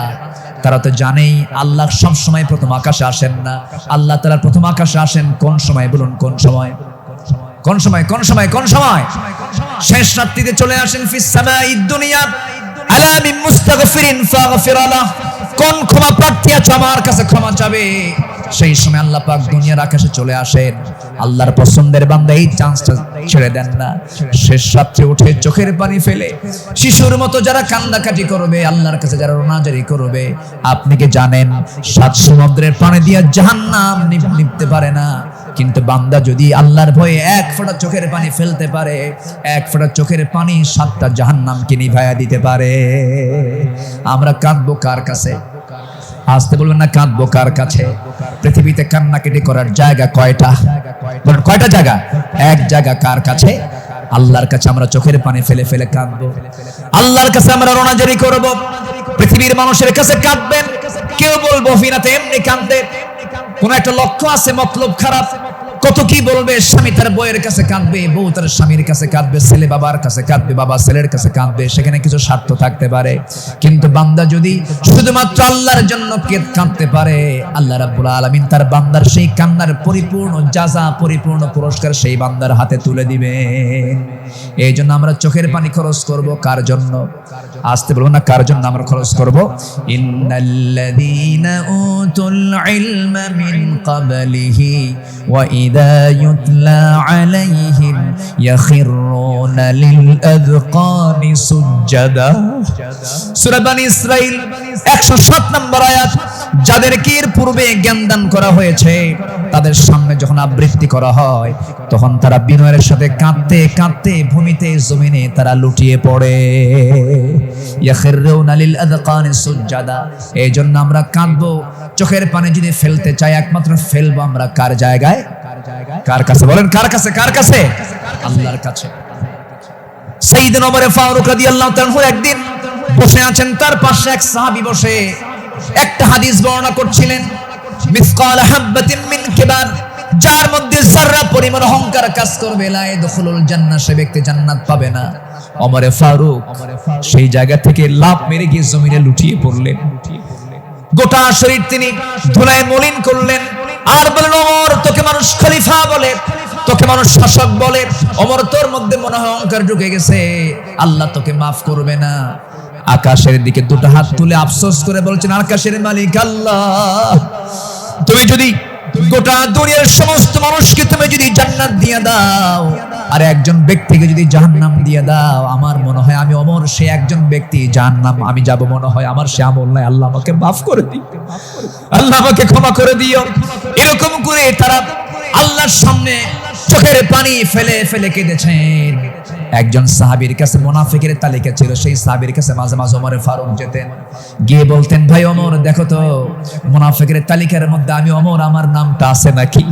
তারা তো জানেই আল্লাহ সব সময় প্রথম আকাশে আসেন না। আল্লাহ তাআলা প্রথম আকাশে আসেন কোন সময় বলুন? কোন সময়? কোন সময়? কোন সময়? কোন সময়? শেষ রাত্রিতে চলে আসেন। ফিস সামাঈদ দুনিয়া আলা মিন মুস্তাগফিরিন ফাগফির লাহ। কোন ক্ষমা প্রার্থী আছে আমার কাছে ক্ষমা চাবে, সেই সময় আল্লাহ পাক দুনিয়ার আকাশে চলে আসেন। আল্লাহর পছন্দের বান্দা এই চান্সটা ছেড়ে দেন না। শেষ রাত্রে উঠে চোখের পানি ফেলে শিশুর মতো যারা কান্নাকাটি করবে, আল্লাহর কাছে যারা রোনাজারি করবে, আপনি কি জানেন 7 সমুদ্রের পানি দিয়ে জাহান্নাম নিভতে পারে না, কিন্তু বান্দা যদি আল্লাহর ভয়ে 1 ফোঁটা চোখের পানি ফেলতে পারে, 1 ফোঁটা চোখের পানি 7টা জাহান্নামকে নিভাইয়া দিতে পারে। আমরা কাঁদবো কার কাছে? আসতে বলবেন না, কাঁদবো কার কাছে? পৃথিবীতে কান্নাকাটি করার জায়গা কয়টা? বলেন কয়টা জায়গা? এক জায়গা। কার কাছে? আল্লাহর কাছে আমরা চোখের পানি ফেলে ফেলে কাঁদবো, আল্লাহর কাছে আমরা রোনাজারি করব। পৃথিবীর মানুষের কাছে কাঁদবেন, কেউ বলবো ফিনাতে এমনি কাঁদতে, কোন একটা লক্ষ্য আছে, মতলব খারাপ। কত কি বলবে, স্বামী তার বউয়ের কাছে কাঁদবে, বউ তার স্বামীর কাছে কাঁদবে, ছেলে বাবার কাছে কাঁদবে, বাবা ছেলের কাছে কাঁদবে, সেখানে কিছু স্বার্থ থাকতে পারে। কিন্তু বান্দা যদি শুধুমাত্র আল্লাহর জন্য কাঁদতে পারে, আল্লাহ রাব্বুল আলামিন তার বান্দার সেই কান্নার পরিপূর্ণ জাযা, পরিপূর্ণ পুরস্কার সেই বান্দার হাতে তুলে দিবেন। এই জন্য আমরা চোখের পানি খরচ করব কার জন্য? আসতে বলবো না, কার জন্য আমরা খরচ করব? ইন্নাল্লাযীনা উতুল ইলমা মিন ক্বাবলিহি ওয়া ইযা ইউতলা আলাইহিম ইয়াখিরুনা লিল আযকানি সুজদা। সূরা বনী ইসরাঈল 107 নম্বর আয়াত। যাদেরকে এর পূর্বে জ্ঞান দান করা হয়েছে, তাদের সামনে যখন আবৃত্তি করা হয়, তখন তারা বিনয়ের সাথে কাঁদতে কাঁদতে ভূমিতে জমিনে তারা লুটিয়ে পড়ে। ইয়াখিরুনা লিল আযকানি সুজদা। এই জন্য আমরা কাঁদবো, চোখের পানি যদি ফেলতে চাই, একমাত্র ফেলবো আমরা কার জায়গায়? কার কাছে? বলেন কার কাছে? কার কাছে? আল্লাহর কাছে। সাইয়েদনা ওমর ফারুক রাদিয়াল্লাহু তাআলা একদিন বসে আছেন, তার পাশে এক সাহাবী বসে একটা হাদিস বর্ণনা করছিলেন। মিসকাল হাববাতিন মিন কিবার, যার মধ্যে যারা পরিমাণ অহংকার কাজ করবে, লা ইয়াদখুলুল জান্নাহ, সে ব্যক্তি জান্নাত পাবে না। ওমর ফারুক সেই জায়গা থেকে লাফ মেরে গিয়ে জমিনে লুটিয়ে পড়লেন। গোটা শরীর তিনি ধুলায় মলিন করলেন, আর বললেন, ওমর, তোকে মানুষ খলিফা বলে, তোকে মানুষ শাসক বলে, ওমর তোর মধ্যে মনে হয় অহংকার ঢুকে গেছে, আল্লাহ তোকে মাফ করবে না। আকাশের দিকে দুটো হাত তুলে আফসোস করে বলছেন, আকাশের মালিক আল্লাহ, তুমি যদি গোটা দুনিয়ার সমস্ত মানুষকে তুমি যদি জান্নাত দিয়ে দাও, আর একজন ব্যক্তিকে যদি জাহান্নাম দিয়ে দাও, আমার মনে হয় আমি ওমর সে একজন ব্যক্তি, জাহান্নাম আমি যাব মনে হয় আমার সে আমল নাই, আল্লাহ আমাকে মাফ করে দিও, আল্লাহ আমাকে ক্ষমা করে দিও। এরকম করে তারা আল্লাহর সামনে চোখের পানি ফেলে ফেলে কেঁদেছেন। একজন সাহাবীর কাছে মুনাফিকের তালিকা ছিল, সেই সাহাবীর কাছে মাঝে মাঝে ওমর ফারুক যেতেন, গিয়ে বলতেন, ভাই ওমর, দেখো তো মুনাফিকের তালিকার মধ্যে আমি ওমর, আমার নামটা আছে নাকি?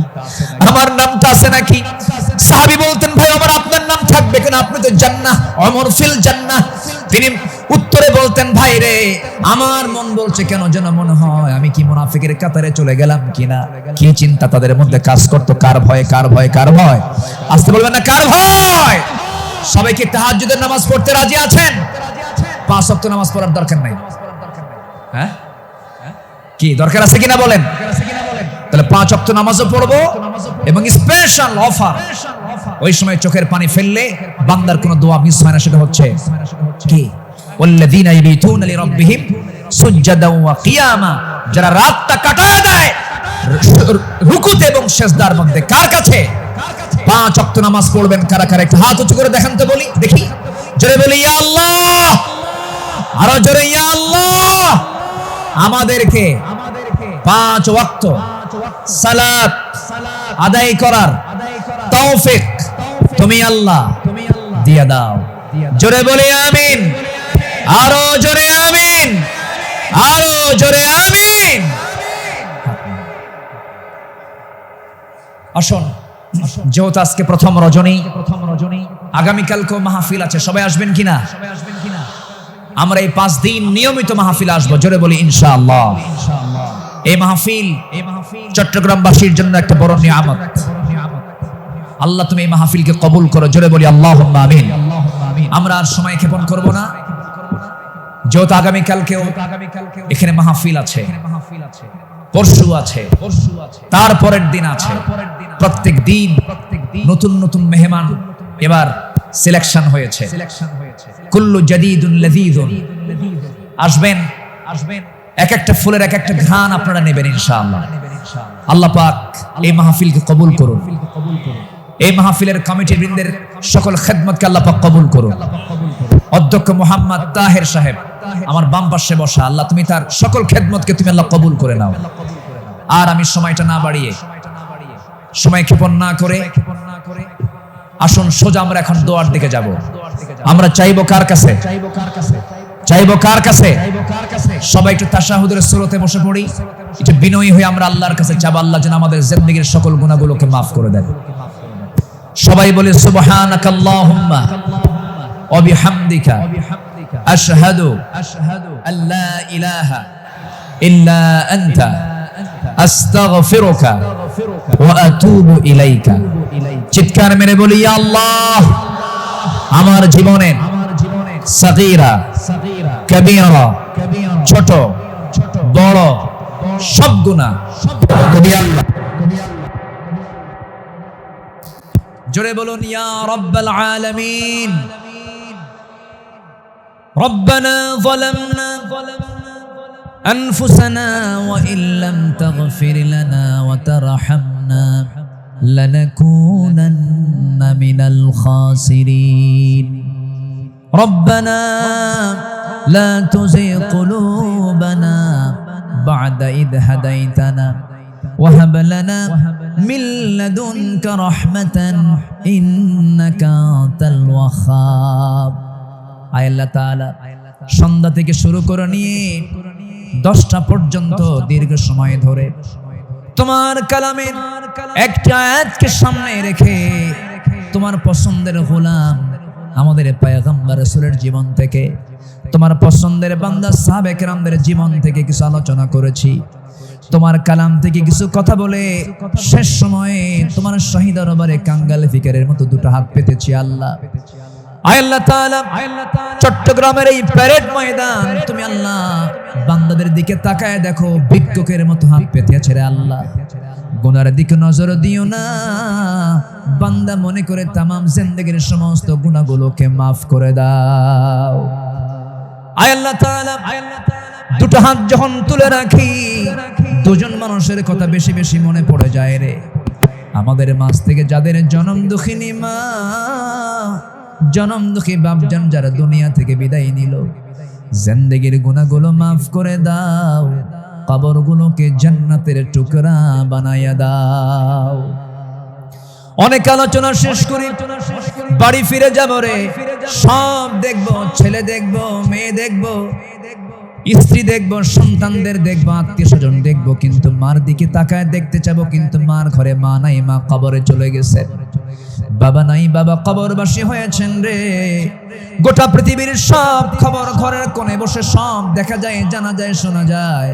আমার নামটা আছে নাকি? সাহাবী বলতেন, ভাই ওমর, আপনার নাম থাকবে কেন? আপনি তো জান্নাহ, ওমর ফিল জান্নাহ। তিনি উত্তরে বলতেন, ভাই রে, আমার মন বলছে কেন যেন মনে হয় আমি কি মুনাফিকের কাতারে চলে গেলাম কিনা। কি চিন্তা তাদের মধ্যে কাজ করতো, কার ভয়, কার ভয়, কার ভয়? আসতে বলবেন না, কার ভয়? সবাইকে তাহাজ্জুদের নামাজ পড়তে রাজি আছেন? 5 ওয়াক্ত নামাজ পড়ার দরকার নাই, হ্যাঁ? কি দরকার আছে কিনা বলেন? তাহলে 5 ওয়াক্ত নামাজও পড়বো, এবং স্পেশাল অফার, ওই সময় চোখের পানি ফেললে বান্দার কোনো দোয়া মিস হয় না। সেটা হচ্ছে কি? ওয়াল্লাযীনা ইয়াবিতুনা লিরাব্বিহিম সুজদান ওয়া কিয়ামা, যারা রাতটা কাটায় দেয় রুকুতে এবং সিজদার মধ্যে। কার কাছে? 5 ওয়াক্ত নামাজ পড়বেন কারা কারা? একটু হাত উঁচু করে দেখান তো, বলি দেখি, জোরে বলি ইয়া আল্লাহ, আরো জোরে ইয়া আল্লাহ। আমাদেরকে 5 ওয়াক্ত সালাত আদায় করার তৌফিক তুমি আল্লাহ দিয়ে দাও। জোরে বলি আমিন, আরো জোরে আমিন, আরো জোরে আমিন। আসুন, যেহেতু আজকে প্রথম রজনী, আগামীকালকেও মাহফিল আছে, সবাই আসবেন কিনা? আমরা এই 5 দিন নিয়মিত মাহফিল আসবো। জোরে বলি ইনশাআল্লাহ। এই মাহফিল চট্টগ্রামবাসীর জন্য একটা বড় নিয়ামত। আল্লাহ তুমি এই মাহফিলকে কবুল করো, জোরে বলি আল্লাহুম্মা আমিন। আমরা আর সময় ক্ষেপণ করব না, যেহেতু আগামীকালকেও এখানে মাহফিল আছে, পরশু আছে, তারপরের দিন আছে, প্রত্যেক দিন নতুন নতুন মেহমান এবার সিলেকশন হয়েছে। কুল্লু জাদীদুন লাযীযুন, আসবেন, এক একটা ফুলের এক একটা ঘ্রাণ আপনারা নেবেন ইনশাআল্লাহ। আল্লাহ পাক এই মাহফিলকে কবুল করুন, এই মাহফিলের কমিটি বৃন্দের সকল খেদমতকে আল্লাহ পাক কবুল করুন। অধ্যক্ষ মোহাম্মদ তাহের সাহেব আমার বাম পাশে বসা, আল্লাহ তুমি তার সকল খেদমতকে তুমি আল্লাহ কবুল করে নাও। আর আমি সময়টা না বাড়িয়ে, সময় ক্ষেপণ না করে আসুন সোজা আমরা এখন দোয়ার দিকে যাব। আমরা চাইবো কার কাছে? চাইবো কার কাছে? সবাই একটু তাশাহুদের সুরতে বসে পড়ি, একটু বিনয়ী হয়ে আমরা আল্লাহর কাছে চাবো, আল্লাহ যেন আমাদের জিন্দেগীর সকল গুনাহগুলোকে মাফ করে দেন। সবাই বলে সুবহানাকাল্লাহুম্মা ওয়া বিহামদিকা আশহাদু আল্লা ইলাহা ইল্লা আনতা আস্তাগফিরুকা ওয়া আতুবু ইলাইকা। চিৎকার মেরে বলি ইয়া আল্লাহ, আমার জীবনের সাগীরা কবীরা, ছোট বড় সব গুনাহ তুমি আল্লাহ, জোরে বলুন ইয়া রাব্বাল আলামিন। রব্বানা যালামনা أنفسنا وإن لم تغفر لنا وترحمنا لنكونن من الخاسرين ربنا لا تزغ قلوبنا بعد إذ هديتنا وهب لنا من لدنك رحمة إنك أنت الوهاب। আয় আল্লাহ তাআলা, সন্ধ্যা থেকে শুরু করে নিয়ে 10টা পর্যন্ত দীর্ঘ সময় ধরে তোমার কালামের একটা আয়াতকে সামনে রেখে তোমার পছন্দের গোলাম আমাদের পয়গম্বর রাসূলের জীবন থেকে, তোমার পছন্দের বান্দা সাহাবে কেরামদের জীবন থেকে কিছু আলোচনা করেছি। তোমার কালাম থেকে কিছু কথা বলে শেষ সময়ে তোমার শহীদ দরবারে কাঙ্গাল ফিকারের মতো দুটো হাত পেতেছি আল্লাহ। আয় আল্লাহ তাআলা, চট্টগ্রামের এই প্যারেড ময়দান তুমি আল্লাহ বান্দাদের দিকে তাকায় দেখো, ভিক্ষুকের মতো হাত পেতে আছে রে আল্লাহ। গুনার দিকে নজর দিও না, বান্দা মনে করে তামাম জিন্দেগীর সমস্ত গুনাহগুলোকে মাফ করে দাও। আয় আল্লাহ তাআলা, দুটো হাত যখন তুলে রাখি দুজন মানুষের কথা বেশি বেশি মনে পড়ে যায় রে। আমাদের মাঝ থেকে যাদের জনম দুঃখিনী মা, জনম দুঃখী বাপজান যারা দুনিয়া থেকে বিদায় নিল, জিন্দেগীর গুনাহগুলো মাফ করে দাও, কবরগুলোকে জান্নাতের টুকরা বানায়া দাও। অনেক আলোচনা শেষ করি, বাড়ি ফিরে যাব রে। সব দেখবো, ছেলে দেখবো, মেয়ে দেখবো, স্ত্রী দেখবো, সন্তানদের দেখবো, আত্মীয় স্বজন দেখবো, কিন্তু মার দিকে তাকায় দেখতে চাবো, কিন্তু মার ঘরে মা নাই, মা কবরে চলে গেছে। বাবা নাই, বাবা কবরবাসী হয়েছেন রে। গোটা পৃথিবীর সব খবর ঘরের কোণে বসে সব দেখা যায়, জানা যায়, শোনা যায়,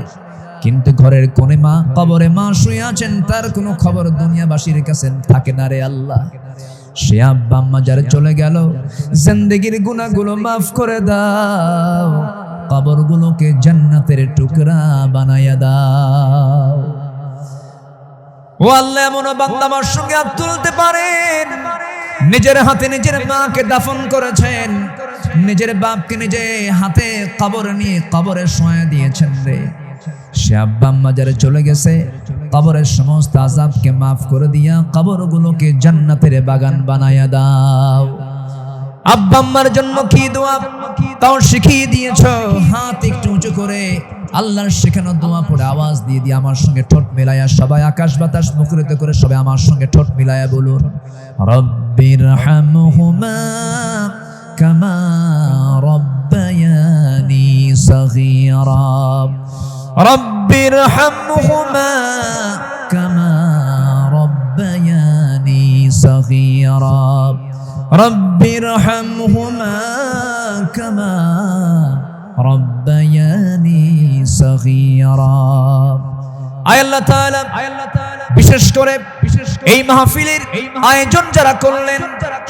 কিন্তু ঘরের কোণে মা, কবরে মা শুয়ে আছেন, তার কোনো খবর দুনিয়াবাসীর কাছে থাকে না রে আল্লাহ। সে আব্বা আম্মা যারা চলে গেল, জিন্দেগীর গুনাহগুলো মাফ করে দাও, কবরগুলোকে জান্নাতের টুকরা বানায়া দাও। ও আল্লাহ, এমন বান্দা আমার সঙ্গে হাত তুলতে পারেন, নিজের হাতে নিজের মাকে দাফন করেছেন, নিজের বাপকে নিজে হাতে কবর নিয়ে কবরে শোয়া দিয়েছেন রে। সে আব্বা আম্মা যারা চলে গেছে, কবরের সমস্ত আযাবকে মাফ করে দিয়া কবরগুলোকে জান্নাতের বাগান বানায়া দাও। আব্বা আম্মার জন্য কি দোয়া তাও শিখিয়ে দিয়েছো, হাত একটু উঁচু করে আল্লাহর শেখানো দোয়া পড়ে আওয়াজ দিয়ে দিয়ে আমার সঙ্গে ঠোঁট মিলায়া সবাই আকাশ বাতাস মুখরিত করে সবাই আমার সঙ্গে ঠোঁট মিলায়া বলুন, রব্বিরহামহুমা কামা রব্বায়ানি সগীরা, রব্বিরহামহুমা কামা রব্বায়ানি সগীরা, রব্বিরহামহুমা কামা রব্বায়ানি সগীরা। আয় আল্লাহ তাআলা, বিশেষ করে এই মাহফিলের আয়োজন যারা করলেন,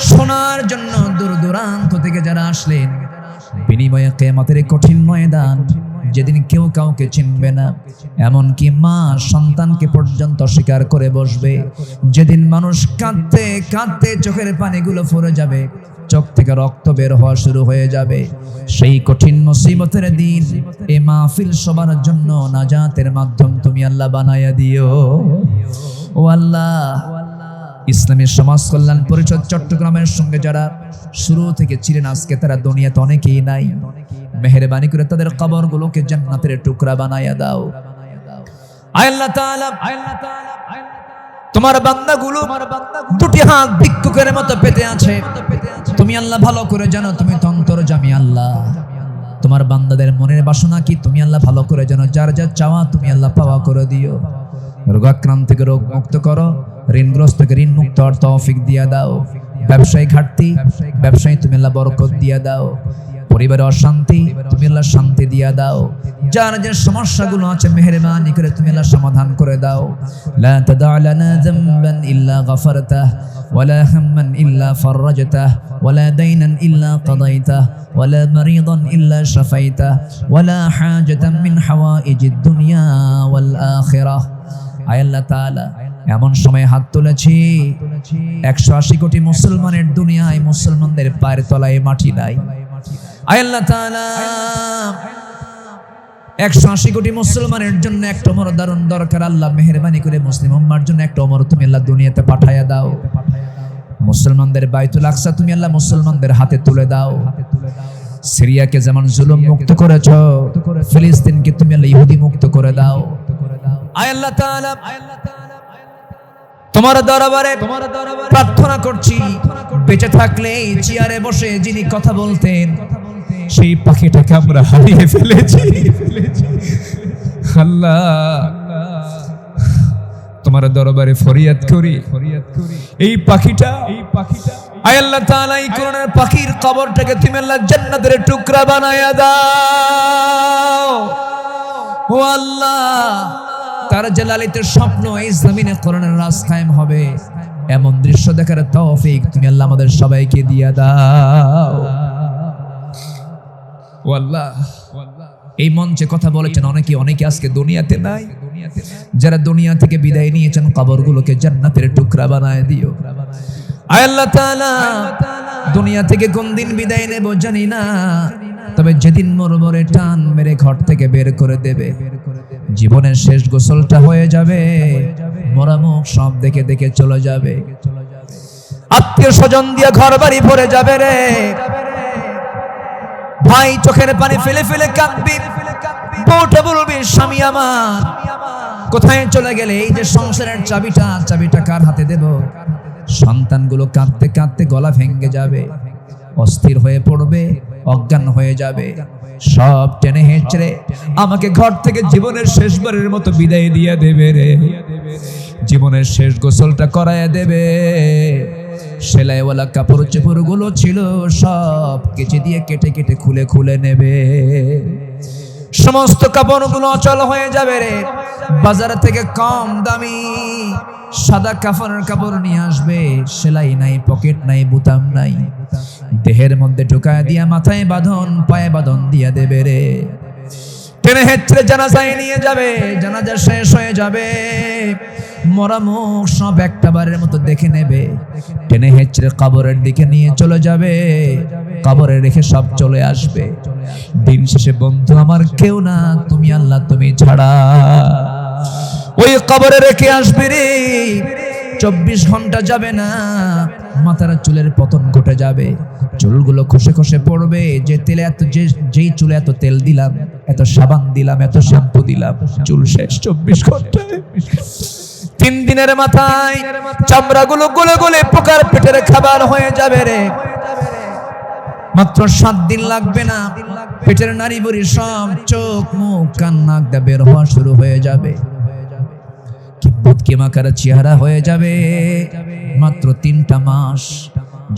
শোনার জন্য দূর দূরান্ত থেকে যারা আসলেন, বিনিময়ে কিয়ামতের কঠিন ময়দান, যেদিন কেউ কাউকে চিনবে না, এমনকি মা সন্তানকে পর্যন্ত স্বীকার করে বসবে, যেদিন মানুষ কাঁদতে কাঁদতে চোখের পানিগুলো ফুরে যাবে, চোখ থেকে রক্ত বের হওয়া শুরু হয়ে যাবে, সেই কঠিন মুসিবতের দিন এই মাহফিল সবার জন্য নাজাতের মাধ্যম তুমি আল্লাহ বানায়া দিও। ও আল্লাহ, ইসলামী সমাজ কল্যাণ পরিষদ চট্টগ্রামের সঙ্গে যারা শুরু থেকে ছিলেন, আজকে তারা দুনিয়াতে অনেকেই নাই, মেহেরবানি করে তাদের কবরগুলোকে জান্নাতের টুকরা বানায়া দাও। আয় আল্লাহ তাআলা, তোমার বান্দাগুলো দুটি হাত ভিক্ষুকের মতো পেতে আছে, তুমি আল্লাহ ভালো করে জানো, তুমি তো অন্তর্যামী আল্লাহ, তোমার বান্দাদের মনের বাসনা কি তুমি আল্লাহ ভালো করে জানো, যার যা চাওয়া তুমি আল্লাহ পাওয়া করে দিও, রোগাক্রান্ত থেকে রোগ মুক্ত করো, ঋণগ্রস্ত থেকে ঋণ মুক্ত হওয়ার তৌফিক দিয়া দাও, ব্যবসায়ী ঘাটতি ব্যবসায়ী তুমি আল্লাহ বরকত দিয়া দাও, পরিবারে অশান্তি তুমি আল্লাহ শান্তি দিয়া দাও, যার যে সমস্যাগুলো আছে মেহেরবানি করে তুমি আল্লাহ সমাধান করে দাও। লা তাদা লানা যামবান ইল্লা গফরতাহ ওয়ালা হাম্মান ইল্লা ফাররাজতাহ ওয়ালা দাইনান ইল্লা কাদাইতাহ ওয়ালা মারিদান ইল্লা শাফাইতাহ ওয়ালা হাজাতান মিন হাওয়াইজিদ দুনিয়া ওয়াল আখিরাহ। আয় আল্লাহ তাআলা, এমন সময় হাত তুলেছি 180 কোটি মুসলমানের দুনিয়ায় মুসলমানদের পায়ের তলায় মাটি নাই। আয় আল্লাহ তাআলা, 180 কোটি মুসলমানের জন্য একটা ওমর দারুন দরকার, আল্লাহ মেহেরবানি করে মুসলিম উম্মার জন্য একটা ওমর তুমি আল্লাহ দুনিয়াতে পাঠায়া দাও। মুসলমানদের বাইতুল আকসা তুমি আল্লাহ মুসলমানদের হাতে তুলে দাও। সিরিয়াকে যেমন জুলুম মুক্ত করেছো, ফিলিস্তিনকে তুমি আল্লাহ ইহুদি মুক্ত করে দাও। আয় আল্লাহ তাআলা, তোমার দরবারে প্রার্থনা করছি, বেঁচে থাকলে চেয়ারে বসে যিনি কথা বলতেন সেই পাখিটাকে আমরা হারিয়ে ফেলেছি। আল্লাহ, তোমার দরবারে ফরিয়াদ করি, এই পাখিটা আয় আল্লাহ তাআলা, এই কোরআনের পাখির কবরটাকে তুমি আল্লাহ জান্নাতের টুকরা বানায়া দাও। ও আল্লাহ, তার যে লালিত স্বপ্ন এই জমিনে কোরআনের রাজ কায়েম হবে, এমন দৃশ্য দেখার তৌফিক তুমি আল্লাহ আমাদের সবাইকে দিয়া দাও। ও আল্লাহ, এই মঞ্চে কথা বলেছেন অনেকে আজকে দুনিয়াতে নাই, যারা দুনিয়া থেকে বিদায় নিয়েছেন কবরগুলোকে জান্নাতের টুকরা বানায় দিও। আয় আল্লাহ তাআলা, দুনিয়া থেকে কোন দিন বিদায় নেব জানি না, তবে যেদিন মরমরে টান মেরে ঘর থেকে বের করে দেবে, জীবনের শেষ গোসলটা হয়ে যাবে, মরা মুখ সব দেখে দেখে চলে যাবে, আত্মীয় স্বজন দিয়ে ঘর বাড়ি ভরে যাবে রে ভাই, চোখের পানি ফেলে ফেলে কাঁদবি, বউটা বলবি স্বামী আমার কোথায় চলে গেলে, এই যে সংসারের চাবিটা কার হাতে দেব। সন্তানগুলো কাঁদতে কাঁদতে গলা ভেঙে যাবে, অস্থির হয়ে পড়বে, অজ্ঞান হয়ে যাবে, সব টেনে হেঁচড়ে আমাকে ঘর থেকে জীবনের শেষবারের মতো বিদায় দিয়ে দেবে রে, জীবনের শেষ গোসলটা করায় দেবে। সেলাইওয়ালা কাপড় চোপড় গুলো ছিল সব কেচে দিয়ে কেটে কেটে খুলে খুলে নেবে, সমস্ত কাপড়গুলো অচল হয়ে যাবে রে, বাজার থেকে কম দামি সাদা কাফনের কাপড় নিয়ে আসবে, সেলাই নাই, পকেট নাই, বুতাম নাই, দেহের মধ্যে ঢুকায় দিয়া মাথায় বাঁধন, পায়ে বাঁধন দিয়া দেবে রে, টেনে হেঁচড়ে জানাজায় নিয়ে যাবে, জানাজা শেষ হয়ে যাবে, মরা মুখ সব একটা বারের মতো দেখে নেবে, টেনে হেঁচড়ে কবরের দিকে নিয়ে চলে যাবে, কবরে রেখে সব চলে আসবে। দিন শেষে বন্ধু আমার কেউ না, তুমি আল্লাহ, তুমি ছাড়া। ওই কবরে রেখে আসবে রে, 24 ঘন্টা যাবে না, মাথার চুলের পতন ঘটে যাবে, চুলগুলো খসে খসে পড়বে, যে তেলে যেই চুলে এত তেল দিলাম, এত সাবান দিলাম, এত শ্যাম্পু দিলাম, চুল শেষ 24 ঘন্টায়। 3 দিনের মাথায় চামড়াগুলো গলে গলে পোকার পেটের খাবার হয়ে যাবে রে, মাত্র 7 দিন লাগবে না, পেটের নাড়ি বুড়ি সব চোখ মুখ কান নাক দিয়ে বের হওয়া শুরু হয়ে যাবে, কিমাকার চেহারা হয়ে যাবে। মাত্র 3টা মাস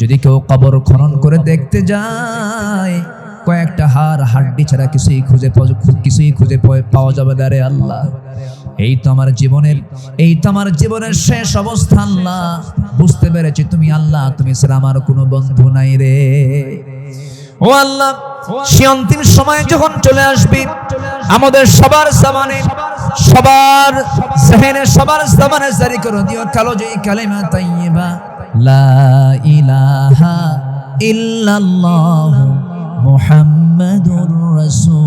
যদি কেউ কবর খনন করে দেখতে যায়, কয়েকটা হাড় হাড্ডি ছাড়া কিছুই খুঁজে পাওয়া যাবে না রে আল্লাহ। এই তো আমার জীবনের শেষ অবস্থা আল্লাহ, বুঝতে পেরেছি তুমি আল্লাহ, তুমি ছাড়া আমার কোনো বন্ধু নাই রে। ও আল্লাহ, সে অন্তিম সময় যখন চলে আসবে, আমাদের সবার সামনে, সবার জেহেনে, সবার সামনে জারি করে দিও কালো যে কালিমা তাইয়্যিবা লা ইলাহা ইল্লাল্লাহু মুহাম্মাদুর রাসূলুল্লাহ।